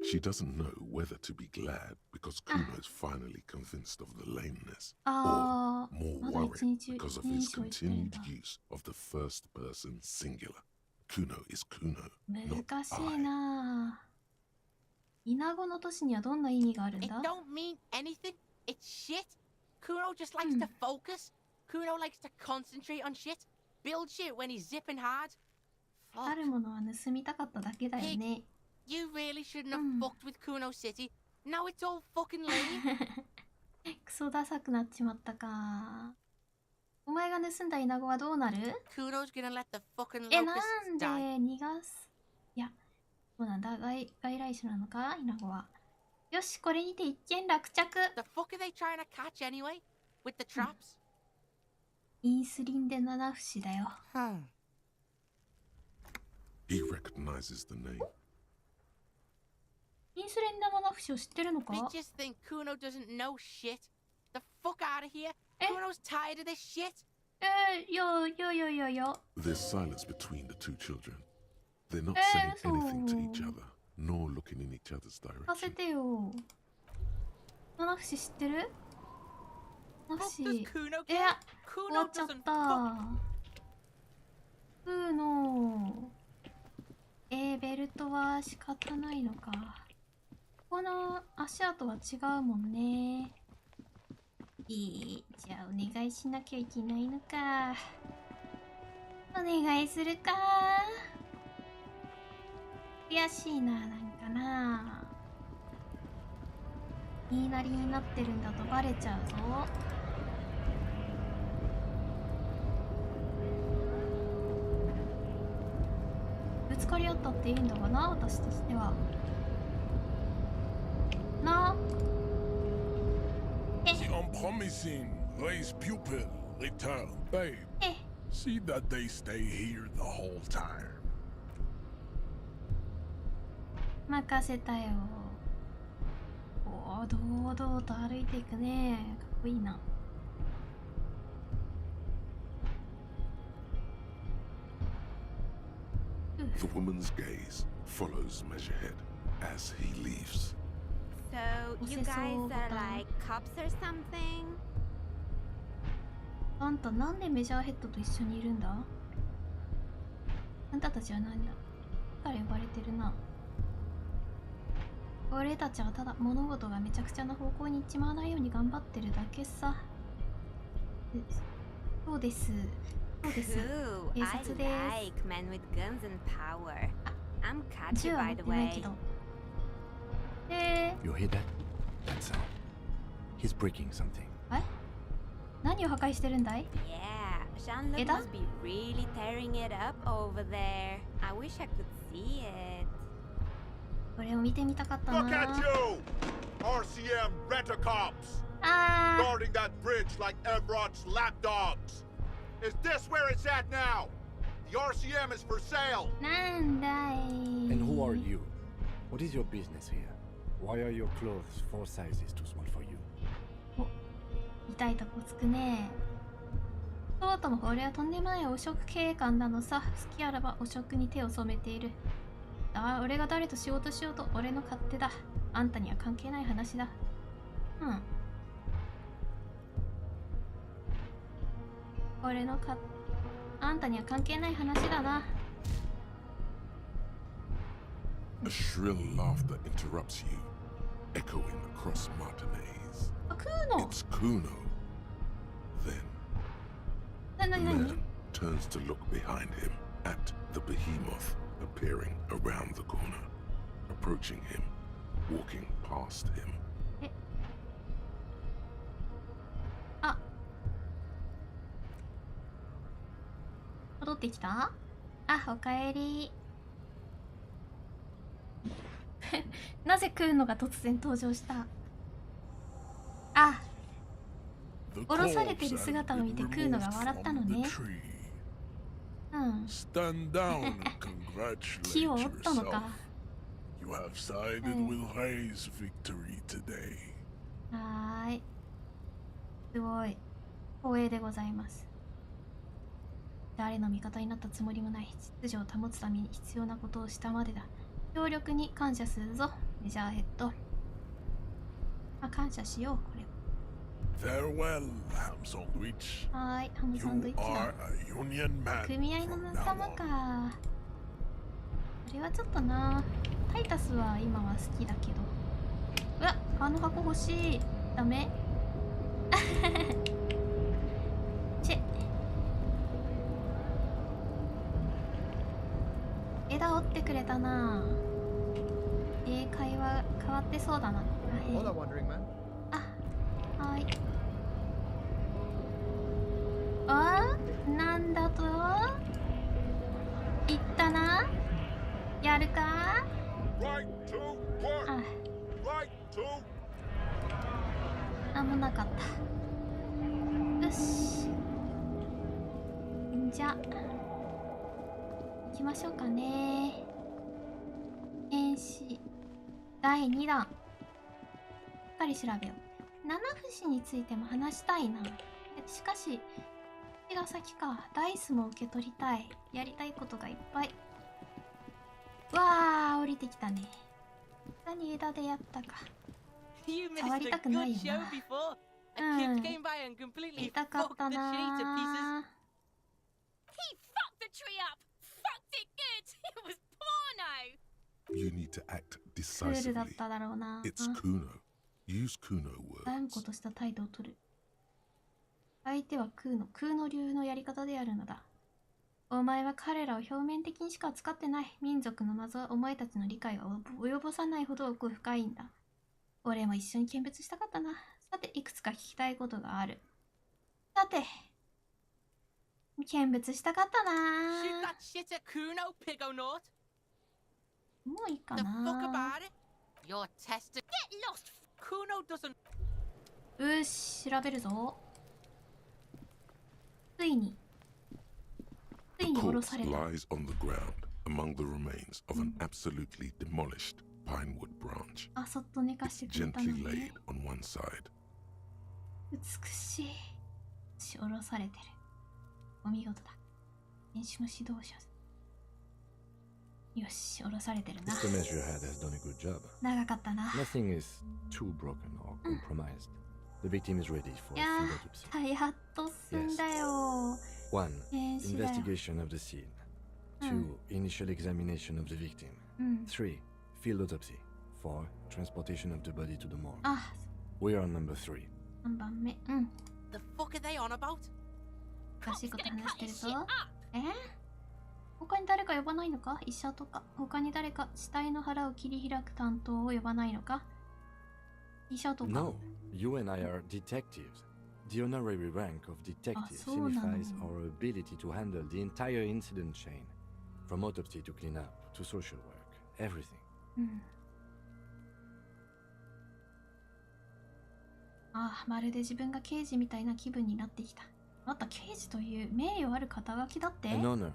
She doesn't know whether to be glad because Kuno is finally convinced of the lameness, or more worried because of his continued use of the first person singular. Kuno is Kuno, not 難しい I. なぁ。イナゴの都市にはどんな意味があるん It だ？ don't mean anything. It's shit. Kuno just likes to focus. Kuno likes to concentrate on shit. Build shit when he's zipping hard. あるものは盗みたかっただけだよね。You really shouldn't have fucked with Kuno City. Now it's all fucking lame. クソダサくなっちまったか。お前が盗んだイナゴはどうなる？ Kuno's gonna let the fucking なん locusts で die. 逃がす？いや、そうなんだ。外来種なのかイナゴは。よし、これにて一件落着。 The fuck are they trying to catch anyway? With the traps? インスリンで七節だよ。He recognizes the name. インスリンで七節を知ってるのか？ They just think Kuno doesn't know shit. The fuck out of here. Kuno's tired of this shit. いや。 There's silence between the two children. They're not saying anything to each other, nor looking in each other's 聞 direction. かせてよ。七節知ってる？七節。終わっちゃった。クノ。ベルトは仕方ないのか。この足跡は違うもんね。じゃあお願いしなきゃいけないのか。お願いするか。悔しいな、なんかな。言いなりになってるんだとバレちゃうぞ。ぶつかり合ったっていいんだがな、私としては。な。The unpromising race pupil return, babe. See that they stay here the whole time. 任せたよ。おお、堂々と歩いていくね。かっこいいな。The woman's gaze follows Measurehead as he leaves. So, you guys are like cops or something? あんたなんでメジャーヘッドと一緒にいるんだ？あんたたちは何だ？から呼ばれてるな。俺たちはただ物事がめちゃくちゃな方向に行っちまわないように頑張ってるだけさ。そうです。そうです。警察です。I like men with guns and power. I'm catchy, by the way. You hear that? That sound. He's breaking something. 何を破壊してるんだい？ Yeah, Jean-Luc must be really tearing it up over there. I wish I could see it. これを見てみたかったな。 Look at you! RCM rent-a-cops! Guarding that bridge like Everott's lapdogs! Is this where it's at now? The RCM is for sale! なんだい。 And who are you? What is your business here? Why are your clothes 4 sizes too small for you? 痛いとこつくね。そうとも俺はとんでもない汚職警官なのさ。好きあらば汚職に手を染めている。俺が誰と仕事しようと俺の勝手だ。あんたには関係ない話だ。俺のあんたには関係ない話だな。A shrill laughter interrupts you, echoing across Martinez. It's Kuno. Then, the man turns to look behind him at the behemoth appearing around the corner, approaching him, walking past him. 戻ってきた？おかえり。なぜクーノが突然登場した？降ろされてる姿を見てクーノが笑ったのね。Stand down and congratulate 木を折ったのか。 You have sided with Ray's victory today. はーい。すごい。光栄でございます。誰の味方になったつもりもない。秩序を保つために必要なことをしたまでだ。協力に感謝するぞ、メジャーヘッド。感謝しよう、これ。Farewell, ham sandwich. はい、ハムサンドイッチだ。組合の仲間か。あれはちょっとな。タイタスは今は好きだけど。うわ、あの箱欲しい。ダメ？チェ。枝折ってくれたな。会話変わってそうだな。はい。なんだと？言ったな。やるか？なんもなかった。よし。じゃ行きましょうかね。変死第2弾しっかり調べよう。七節についても話したいな。しかしこっちが先か。ダイスも受け取りたい。やりたいことがいっぱい。わー、降りてきたね。下に枝でやったか。触りたくないよな。うん。痛かったなー。You need to act クールだっ decisively. ただろうな。 It's Kuno. Use Kuno 断 words. 固とした態度を取る。相手は空の流のやり方であるのだ。お前は彼らを表面的にしか扱ってない。民族の謎はお前たちの理解が及ぼさないほど奥深いんだ。俺も一緒に見物したかったな。さて、いくつか聞きたいことがある。さて、見物したかったな。もういいかな。よし、調べるぞ。ついに The 降ろ corpse された。 lies on the ground among the remains of an absolutely demolished pinewood branch. あ、そっと寝かしてくれたの Gently ね。 laid on one side. 美しい。下ろされてる。お見事だ。練習の指導者。よし、下ろされてるな。 Mr. Measurehead has done a good job. 長かったな。 Nothing is too broken or compromised. The victim is ready for いや a field autopsy. ー、やっと済んだよ。 1. 変死だよ。 Investigation of the scene. 2. Initial examination of the victim. 3. Field autopsy. 4. Transportation of the body to the morgue. あ、 We are on number 3. 3番目。うん。 The fuck are they on about? 難しいこと話してるぞ。他に誰か呼ばないのか？医者とか。他に誰か死体の腹を切り開く担当を呼ばないのか？医者とか。 No, you and I are detectives. The honorary rank of detective そうなの。 signifies our ability to handle the entire incident chain. From autopsy to cleanup to social work. Everything. うん。ああ、まるで自分が刑事みたいな気分になってきた。あなた刑事という名誉ある肩書きだって？ An honor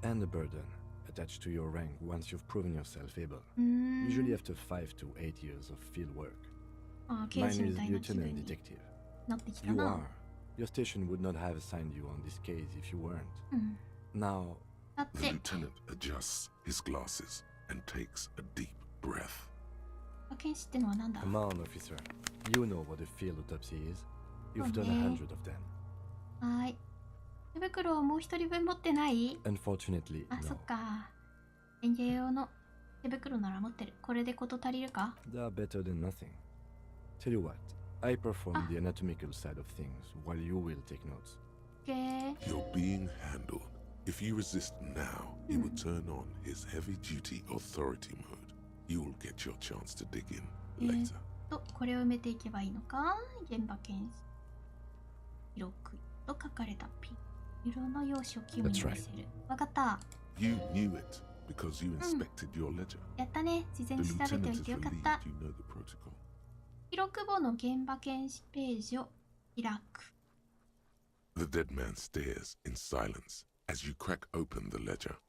and a burden attached to your rank once you've proven yourself able. うーん。 Usually after 5 to 8 years of field work. ああ、刑 Mine 事み is たいな気分 lieutenant に detective. なってきた You な。 are. Your station would not have assigned you on this case if you weren't. うん。 Now, だっ The て、 lieutenant adjusts his glasses and takes a deep breath. 検視ってのはなんだ？ come on, officer. You know what a field autopsy is. You've done ね。 100 of them. はーい。手袋をもう一人分持ってない？ Unfortunately, あ、そ no. っか。園芸用の手袋なら持ってる。これでこと足りるか？ They are better than nothing. Tell you what, I perform the anatomical side of things while you will take notes. けー。 You're being handled. If you resist now, he will turn on his heavy-duty authority mode. You will get your chance to dig in later. これを埋めていけばいいのか？現場検視。記録と書かれたピン色の用紙をキムに見せる。わかった。You knew it because you inspected your ledger. やったね。事前 The に調べておい lieutenant is てよかっ relieved た。 you know the protocol. 記録簿の現場検視ページを開く。 The dead man stares in silence as you crack open the ledger.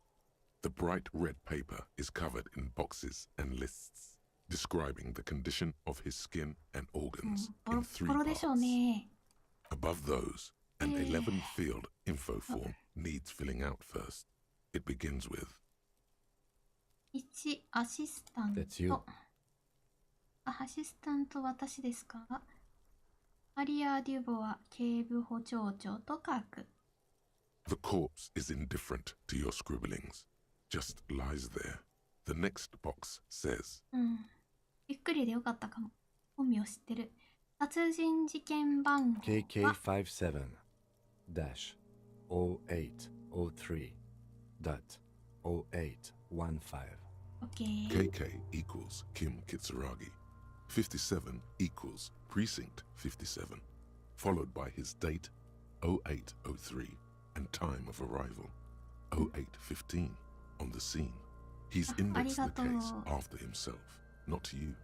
The bright red paper is covered in boxes and lists, describing the condition of his skin and organs ボロ in 3ボロでしょう parts. ね。 Above those, an 11-field info form needs filling out first. It begins with 1、アシスタン That's you. ト。あ、アシスタント私ですか？アリア・デュボア警部補長長と書く。 The corpse is indifferent to your scribblings, just lies there. The next box says うん。ゆっくりでよかったかも。本名知ってる。殺人事件番号は KK57-0803.0815. OK。 KK equals Kim Kitsuragi. 57 equals Precinct 57, followed by his date 0803 and time of arrival 0815 on the scene. He's indexed the case after himself, not you.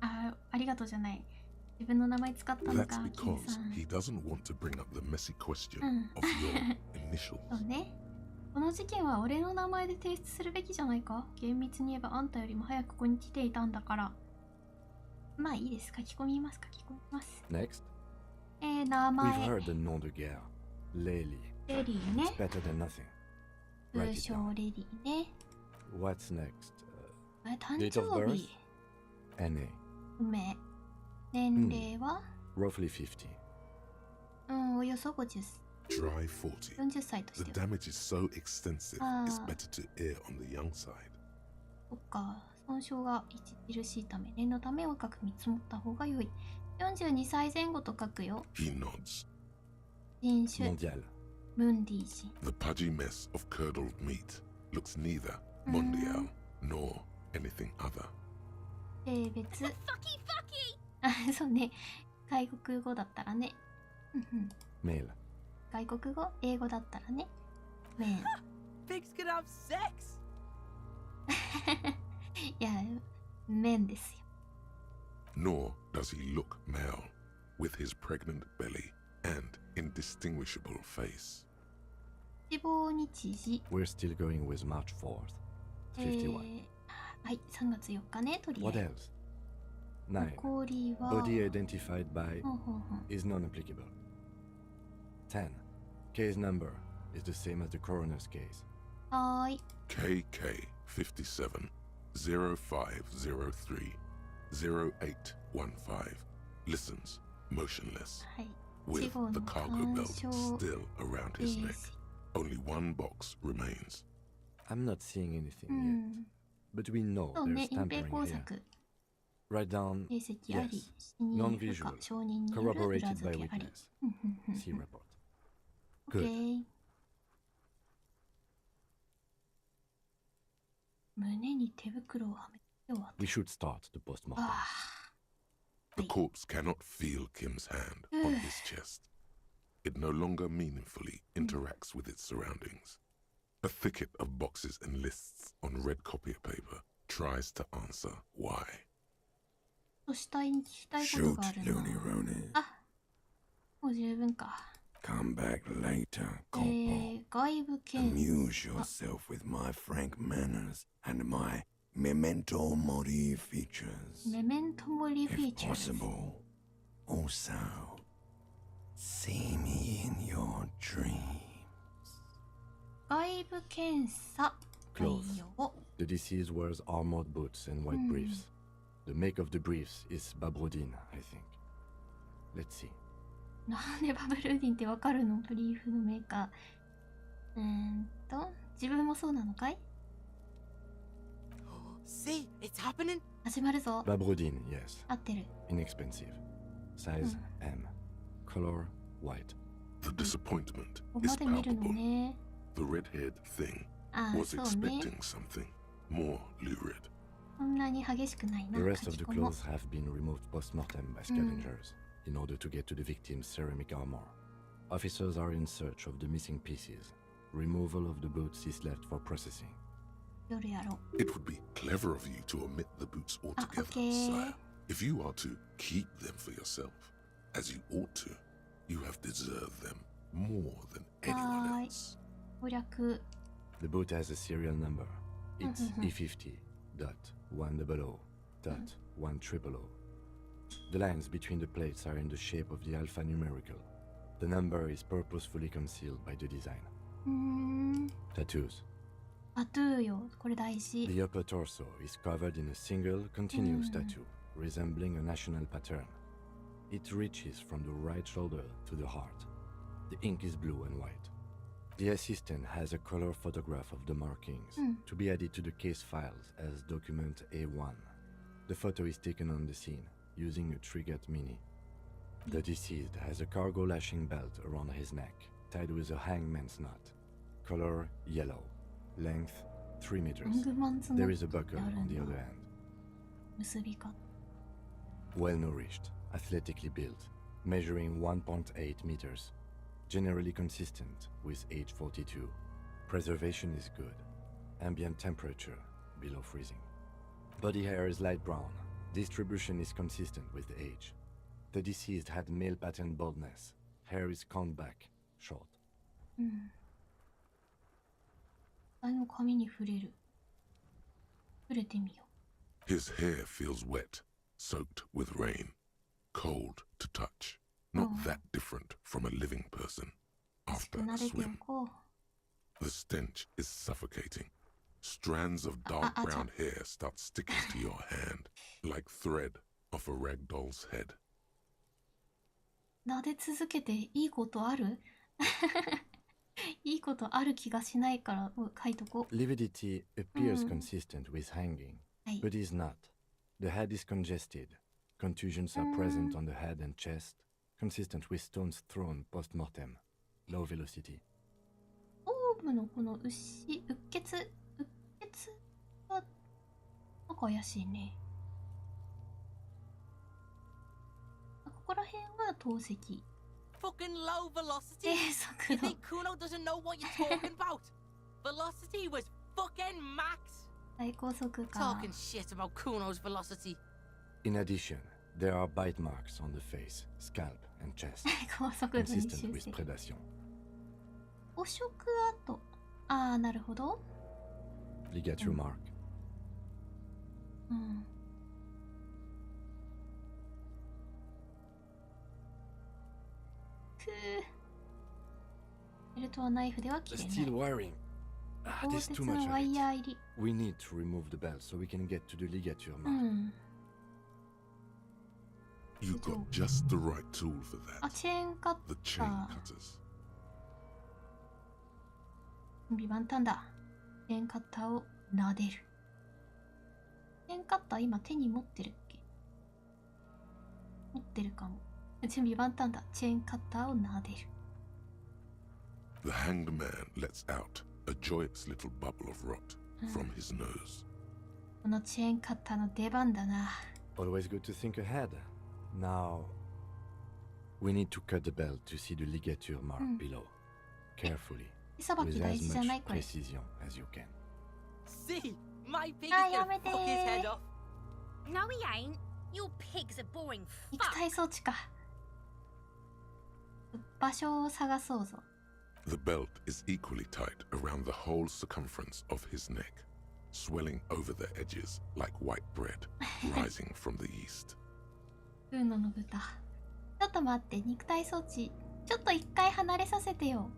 ありがとうじゃない。自自分の名前使ったのか、 That's キン because さん。 he doesn't want to bring up the messy question うん of your initials. そうね。この事件は俺の名前で提出するべきじゃないか。厳密に言えばあんたよりも早くここに来ていたんだから。まあいいです。書き込みます。書き込みます。 Next, 名 we've 前。 heard the nom de guerre, Lely. レリーね。 It's better than nothing. Write 通 it 称 down. レリーね。 What's next? 誕 Date of 生 birth? 日。 NA. 不明。年齢は、 Roughly 50. およそ50。 Dry 40. 40歳とし The ては。 damage is so extensive, it's better to err on the young side. そっか。損傷が著しいため、念のため若く見積もった方が良い。42歳前後と書くよ。 He nods. 人種。 Mondial. ムンディ人。 The pudgy mess of curdled meat looks neither mondial nor anything other. 性別。あ、そうね。外国語だったらね。Male. 外国語、英語だったらね。メン。 Pigs can have sex! いや、メンですよ。 Nor does he look male, with his pregnant belly and indistinguishable face. 死亡日時。 We're still going with March 4th. 51. はい、3月4日ね、とりあ What えず。 else? 9. 残りは。 Body identified by is non-applicable. 10. Case number is the same as the coroner's case. はーい。 KK57 0503 0815 listens motionless はい。 with 死後 the の cargo 干 belt 渉 still around his neck. です Only one box remains. I'm not seeing anything う yet, ん。 but we know そうね、 there's 隠蔽 tampering 工 here. 作。 Write down 形跡あり、 yes, 死人不可 non-visual, 承認による裏 corroborated 付 by けあり。 witness. See report. オッケ Good. ー。胸に手袋をはめて終わっ We should start the postmortem. た。 The corpse cannot feel Kim's hand on his chest. It no longer meaningfully interacts with its surroundings. A thicket of boxes and lists on red copier paper tries to answer why. としたいに聞きたいことがあ Shoot, るな。 Looney Rooney. あ、もう十分か。 Come back later, Corporal. 外部検 Amuse yourself with my frank manners and my memento mori features. メメントモリフィー If チャーズ。 possible, also see me in your dreams. 外部検査。 Clothes. 内容。 The deceased wears armored boots and white briefs. The make of the briefs is Babrodin, I think. Let's see. なんでバブルーディンってわかるの？ブリーフのメーカー。自分もそうなのかい？ See, it's happening. 始まるぞ。 Babrodin, yes. 合ってる。 Inexpensive. Size M. Color white. The disappointment ここ is まで見るの palpable. ね。 The red-haired thing あ、 was そうね。 expecting something more lurid. そんなに激しくないな。 The rest 書 of き the 込もう clothes have been removed post-mortem by scavengers in order to get to the victim's ceramic armor. Officers are in search of the missing pieces. Removal of the boots is left for processing. 夜やろう。 It would be clever of you to omit the boots altogether, okay. sire. If you are to keep them for yourself, as you ought to, you have deserved them more than anyone else. 攻略。 The boot has a serial number. It's E50.100.100. The lines between the plates are in the shape of the alpha numerical. The number is purposefully concealed by the design. Tattoos. タトゥーよ。これ大事。 The upper torso is covered in a single continuous tattoo, resembling a national pattern. It reaches from the right shoulder to the heart. The ink is blue and white. The assistant has a color photograph of the markings to be added to the case files as document A1. The photo is taken on the scene using a Trigat Mini. The deceased has a cargo lashing belt around his neck, tied with a hangman's knot. Color yellow. Length 3 meters. There is a buckle on the other end. 結び方。 Well nourished, athletically built, measuring 1.8 meters. Generally consistent with age 42. Preservation is good. Ambient temperature below freezing. Body hair is light brown. Distribution is consistent with the age. The deceased had male pattern baldness. Hair is combed back, short. うん。あの髪に触れる。触れてみよう。His hair feels wet, soaked with rain, cold to touch. Not that different from a living person after a swim. The stench is suffocating. Strands of dark brown hair start sticking to your hand, like thread off a rag doll's head. 撫で続けていいことある？いいことある気がしないから書いとこう。Lividity appears consistent with hanging, but is not. The head is congested. Contusions are present on the head and chest, consistent with stones thrown post-mortem. Low velocity. 頭部のこのうっ血がなんか怪しいね。ここら辺は透析。Fucking low velocity. You think Kuno doesn't know what you're talking about? Velocity was fucking max. 最高速か。Talking shit about Kuno's velocity. In addition, there are bite marks on the face, scalp, and chest, consistent with predation. 捕食跡。ああ、なるほど。Ligature mark. うん。ベルトはナイフでは切れない。Still wiring. There's too much of it. We need to remove the belt so we can get to the ligature mark. You got just the right tool for that. あ、チェーンカッター。The chain cutters. ビバンタンだ。チェーンカッターを撫でる。チェーンカッター今手に持ってるっけ？持ってるかも。準備万端だ。チェーンカッターを撫でる。The hanged man lets out a joyous little bubble of rot from his nose. このチェーンカッターの出番だな。Always good to think ahead. Now, we need to cut the belt to see the ligature mark below. Carefully, with as much precision as you can. See, my pig is gonna fuck his head off. No, he ain't. Your pig's a boring fuck. 肉体装置か。場所を探そうぞ。The belt is equally tight around the whole circumference of his neck, swelling over the edges like white bread rising from the east. ブーノの豚。ちょっと待って、肉体装置。ちょっと一回離れさせてよ。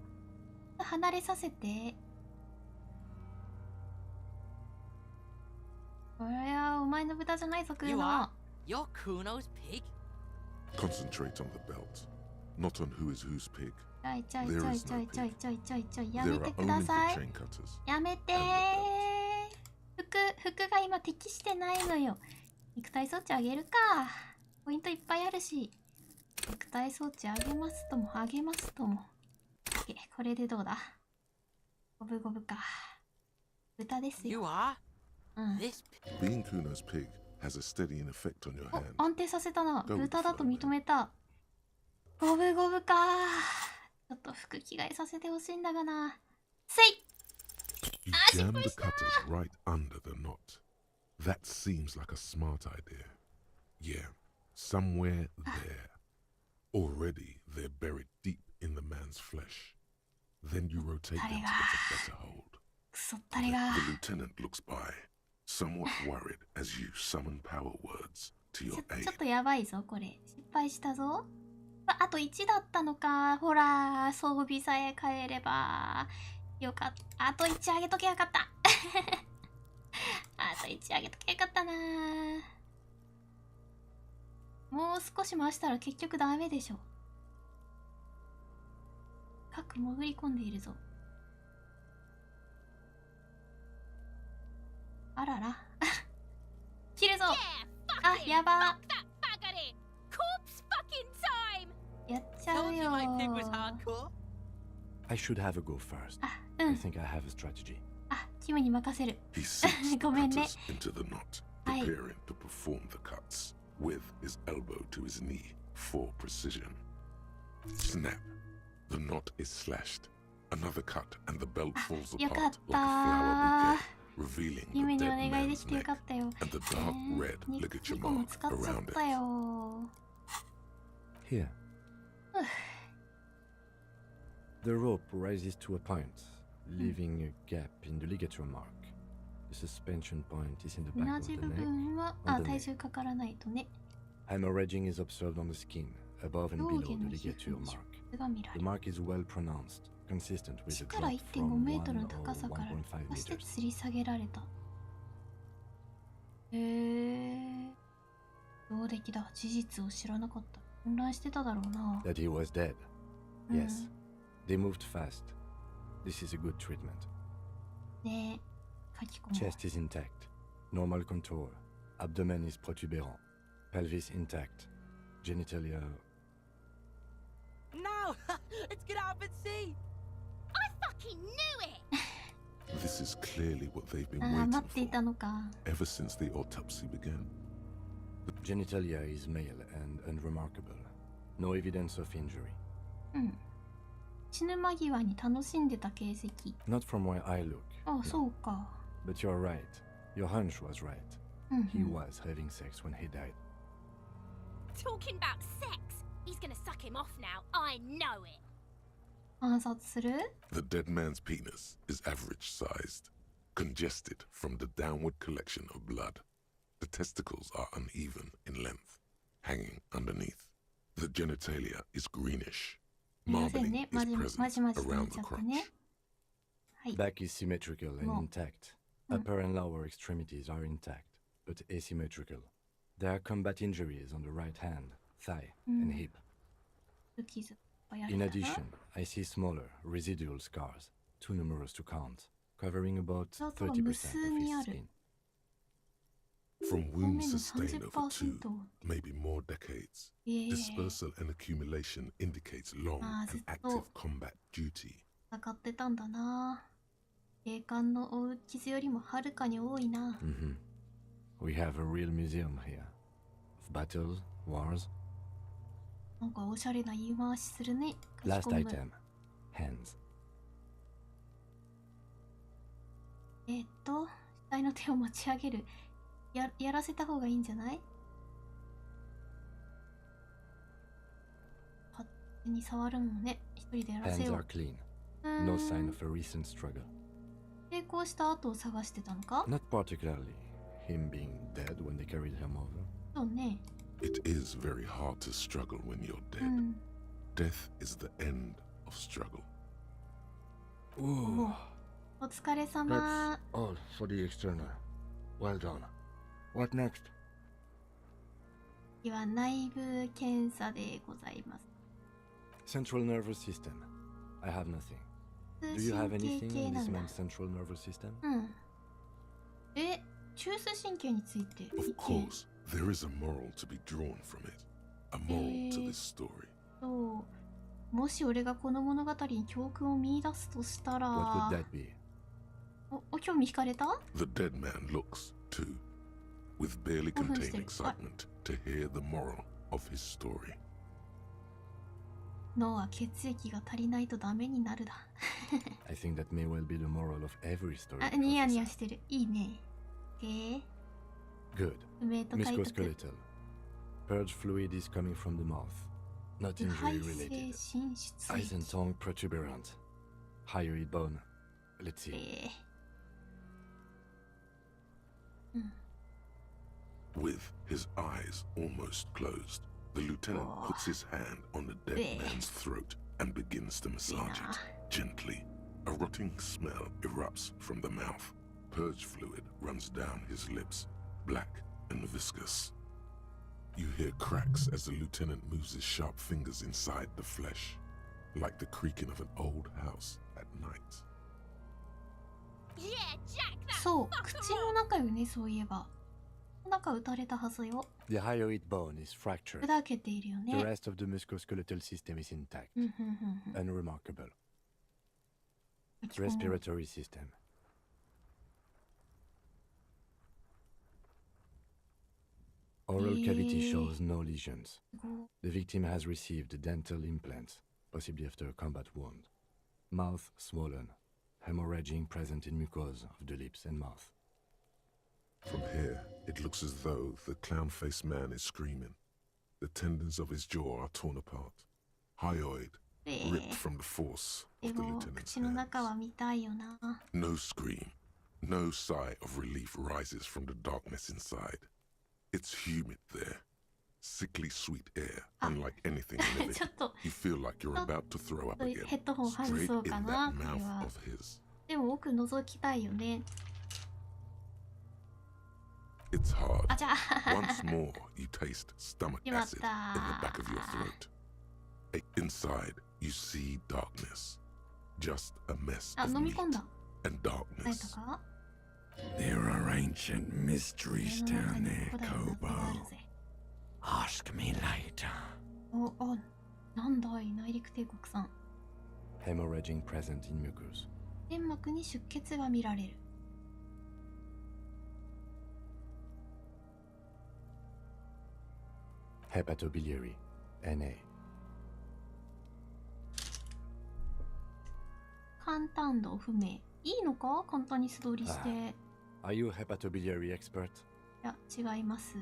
離れさせて。これはお前の豚じゃないぞ、クーノ。You're Kuno's pig? Concentrate on the belt, not on who is whose pig. ちょいちょいちょいちょいちょいちょいちょいちょいやめてください。やめてー。服が今適してないのよ。肉体装置あげるか。ポイントいっぱいあるし。肉体装置あげますともあげますとも。これでどうだ？ゴブゴブか。豚ですよ。Being Kuno's pig has a steadying effect on your hand. 安定させたな。豚だと認めた。ゴブゴブか。ちょっと服着替えさせてほしいんだがな。せい。 You jam the cutters right under the knot. That seems like a smart idea. Yeah, somewhere there. Already they're buried deep in the man's flesh. Then you rotate them to get a better hold. The lieutenant looks by, somewhat worried as you summon power words to your aid. ちょっとやばいぞこれ。失敗したぞ。あと1だったのか。ほら、装備さえ変えればよかった。あと1あげとけよかった。あと1あげとけよかったな。もう少し回したら結局ダメでしょ。深く潜り込んでいるぞ。あらら。切るぞ。あ、やば。やっちゃうよ。I should have a go first. I think I have a strategy. あ、キムに任せる。He sinks ごめんね。 into the knot, preparing to perform the cuts, with his elbow to his knee for precision. Snap. The knot is slashed. Another cut, and the belt falls apart like a flower bouquet, revealing the dead man's neck and the dark red ligature mark around it. Here. The rope rises to a point, leaving a gap in the ligature mark. The suspension point is in the back 同 of じ the 部 neck. 分は on the 体 neck. 重かからないとね。 Hemorrhaging is observed on the skin, above and 上 below 下 the の皮膚 ligature に mark. 傷が見られ The る。 mark is well pronounced, consistent with 1 a から drop 1.5 from メー 1トルの or 高さから 1.5そして meters. 吊り下げられた。へえ。上出来だ。事実を知らなかった。混乱してただろうな。 That he was dead. Yes. They moved fast. This is a good treatment. ねえ、書き込む。 Chest is intact. Normal contour. Abdomen is protuberant. Pelvis intact. Genitalia. No! Let's get out and see! I fucking knew it! This is clearly what they've been ああ、 waiting 待ってい for たのか。 ever since the autopsy began. Genitalia is male and unremarkable. No evidence of injury. うん。死ぬ間際に楽しんでた形跡。 Not from where I look. ああ、そうか。 But you're right. Your hunch was right. うん、 He was having sex when he died. Talking about sex! He's gonna suck him off now, I know it! 観察する The dead man's penis is average sized, congested from the downward collection of blood. The testicles are uneven in length, hanging underneath. The genitalia is greenish. すいません Marbling ね。 is まじ present まじまじと言っ around ち the ゃった crotch. ね。はい。 Back is symmetrical and Well. intact. Upper and lower extremities are intact, but asymmetrical. There are combat injuries on the right hand, thigh, and hip. 傷がやれ In たな addition, I see smaller, residual scars, too numerous to count, covering about 傷跡が 30% 無 of 数にあ his る。 skin. From wounds sustained over 2, 30% maybe more decades, ええ dispersal and accumulation indicates long Ah, and ずっと active combat duty. 戦ってたんだな。警官の負う傷よりもはるかに多いな。 We have a real museum here. Of battles, wars. なんかおしゃれな言い回しするね。か Last しこむ item. Hands. 死体の手を持ち上げる。やらせた方がいいんじゃない？勝手に触るもんね。一人でやらせ Hands よ are う。 clean. No sign of a recent struggle. 抵抗した後を探してたのか？ Not particularly. Him being dead when they carried him over. そうね。 It is very hard to struggle when you're う dead. ん。 Death is the end of struggle. Ooh. お疲れ様。 That's all for the external. Well done. What next? では内部検査でございます。 Central nervous system. I have nothing. 通 Do you have 神経 anything 系 in な this んだ。 man's central nervous system? うん。中枢神経について。 Of course, there is a moral to be drawn from it. A moral to this story. そう。もし俺がこの物語に教訓を見出すとしたら。 What would that be? お興味惹かれた？ The dead man looks, too, with barely contained excitement to hear the moral of his story. 脳は血液が足りないとダメになるだ。 I think that may well be the moral of every story. あ、ニヤニヤしてる。いいね。Good. 不明と書いとく。 Musculoskeletal. Purge fluid is coming from the mouth. Not 腐敗 injury 性 related. 心室 Eyes and tongue protuberant. Hyoid bone. Let's see. With his eyes almost closed, the lieutenant puts his hand on the dead man's throat and begins to massage it gently. A rotting smell erupts from the mouth. Purge fluid runs down his lips, black and viscous. You hear cracks as the lieutenant moves his sharp fingers inside the flesh, like the creaking of an old house at night. Yeah, Jack, that そう、口の中よね、そういえば。中打たれたはずよ。 The hyoid bone is fractured. 砕けているよ The ね。 rest of the musculoskeletal system is intact. うんうんうんうん Unremarkable. Respiratory system. Oral cavity shows no lesions. The victim has received dental implants, possibly after a combat wound. Mouth swollen. Hemorrhaging present in mucosa of the lips and mouth. From here, it looks as though the clown-faced man is screaming. The tendons of his jaw are torn apart, hyoid, ripped from the force of the lieutenant's hands. No scream, no sigh of relief rises from the darkness inside. It's humid there. Sickly sweet air, unlike anything living. You feel like you're about to throw up again, straight in that mouth of his. でも奥覗きたいよね。 It's hard. Once more, you taste stomach acid in the back of your throat. Inside, you see darkness. Just a mess of meat and darkness. There are ancient mysteries down there, Kobo. Ask me later. あ、なんだい、内陸帝国さん。 Hemorrhaging present in mucus. 粘膜に出血が見られる。 Hepatobiliary, NA. 簡単度不明。いいのか、簡単に素通りして。Are you a hepatobiliary expert? いや、違います。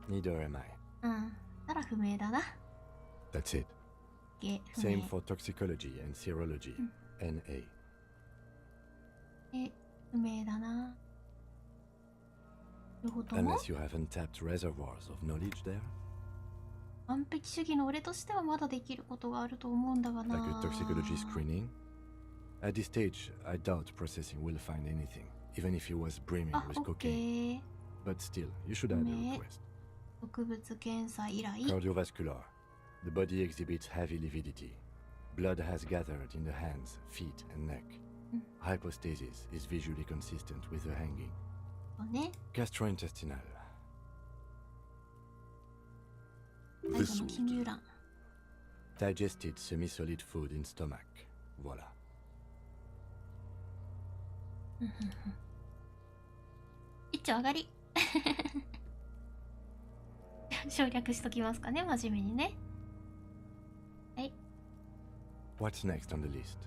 Neither am I. うん、なら不明だな。 That's it. Same for toxicology and serology, NA. 不明だな。両方とも Unless you have untapped reservoirs of knowledge there? 完璧主義の俺としてはまだできることがあると思うんだがな。 Like a toxicology screening? At this stage, I doubt processing will find anything, even if he was brimming with cocaine. But still, you should add a request. 植物検査以来 Cardiovascular. The body exhibits heavy lividity. Blood has gathered in the hands, feet, and neck. Hypostasis is visually consistent with the hanging. Gastrointestinal. This would Digested semi-solid food in stomach. Voilà. 一丁上がり省略しときますかね、真面目にね。はい。 What's next on the list?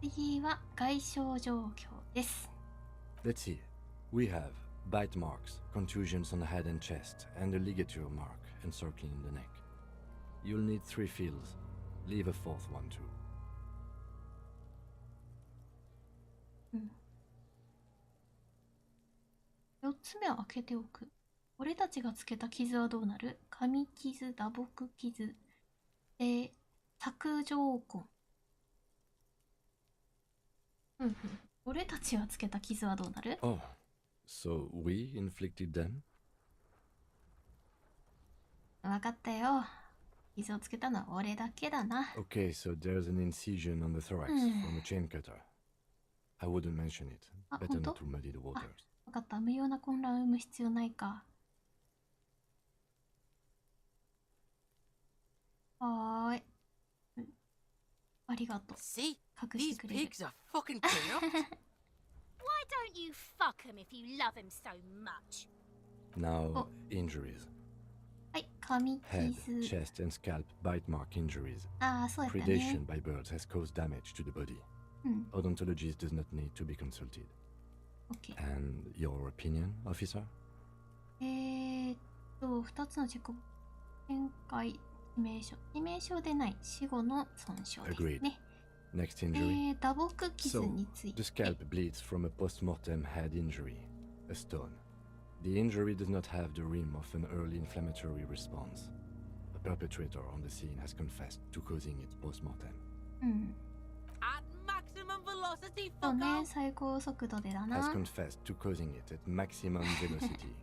次は外傷状況です。 Let's see. We have bite marks, contusions on the head and chest, and a ligature mark encircling the neck. You'll need 3 fills. Leave a 4th one too. 4つ目は開けておく。俺たちがつけた傷はどうなる？噛み傷、打撲傷、索状痕。俺たちがつけた傷はどうなる？ Oh, so we inflicted them? わかったよ。傷をつけたのは俺だけだな。 Okay, so there's an incision on the thorax from a chain cutter. I wouldn't mention it. Better not to muddy the waters. わかった。無用な混乱を生む必要ないか。はーい。ありがとう。See? 隠してくれる。 These pigs are fucking chaotic. Why don't you fuck him if you love him so much? Now, injuries. はい、噛み Head, 傷。 chest, and scalp bite mark injuries. ああ、そうやったね。 Predation by birds has caused damage to the body. Odontologist does not need to be consulted. Okay. And your opinion, officer? 2つの自己見解致命傷。致命傷でない死後の損傷ですね。 Next injury. 打撲傷 So, について。 the scalp bleeds from a post-mortem head injury, a stone. The injury does not have the rim of an early inflammatory response. The perpetrator on the scene has confessed to causing it post-mortem. At maximum velocity, そう fuck ね、 off. 最高速度でだ Has な。 confessed to causing it at maximum velocity.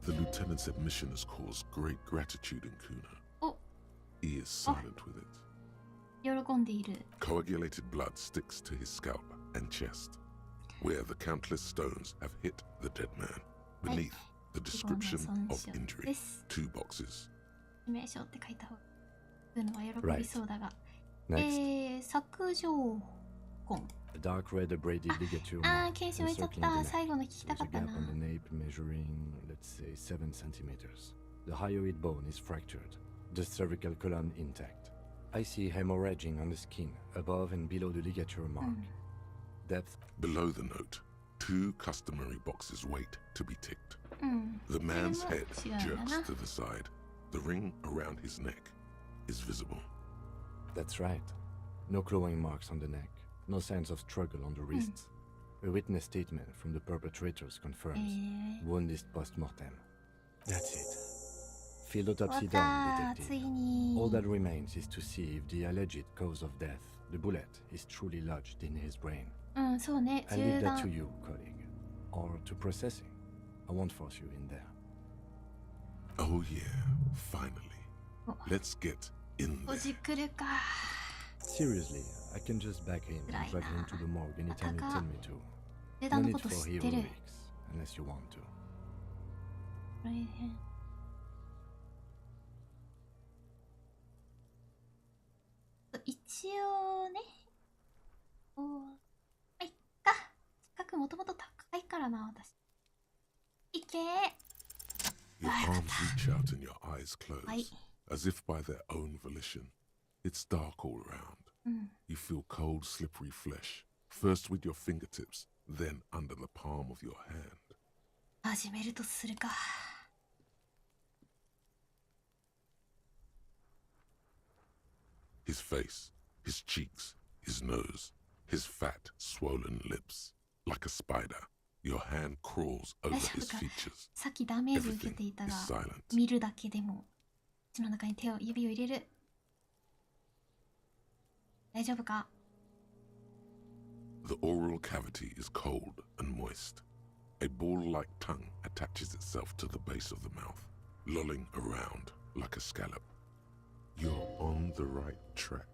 The lieutenant's admission has caused great gratitude in Kuna. He is silent with it. 喜んでいる。 Coagulated blood sticks to his scalp and chest, where the countless stones have hit the dead man. Beneath the description of injury, 2 boxes. 致命傷って書いた方が言うのは喜びそうだが。 Next. 索状痕。 A dark red abraded ligature ああ、 mark 検証しちゃっ encircling た。 the 最 neck. 後の聞きた There's か a ったな。 gap on the nape measuring, let's say, 7 centimeters. The hyoid bone is fractured. The cervical column intact. I see hemorrhaging on the skin, above and below the ligature mark. Depth. Below the note, 2 customary boxes wait to be ticked. The man's head jerks to the side. The ring around his neck is visible. That's right. No clawing marks on the neck, no signs of struggle on the wrists. A witness statement from the perpetrators confirms. Wound is post-mortem. That's it. Field autopsy done, detective. All that remains is to see if the alleged cause of death, the bullet, is truly lodged in his brain. I'll leave that to you, colleague. Or to processing. I won't force you in there. Oh yeah, finally. Let's get in there. Seriously, I can just back him and drag him to the morgue anytime you tell me to. No need for heroics, unless you want to. Right. 一応ね、いっか。近くもともと高いからな、私。いけー。Your arms reach out and your eyes close, as if by their own volition. It's dark all around. You feel cold, slippery flesh, first with your fingertips, then under the palm of your hand. 始めるとするか。His face, his cheeks, his nose, his fat, swollen lips. Like a spider, your hand crawls over his features. さっきダメージ受けていたが、見るだけでも口の中に指を入れる。大丈夫か？ The oral cavity is cold and moist. A ball-like tongue attaches itself to the base of the mouth, lolling around like a scallop. You're on the right track.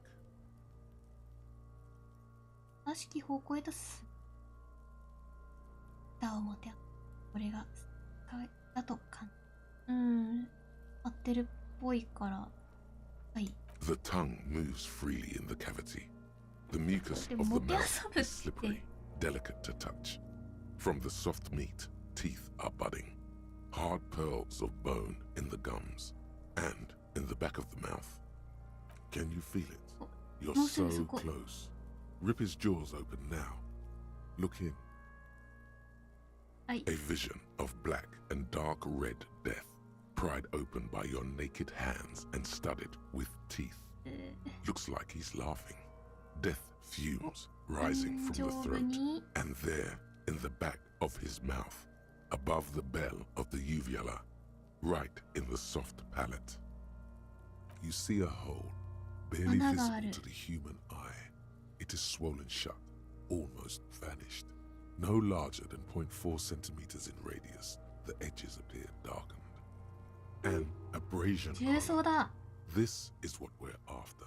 正しき方向へと進む。だを持てや。これがだとか。合ってるっぽいから。はい。The tongue moves freely in the cavity. The mucus of the mouth is slippery, delicate to touch. From the soft meat, teeth are budding. Hard pearls of bone in the gums and in the back of the mouth. Can you feel it? You're so close. Rip his jaws open now. Look in. A vision of black and dark red death, pried open by your naked hands and studded with teeth. Looks like he's laughing. Death fumes rising from the throat, and there, in the back of his mouth, above the bell of the uvula, right in the soft palate, you see a hole, barely visible to the human eye. It is swollen shut, almost vanished. No larger than 0.4 centimeters in radius, the edges appear darkened. An abrasion. This is what we're after.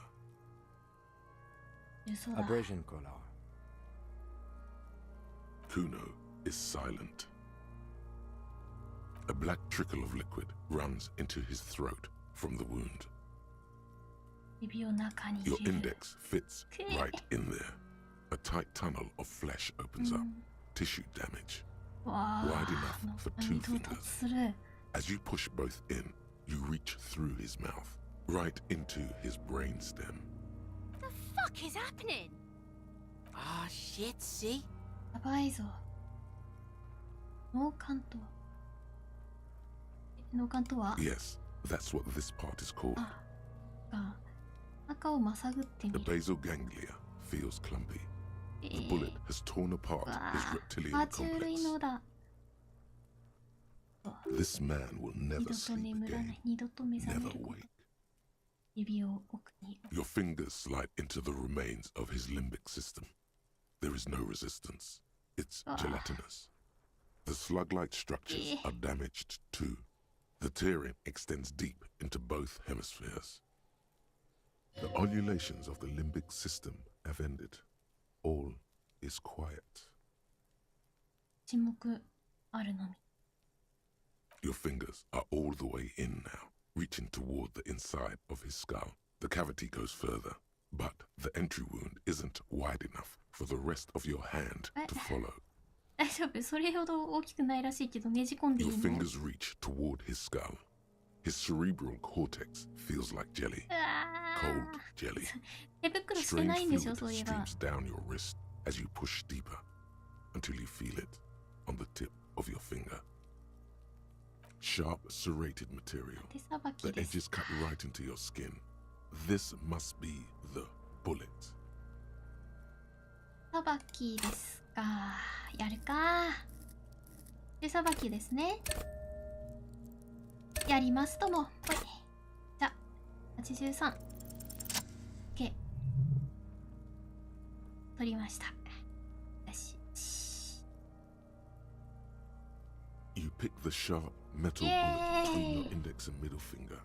Abrasion color. Kuno is silent. A black trickle of liquid runs into his throat from the wound. Your index fits right in there. A tight tunnel of flesh opens up. Tissue damage. Wide enough for 2 fingers. As you push both in, you reach through his mouth, right into his brainstem. The fuck is happening? Ah, shit, see? やばいぞ。脳幹とは。脳幹とは Yes, that's what this part is called. 中をまさぐってみる。The basal ganglia feels clumpy. The bullet has torn apart his reptilian complex. This man will never sleep again, never wake. Your fingers slide into the remains of his limbic system. There is no resistance. It's gelatinous. The slug-like structures are damaged too. The tearing extends deep into both hemispheres. The ululations of the limbic system have ended. All is quiet. Your fingers are all the way in now, reaching toward the inside of his skull. The cavity goes further, but the entry wound isn't wide enough for the rest of your hand to follow. 大丈夫、それほど大きくないらしいけどねじ込んでいい Your の fingers reach toward his skull. His cerebral cortex feels like jelly. Cold jelly. 手袋してないんでしょ、 Strange そういえ fluid ば。 streams down your wrist as you push deeper until you feel it on the tip of your finger. Sharp, serrated material. The edges cut right into your skin. This must be the bullet. さばきですか。やるか。手さばきですね。やりますとも。ほい。じゃあ、83。OK。取りました。よし。You pick the sharp metal bullet between your index and middle finger.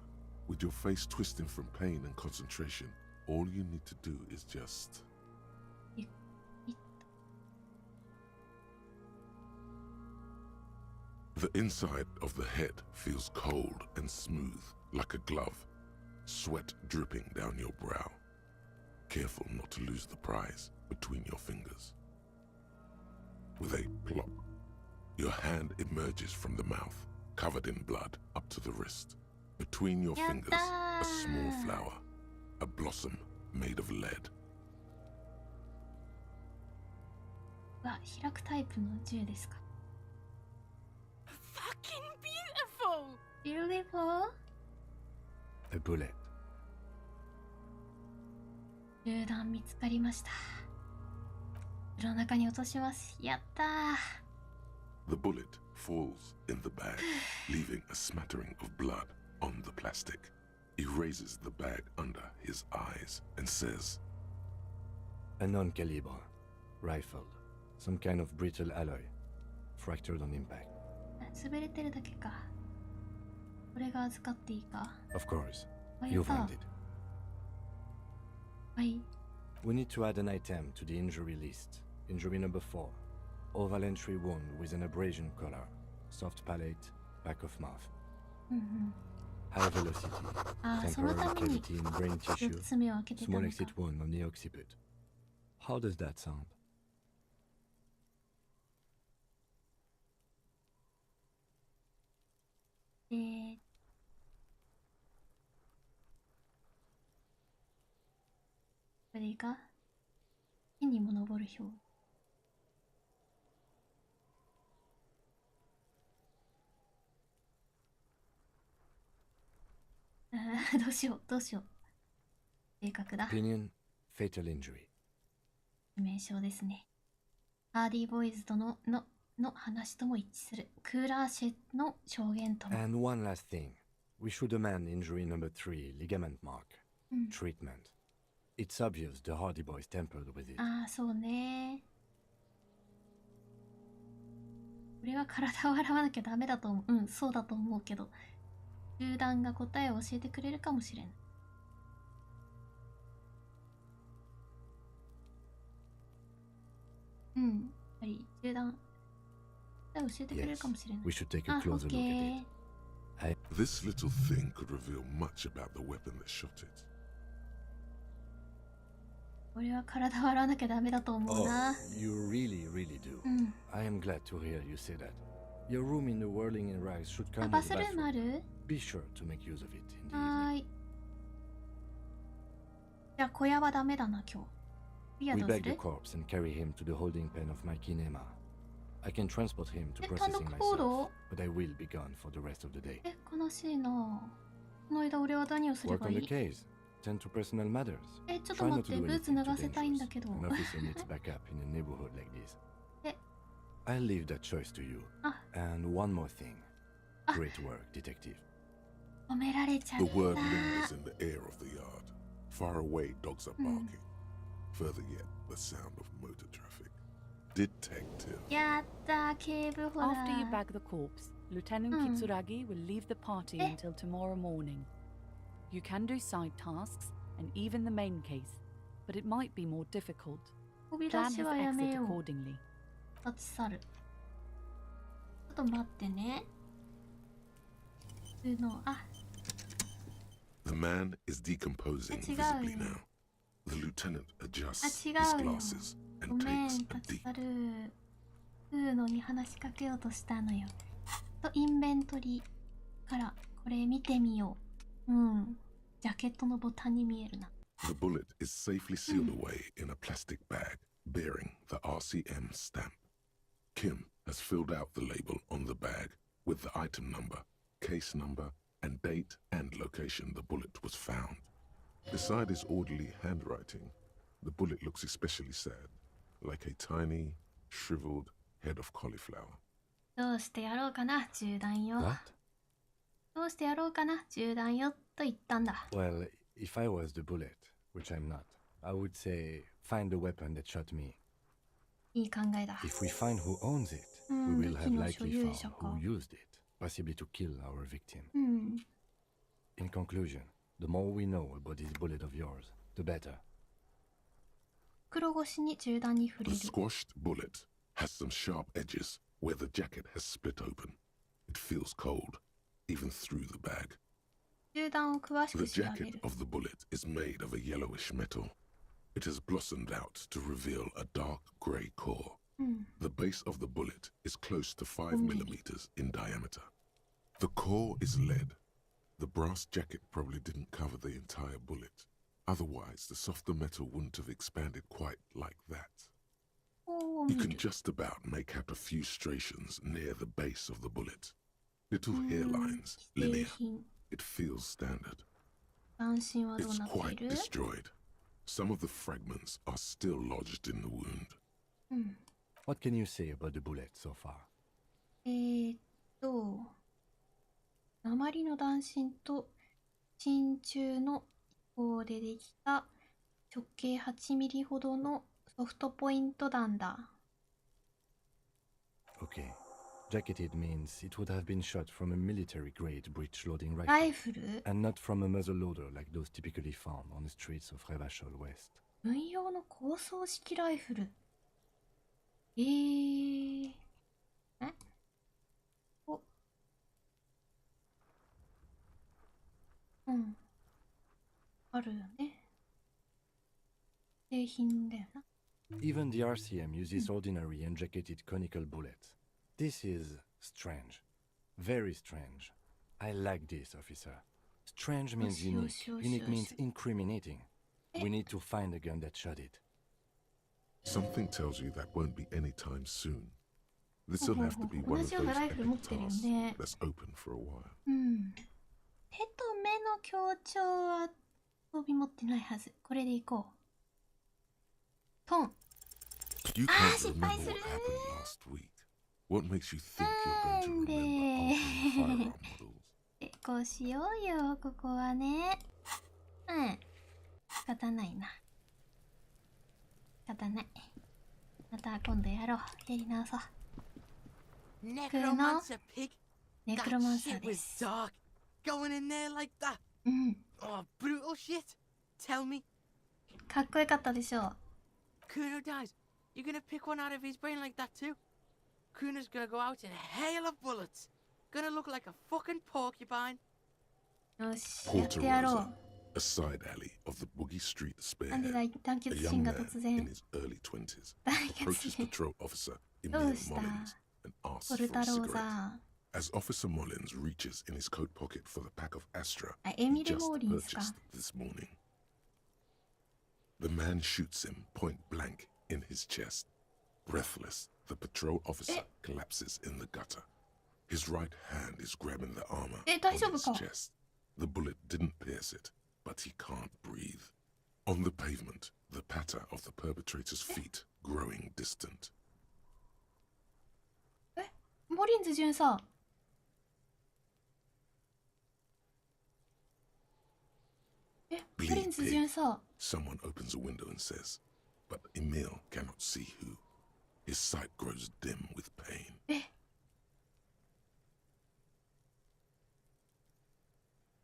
With your face twisting from pain and concentration, all you need to do is just... The inside of the head feels cold and smooth, like a glove, sweat dripping down your brow. Careful not to lose the prize between your fingers. With a plop, your hand emerges from the mouth, covered in blood up to the wrist. Between your fingers, a small flower, a blossom made of lead. わ、開くタイプの銃ですか。Fucking beautiful! Beautiful? A bullet. 銃弾見つかりました。袋の中に落とします。やったー。 The bullet falls in the bag, leaving a smattering of blood on the plastic. He raises the bag under his eyes and says, A non-caliber, rifled, some kind of brittle alloy, fractured on impact. 潰れてるだけか。これが預かっていいか。 Of course, あ、や you った。 found it. はい。 We need to add an item to the injury list. Injury number 4. Oval entry wound with an abrasion color. Soft palate, back of mouth. うんうん。 High velocity. あ、その Temporary ために cavity in brain 4 tissue. つ目を開けてた Small の exit か。 wound on the occiput. How does that sound? これか。木にも登る表。どうしよう、どうしよう。正確だ。 Opinion, fatal injury. 致命傷ですね。ハーディーボーイズとの話とも一致する。クーラーシェの証言とも。 And one last thing. We should demand injury number 3, ligament mark. Treatment. It's obvious the Hardy Boys tampered with it. ああ、そうね。これは体を洗わなきゃダメだと思う。うん、そうだと思うけど、銃弾が答えを教えてくれるかもしれない。うん、やっぱり銃弾、答えを教えてくれるかもしれない。 We should take a closer look at it. This little thing could reveal much about the weapon that shot it. これは体を洗わなきゃダメだと思うな。You really, really do. I am glad to hear you say that. Your room in the whirling in rags should あ、 come バ with ス a ルームあ bathroom. る？ Be sure to make use of it in the はーい。じゃあ小屋はダメだな今日。ビア We どうす bag the る？ corpse and carry him to the holding pen of my kinema. I can transport him to え、単 processing 独行 myself, 動？ but I will be gone for the rest of the day. え、悲しいな。この間俺は何をすれ Work ば on い the い？ case. Tend to personal matters. え、ちょっと Try 待 not って、 to do ブーツ anything 脱 too がせたいんだけど。 dangerous. An officer needs backup in a neighborhood like this. え、 I'll leave that choice to you. あ、 And one more thing. Great work, detective. 褒められちゃっ The word た。 lingers in the air of the yard. Far away, dogs are barking. Further yet, the sound of motor traffic. Detective. やったー、警部補だ。 After you bag the corpse, Lieutenant Kitsuragi will leave the party until tomorrow morning. You can do side tasks and even the main case, but it might be more difficult. 飛び出 Plan し his はやめ exit よう。 accordingly. 立ち去る。ちょっと待ってね。あ、 The man is decomposing違うよ。 visibly now. The lieutenant あ、 adjusts 違 his うよ。 glasses ご and めん、 takes 立 a ち deep. 去る。フーノに話しかけようとしたのよ。と、インベントリーからこれ見てみよう。うん。ジャケットのボタンに見えるな。 The bullet is safely sealed away in a plastic bag bearing the RCM stamp. Kim has filled out the label on the bag with the item number case number, and date and location the bullet was found. Beside his orderly handwriting, the bullet looks especially sad, like a tiny, shriveled head of cauliflower. どうしてやろうかな、銃弾よ。どうしてやろうかな、銃弾よと言ったんだ。Well, if I was the bullet, which I'm not, I would say, find the weapon that shot me. いい考えだ。If we find who owns it, we will have likely found who used it, possibly to kill our victim. In conclusion, the more we know about this bullet of yours, the better. 黒越しに銃弾に触れ The る。 squashed bullet has some sharp edges where the jacket has split open. It feels cold, even through the bag. 銃弾を詳し The く調べ jacket る。 of the bullet is made of a yellowish metal. It has blossomed out to reveal a dark grey core. The base of the bullet is close to 5 millimeters in diameter. The core is lead. The brass jacket probably didn't cover the entire bullet. Otherwise, the softer metal wouldn't have expanded quite like that. You can just about make out a few striations near the base of the bullet. Little hairlines, linear. It feels standard. 斬新はどう It's なってい quite る？ destroyed. Some of the fragments are still lodged in the wound. What can you say about the bullet so far? 鉛の弾芯と真鍮の方でできた直径8ミリほどのソフトポイント弾だ。Okay. Jacketed means it would have been shot from a military-grade breech-loading rifle, ライフル？ and not from a muzzleloader like those typically found on the streets of Revachol West. 軍用の高装式ライフル。お。あるよね。製品だよな。 Even the RCM uses ordinary and jacketed conical bullets. This is strange. Very strange. I like this, officer. Strange means unique. Unique means incriminating. We need to find the gun that shot it. Something tells you that won't be anytime soon. This'll have to be one of those epic tasks that's open for a while. 手と目の強調は装備持ってないはず。これでいこう。トン。 You can't remember what happened last week. What makes you think you're going to remember alternate firearm models? こうしようよ、ここはね。仕方ないな。仕方ない。また今度やろう。やり直そう。Necromancer pig. ネクロマンサー That で shit す。 was dark. Going in there like that. Oh, brutal shit. Tell me. かっこよかったでしょう。 Kuno dies. You're gonna pick one out of his brain like that too? Kuno's gonna go out in a hail of bullets. Gonna look like a fucking porcupine. よし、やってやろう。 A side alley of the Boogie Street なんで Spearhead. 団 A 結 young 心が man 突 in 然。 his early 20s 団 approaches 結 patrol officer ど Emil うした Mullins and ポ asks ル for 太 a 郎 cigarette. さん。 As Officer Mullins reaches in his coat pocket for the pack of Astra エ he ミル・ just モーリンスか。 purchased this morning. The man shoots him point blank in his chest. Breathless, the patrol officer collapses in the gutter. His right hand is grabbing the armor on 大丈夫 his か？ chest. The bullet didn't pierce it, but he can't breathe. On the pavement, the patter of the perpetrator's feet growing distant. モリンズ巡査。モリン Bleed ズ巡 pig. 査。 Someone opens a window and says, but Emil cannot see who. His sight grows dim with pain.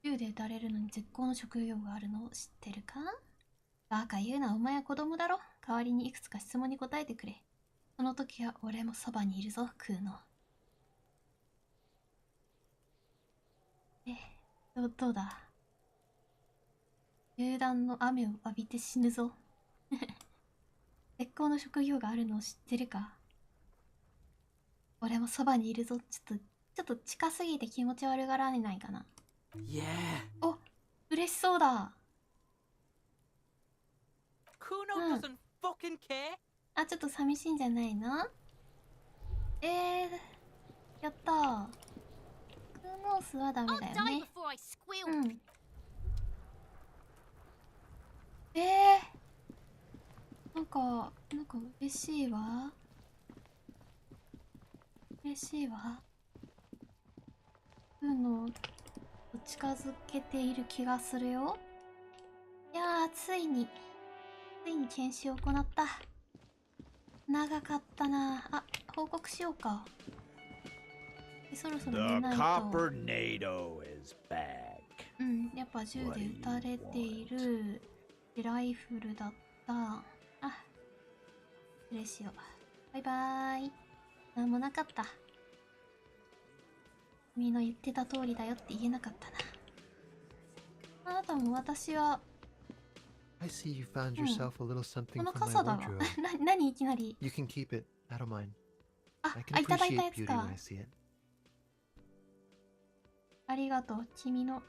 銃で撃たれるのに絶好の職業があるのを知ってるか？バカ言うな、お前は子供だろ。代わりにいくつか質問に答えてくれ。その時は俺もそばにいるぞ、クーノ。どうだ？銃弾の雨を浴びて死ぬぞ。絶好の職業があるのを知ってるか？俺もそばにいるぞ。ちょっと近すぎて気持ち悪がられないかな。Yeah. お、嬉しそうだ。Kuno doesn't fucking care. あ、ちょっと寂しいんじゃないの？やったー。クノースはダメだよね。うん。なんか嬉しいわ。嬉しいわ。の近づけている気がするよ。いやー、ついに研修を行った。長かったなあ。報告しようか。そろそろ寝ないと。うん、やっぱ銃で撃たれている。でライフルだった。あ、失礼しよう。バイバーイ。なんもなかった。君の言ってた通りだよって言えなかったな。あなたも私は。I see you found yourself a little something この from 傘 my だわ。wardrobe. 何いきなり。 You can keep it. I don't mind. あ、 I can いただいた appreciate やつ beauty か when I。see it. ありがとう。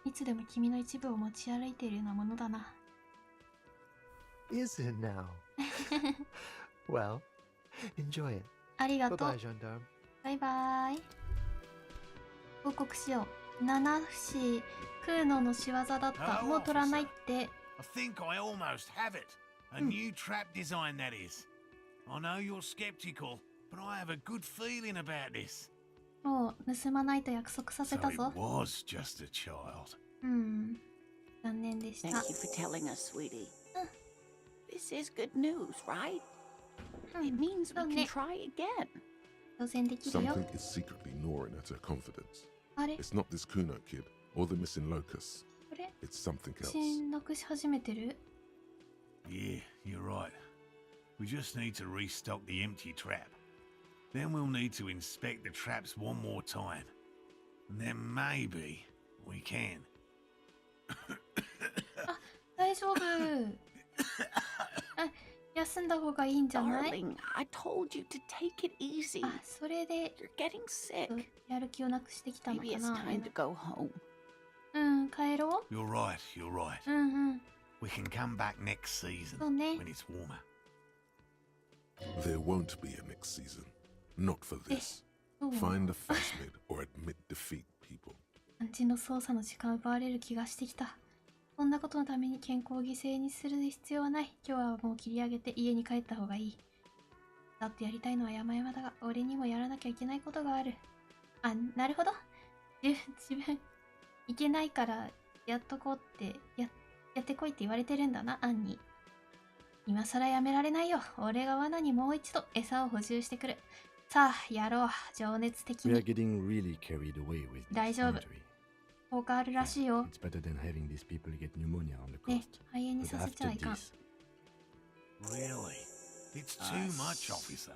いつでも君の一部を持ち歩いているようなものだな。Is it now? Well, enjoy it. ありがとう。 Bye bye, gendarme. バイバイ。報告しよう。七節、クーノの仕業だった。もう取らないって。I think I almost have it. A new trap design, that is. I know you're skeptical, but I have a good feeling about this. もう盗まないと約束させた So ぞ。 it was just a child. うん。残念でした。 Thank you for telling us, sweetie. This is good news, right? It means we can try again. 挑戦できるよ。 Something is secretly gnawing at her confidence. あれ It's not this Kuno kid or the missing locust. これ It's something 自 else. 信なくし始めてる Yeah, you're right. We just need to restock the empty trap. Then we'll need to inspect the traps one more time. And then maybe we can. あ、大丈夫。あ、休んだ方がいいんじゃない Darling, I told you to take it easy. あ、それで You're getting sick. やる気をなくしてきたの Maybe か it's な time to go home. うん、帰ろ You're right, you're right. う。うんうん。 We can come back next season そうね。 when it's warmer. There won't be a next season. Not for this. そう。 Find a phasmid or admit defeat, people. 暗地の操作の時間を奪われる気がしてきた。そんなことのために健康を犠牲にする必要はない。今日はもう切り上げて家に帰った方がいい。だってやりたいのは山々だが、俺にもやらなきゃいけないことがある。あ、なるほど。自分、いけないからやっとこうって、やってこいって言われてるんだな、アンに。今更やめられないよ。俺が罠にもう一度餌を補充してくる。さあ、やろう。情熱的 We are に。 getting really carried away with 大 this 丈夫。 boundary. 効果あるらしいよ。 It's better than having these people get pneumonia on the ね、 coast. 肺炎に But させちゃ after いかん。 this, Really? It's too much, officer.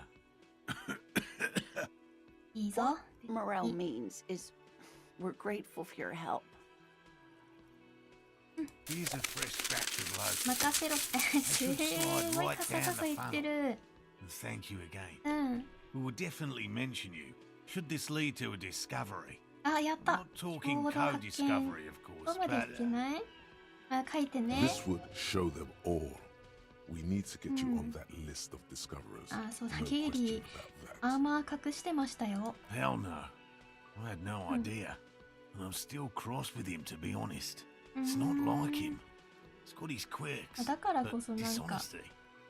いいぞ。 Morel means is we're grateful for your help. Here's a fresh batch of loads. 任せろ。すごいカサカサ言ってる。 And thank you again. うん。 We will definitely mention you, should this lead to a discovery. あ、やった。 Not ちょ talking うど発見。 co-discovery, of ど course, こまでい but けないあ、書いてね。 This would show them all. We need to get you on that list of discoverers. あ、そうだ。 No ゲイリ question ー、 about that. アーマー隠してましたよ。 hell no. I had no idea. And I'm still cross with him, to be honest. It's not like him. He's got his quirks. だからこ But そなんか dishonesty,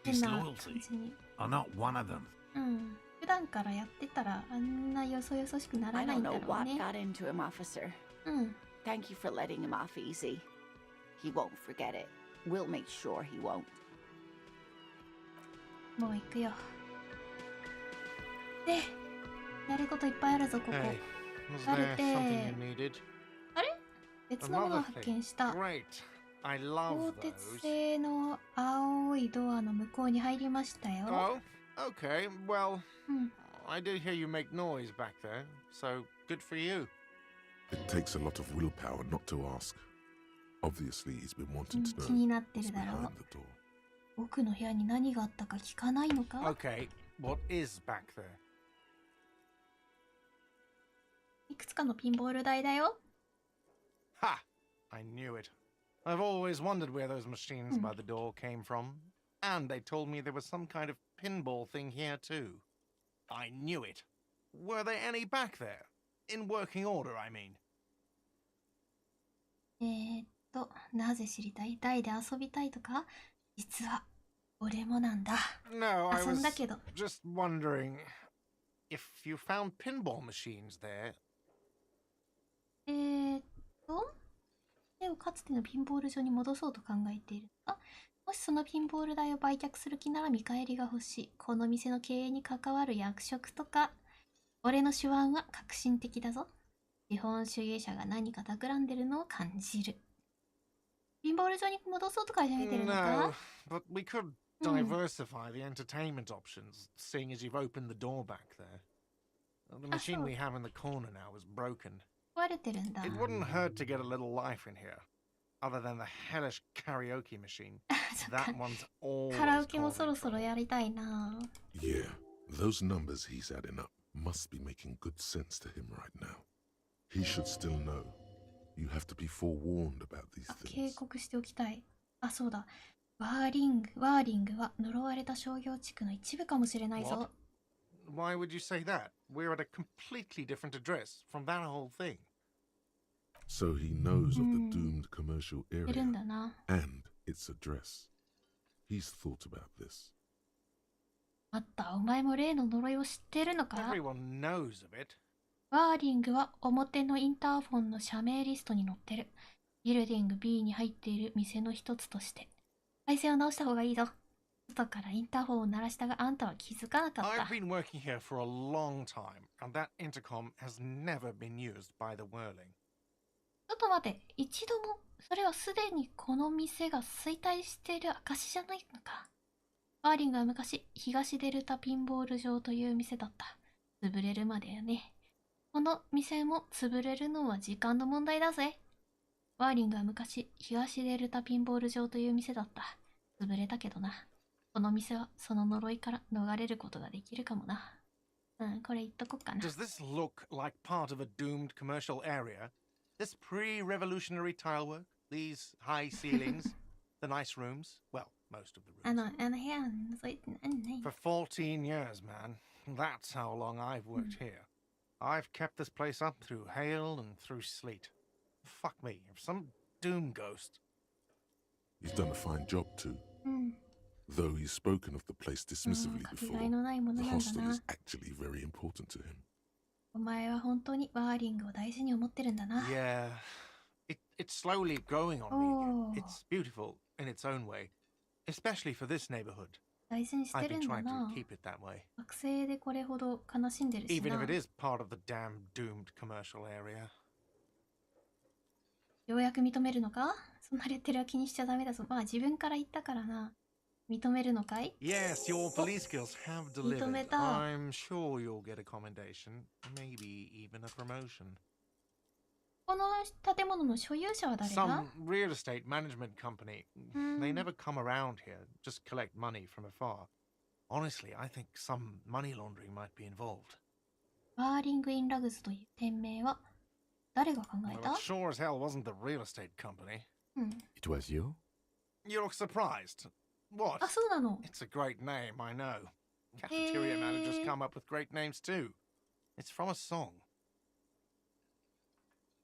変な感 disloyalty じに。 are not one of them. うん。普段からやってたらあんなよそよそしくなら I ないん don't だ know ろう what ね。 got into him, officer. うん。 Thank you for letting him off easy. He won't forget it. We'll make sure he won't. もう行くよ。で、やることいっぱいあるぞ、ここ。 Hey, was バレ there て something you needed? あれ別のものを発見した。 Great. I 鋼 love 鉄 those. 製の青いドアの向こうに入りましたよ。 Oh, okay. Well, うん。 I did hear you make noise back there, so good for you. It takes a lot of willpower not to ask. Obviously, he's been wanting to 気 know になってる what's だろ behind う。 the door. 奥の部屋に何があったか聞かないのか Okay, what is back there? いくつかのピンボール台だよ。 Ha! I knew it. I've always wondered where those machines by the door came from. And they told me there was some kind of pinball thing here too. I knew it. Were there any back there? In working order, I mean. なぜ知りたい？大で遊びたいとか？実は俺もなんだ。 No, I 遊ん was だけど。 just wondering if you found pinball machines there. 手をかつてのピンボール場に戻そうと考えているが、もしそのピンボール台を売却する気なら見返りが欲しい。この店の経営に関わる役職とか。俺の手腕は革新的だぞ。資本主義者が何か企んでるのを感じる。ピンボール場に戻そうとかじゃめてるのか？ No, but we could diversify the entertainment options, seeing as you've opened the door back there. The machine we have in the corner now is broken. 壊れてるんだ。 It wouldn't hurt to get a little life in here, other than the hellish karaoke machine. That one's always カラオケもそろそろやりたいな。 Yeah, those numbers he's adding up must be making good sense to him right now. He should still know. You have to be forewarned about these 警 things. 告しておきたい。あ、そうだ。ワーリングは呪われた商業地区の一部かもしれないぞ。 Why would you say that? We're at a completely different address from that whole thing. So he knows of the doomed commercial い area るんだな。 and its address. He's thought about this. あった、お前も例の呪いを知ってるのか？ Everyone knows of it. ワーリングは表のインターフォンの社名リストに載ってる。ビルディング B に入っている店の一つとして。配線を直した方がいいぞ。外からインターフォンを鳴らしたがあんたは気づかなかった。 I've been working here for a long time, and that intercom has never been used by the whirling. ちょっと待て、一度も。それはすでにこの店が衰退している証じゃないのか。ワーリングは昔、東デルタピンボール場という店だった。潰れるまでよね。この店も潰れるのは時間の問題だぜ。ワーリングは昔、東デルタピンボール場という店だった。潰れたけどな。この店はその呪いから逃れることができるかもな。これ言っとこっかな。 Does this look like part of a doomed commercial area? This pre-revolutionary tile work? These high ceilings? The nice rooms? Well, most of the rooms. 部屋を覗いて何ね。 For 14 years, man. That's how long I've worked here. I've kept this place up through hail and through sleet. Fuck me, if some doom ghost. You've done a fine job too. Though he's spoken of the place dismissively before, かけがえのないもの the なんだ hostel な。 is actually very important to him. お前は本当にワーリングを大事に思ってるんだな。 Yeah, it's slowly growing on me again. It's beautiful in its own way, especially for this neighborhood. 大事にして I've る been んだ trying な to。keep it that way. 惑星でこれほど悲しんでるし Even な。 if it is part of the damn doomed commercial area. ようやく認めるのか？そんなレッテルは気にしちゃダメだぞ。まあ自分から言ったからな。認めるのかい？ Yes, your police skills have 認 delivered. めた。 I'm sure you'll get a commendation, maybe even a promotion. この建物の所有者は誰だ？ Some real estate management company. They never come around here, just collect money from afar. Honestly, I think some money laundering might be involved. ワーリング・イン・ラグズという店名は誰が考え Well, た？ it sure as hell wasn't the real estate company. It was you? You look surprised. What? あ、そうなの。 It's a great name, I know. Cafeteria managers come up with great names too. It's from a song.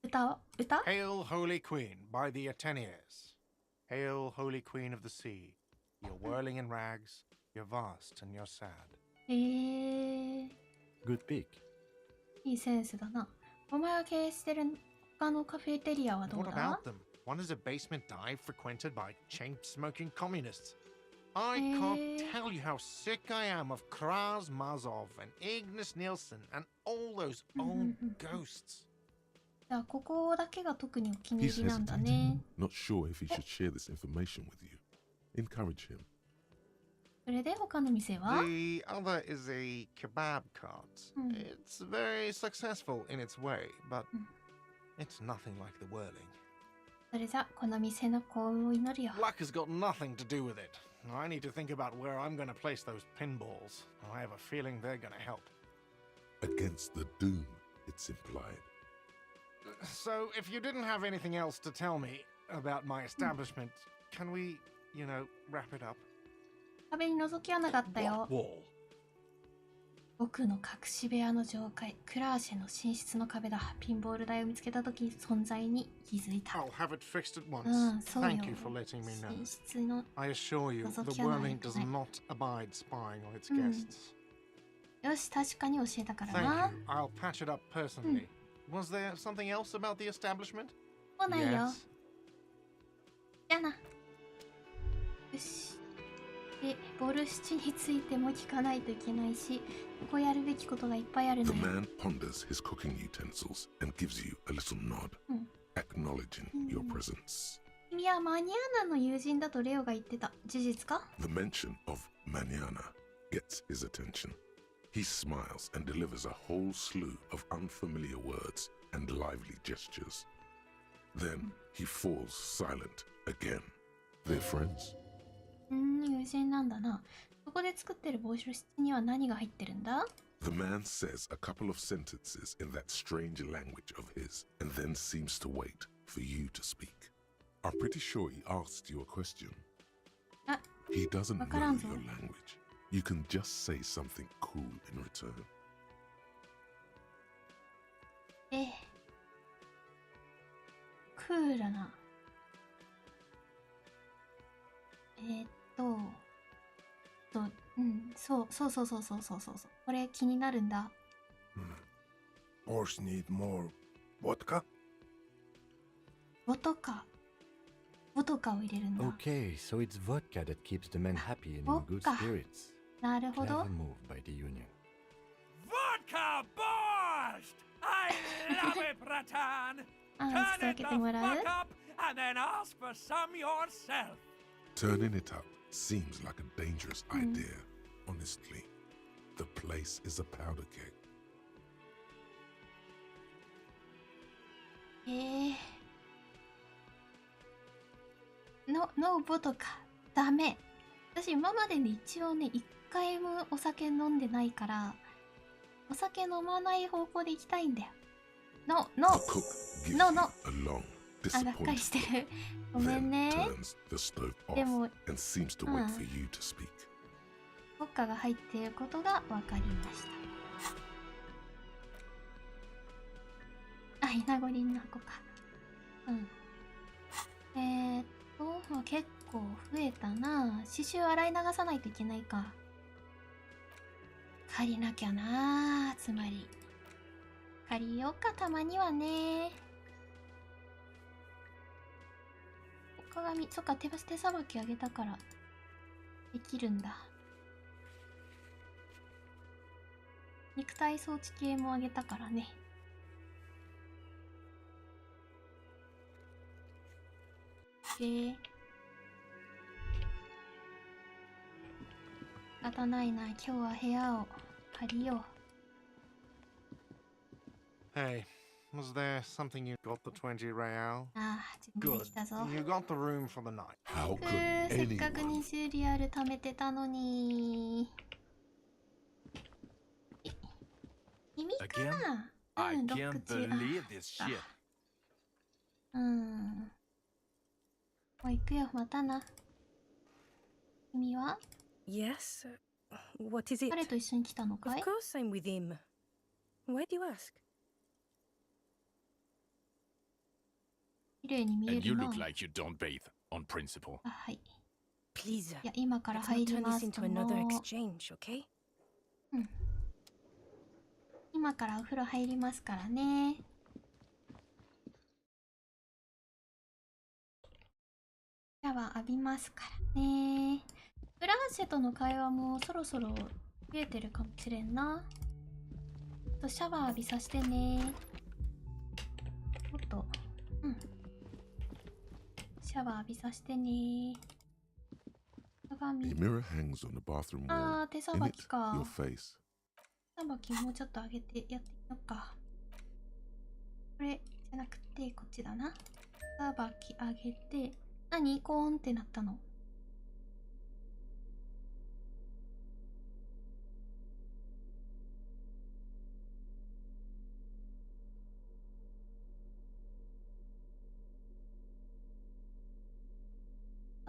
歌？ Hail, Holy Queen, by the Ateneers. Hail, Holy Queen of the Sea. You're whirling in rags, you're vast and you're sad. Good pick. いいセンスだな。お前が経営してる他のカフェテリアはどう What だ？ about them? One is a basement dive frequented by chain-smoking communists. I can't tell you how sick I am of Kraz Mazov and Ignis Nielsen and all those old ghosts. じゃあここだけが特にお気に He's 入りなんだ hesitating, ね。 not sure if he should share this information with you. Encourage him. それで他の店は？ The other is a kebab cart. It's very successful in its way, but it's nothing like the whirling. それじゃこの店の幸運を祈るよ。 Luck has got nothing to do with it. I need to think about where I'm going to place those pinballs. I have a feeling they're going to help. Against the doom, it's implied. So, if you didn't have anything else to tell me about my establishment, can we, wrap it up? 壁に覗き穴があったよ。 Wall? 僕の隠し部屋の上階、クラーシェの寝室の壁だ。ピンボール台を見つけたとき、存在に気づいた。I'll have it fixed at once. そうよ。 Thank you for letting me know. 寝室の I assure you, 覗 the き穴は whirling 良く does ない。 not abide spying on its guests. よし、確かに教えたからな。 Thank you. I'll patch it up personally. Was there something else about the establishment? もうないよ。 Yes. じゃあな。よし。で、ボルシチについても聞かないといけないし、ここやるべきことがいっぱいあるの The よ。 man ponders his cooking utensils and gives you a little nod, acknowledging your presence. 君はマニアナの友人だとレオが言ってた。事実か？ The mention of Manana gets his attention. He smiles and delivers a whole slew of unfamiliar words and lively gestures. Then he falls silent again. They're friends? 友人なんだな。そこで作ってるボルシチには何が入ってるんだ？ The man says a couple of sentences in that strange language of his and then seems to wait for you to speak. I'm pretty sure he asked you a question. He doesn't know your language. You can just say something cool in return. クールな。そう。これ気になるんだ。Horse need more vodka? ボトカを入れるんだ。 Okay, so it's vodka that keeps the men happy and in good Vodka. spirits. なるほど。 Clever move by the Union. Vodka borscht! I love it, Bratan! あ、開けてもらう？ Fuck up and then ask for some yourself. Turning it up seems like a dangerous idea. Honestly, the place is a powder keg. No ボトカ。ダメ。私今までに一応ね、一回もお酒飲んでないから、お酒飲まない方向で行きたいんだよ。No! あ、がっかりしてる。ごめんね。でも、ボッカが入っていることが分かりました。あ、イナゴリンの箱か。結構増えたな。刺繍洗い流さないといけないか。借りなきゃな。つまり借りようか、たまにはね。お鏡、そっか、手さばきあげたからできるんだ。肉体装置系もあげたからね。仕方ないな、今日は部屋を借りよう。Hey, was there something you got the 20 real? ああ、準備できたぞ。You got the room for the night. How could せっかく anyone? 20リアル貯めてたのに。君かな。I ロッ can't ク中。 believe this shit. もう行くよ、またな。君は Yes. What is it? 彼と一緒に来たのかい？ Of course I'm with him. Why do you ask? 綺麗に見え And you るな。 look like you don't bathe on principle. あ、はい。 Please. いや、今から Let's 入 not り turn ま this す into と another も。 exchange, okay? 今からお風呂入りますからね。シャワー浴びますからね。フランシェとの会話もそろそろ増えてるかもしれんな。シャワー浴びさせてね。おっと、シャワー浴びさせてね。鏡。 A mirror hangs on the bathroom あ wall. ー、手さ In ば it, きか。 your face. 手さばきもうちょっと上げてやってみようか。これじゃなくてこっちだな。手さばき上げて、何コーンってなったの。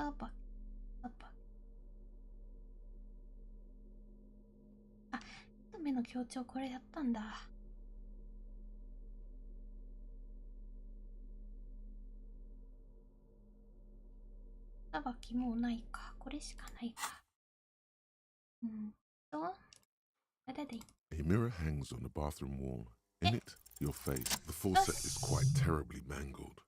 あ、ちょっと目のの強調これやったんだ。さばきもうないか。これしかないか。あれでいい。A mirror hangs on the bathroom wall. In it, your face. The faucet is quite terribly mangled,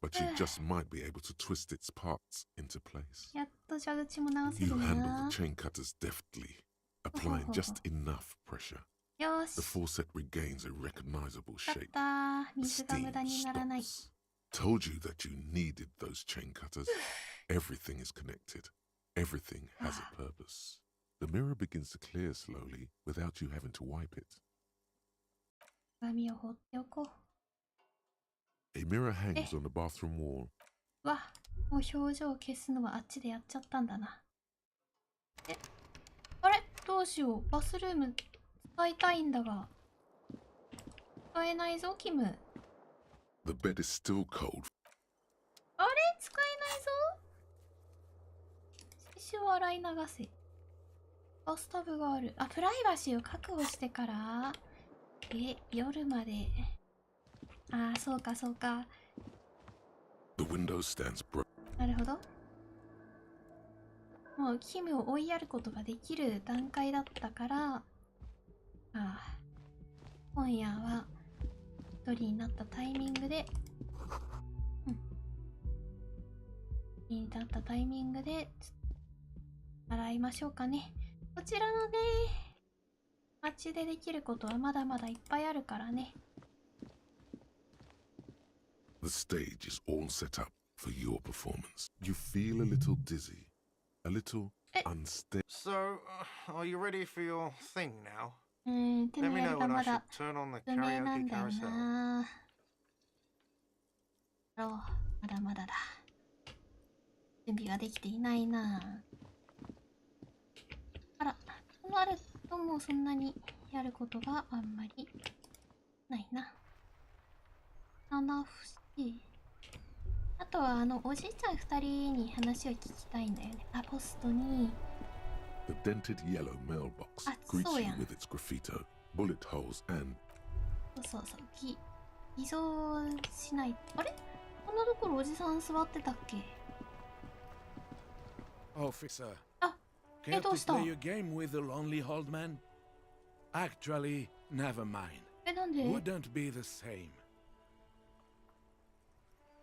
but you just might be able to twist its parts into place. やっと蛇口も直せ You る handle な。 the chain cutters deftly, applying just enough pressure. よし。 The faucet regains a recognizable やっ shape. た。 The 水が無 steam 駄にならない。 stops. Told you that you needed those chain cutters. Everything is connected. Everything has a purpose. The mirror begins to clear slowly without you having to wipe it. 鏡を放っておこう。 A mirror hangs on the bathroom wall. わ、もう表情を消すのはあっちでやっちゃったんだな。あれどうしよう。バスルーム使いたいんだが。使えないぞ、キム。The bed is still cold. あれ使えないぞ。石を洗い流せ。バスタブがある。あ、プライバシーを確保してから。夜まで。ああ、そうかそうか。The window stands broken. なるほど。もうキムを追いやることができる段階だったから、ああ、今夜は一人になったタイミングで、一人になったタイミングで洗いましょうかね。こちらのね、街でできることはまだまだいっぱいあるからね。The stage is all set up for your performance. You feel a little dizzy, a little unstable. So, are you ready for your thing now? 手 Let の me やり know が when ま I should だ turn on the 不明なん karaoke だよ carousel. な。まだまだだ。準備ができていないな。あら、となるともうそんなにやることがあんまりないな。七不思議。あとはおじいちゃん2人に話を聞きたいんだよね。あ、ポストに。The dented yellow mailbox greets you with its graffito, bullet holes, and そうそう、偽造しない。あれこんなところおじさん座ってたっけ Officer, あ、care どうした to play a game with the lonely old man? Actually, never mind. なんで Wouldn't be the same.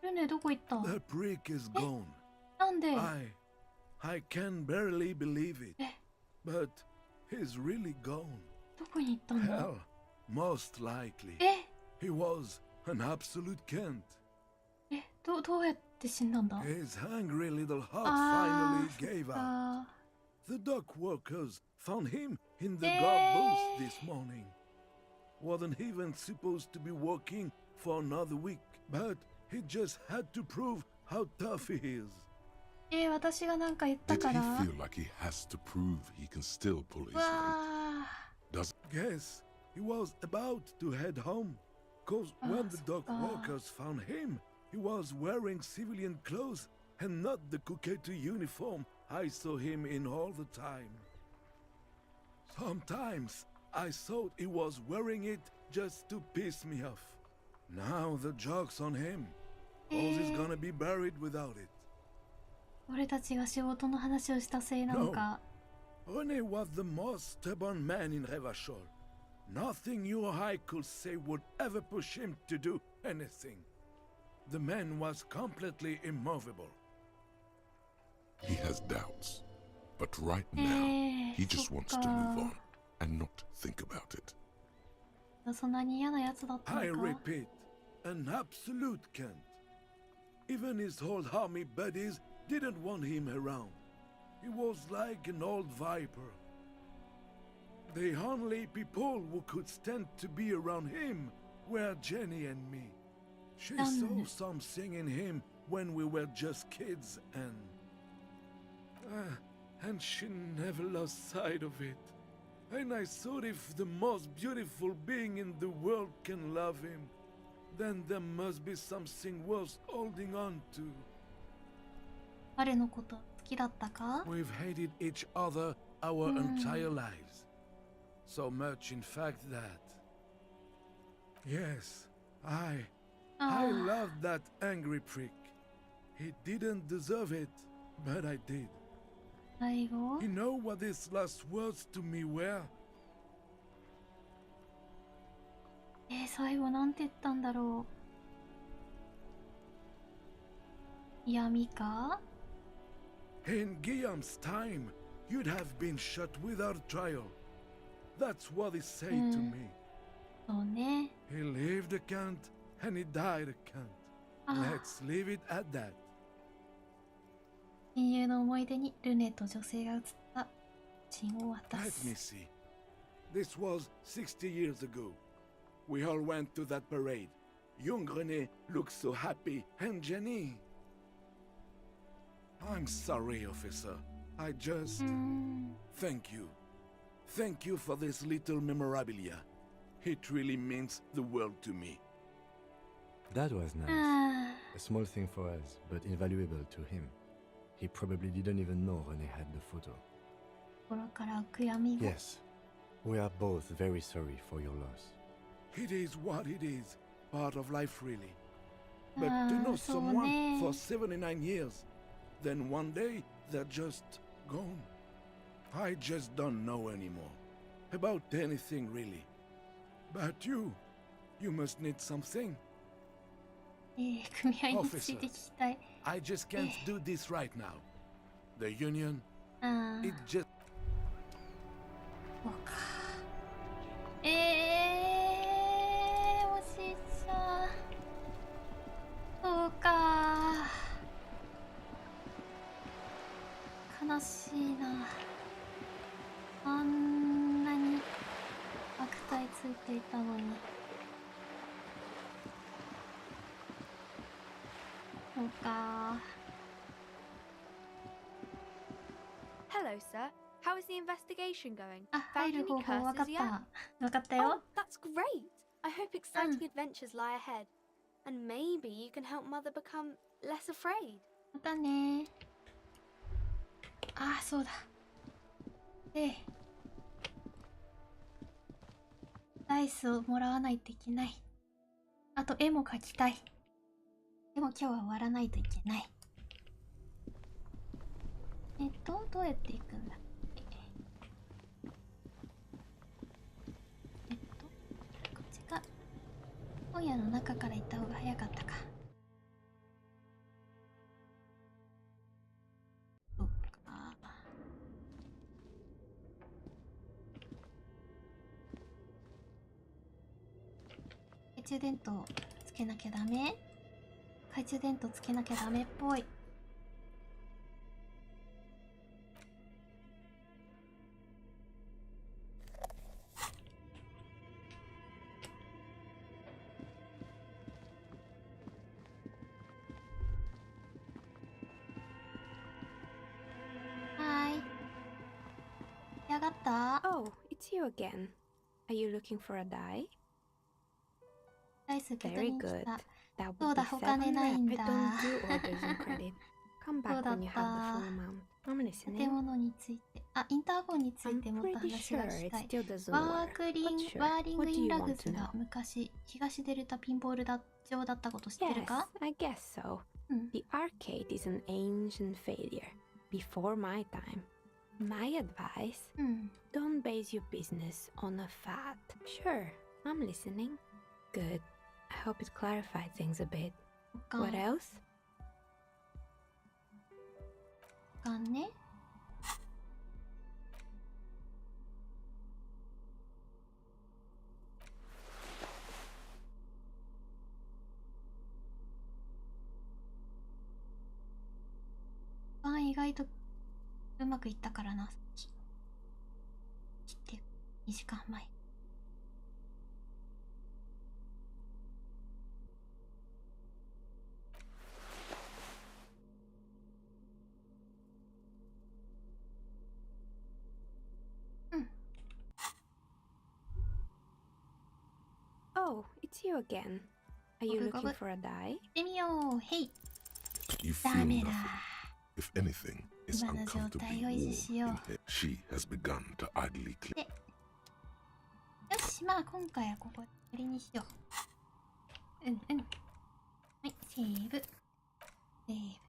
ルネどこ行った The prick is gone. なんで I can barely believe it. But he's really gone. どこに行ったんだ Hell, most likely. He was an absolute Kent. どうやって死んだんだ His hungry little heart あ finally ー gave そっ up. か The dock workers found him in the guard booth this morning. Wasn't even supposed to be working for another week, but he just had to prove how tough he is. 私がなんか言った did か he ら feel like he has to prove he can still pull his わ weight? あ Does Guess he was about to head home. Cause when the dock workers found him, he was wearing civilian clothes and not the Kuketu uniform I saw him in all the time. Sometimes I thought he was wearing it just to piss me off. Now the joke's on him. Cause he's gonna be buried without it. 俺たちが仕事の話をしたせいなのか Rene was the most stubborn man in Revachol. Nothing you or I could say would ever push him to do anything. The man was completely immovable. he has doubts? But right now, he just wants to move on and not think about it. そんなに嫌なやつだったの I か repeat, an absolute Kent. Even his old army buddies didn't want him around. He was like an old viper. The only people who could stand to be around him were Jenny and me. She saw something in him when we were just kids and she never lost sight of it. And I thought if the most beautiful being in the world can love him, then there must be something worth holding on to. 彼のこと好きだったか We've hated each other our entire lives. So much, in fact, that... Yes, I loved that angry prick. He didn't deserve it, but I did. You know what his last words to me were? 最後なんて言ったんだろう。闇か？ In Guillaume's time, you'd have been shot without trial. That's what he said to me. そうね。 He lived a Kant, and he died a Kant. Let's leave it at that. 親友の思い出にルネと女性が写った写真を渡 Let す。 me see. This was 60 years ago. We all went to that parade. Young René looked so happy, and Jenny... I'm sorry, officer. I just... Thank you. Thank you for this little memorabilia. It really means the world to me. That was nice. A small thing for us, but invaluable to him. He probably didn't even know René had the photo. 心から悔やみが。 Yes, we are both very sorry for your loss. It is what it is. Part of life, really. But to know someone for 79 years, then one day they're just gone. I just don't know anymore. About anything, really. But you must need something. 組合について聞きたい。 I just can't do this right now. The union, it just... そうか。おじいちゃん。そうか。悲しいな。あんなに悪態ついていたのに。そうか。 Hello, sir. How is the investigation going? あ、入る方法わかっ curses た。 yet? わかったよ。 Oh, that's great. I hope exciting adventures lie ahead. And maybe you can help Mother become less afraid. またね。あ、そうだ。ダイスをもらわないといけない。あと絵も描きたい。でも今日は終わらないといけない。どうやって行くんだっけ。こっちか。本屋の中から行った方が早かったか。そっか。懐中電灯つけなきゃダメ？懐中電灯つけなきゃダメっぽい。はい。やがった？ Oh, it's you again. Are you looking for a die? ダイス受け取り Very に来 good. た。 That そう would だ、 be お金ないん 700. だ。 I don't do orders and credit. Come そう back だ when っ you have the た。 full amount. I'm 建 listening. 物について、あ、インターホンについ I'm てもっと pretty 話が sure し it たい。 still doesn't ワ work. ーリン But グ sure, イ what do ン you ラ want グ to スが know? 昔、東デルタピンボール場だったこと知ってる Yes, か？ I guess so. The arcade is an ancient failure. Before my time. My advice? Don't base your business on a fad. Sure, I'm listening. Good. I hope it clarified things a bit. What else? かんね。意外とうまくいったからな。切って2時間前。Oh, it's you again. Are you looking for a die? 行ってみよう。へい。 You ダ feel メだ。 nothing. If anything, it's 今の状 uncomfortably 態を維持 warm しよ in う。 here. She has begun to idly click. し、まあ今回はここでにしよう。はい、セーブ。セーブ。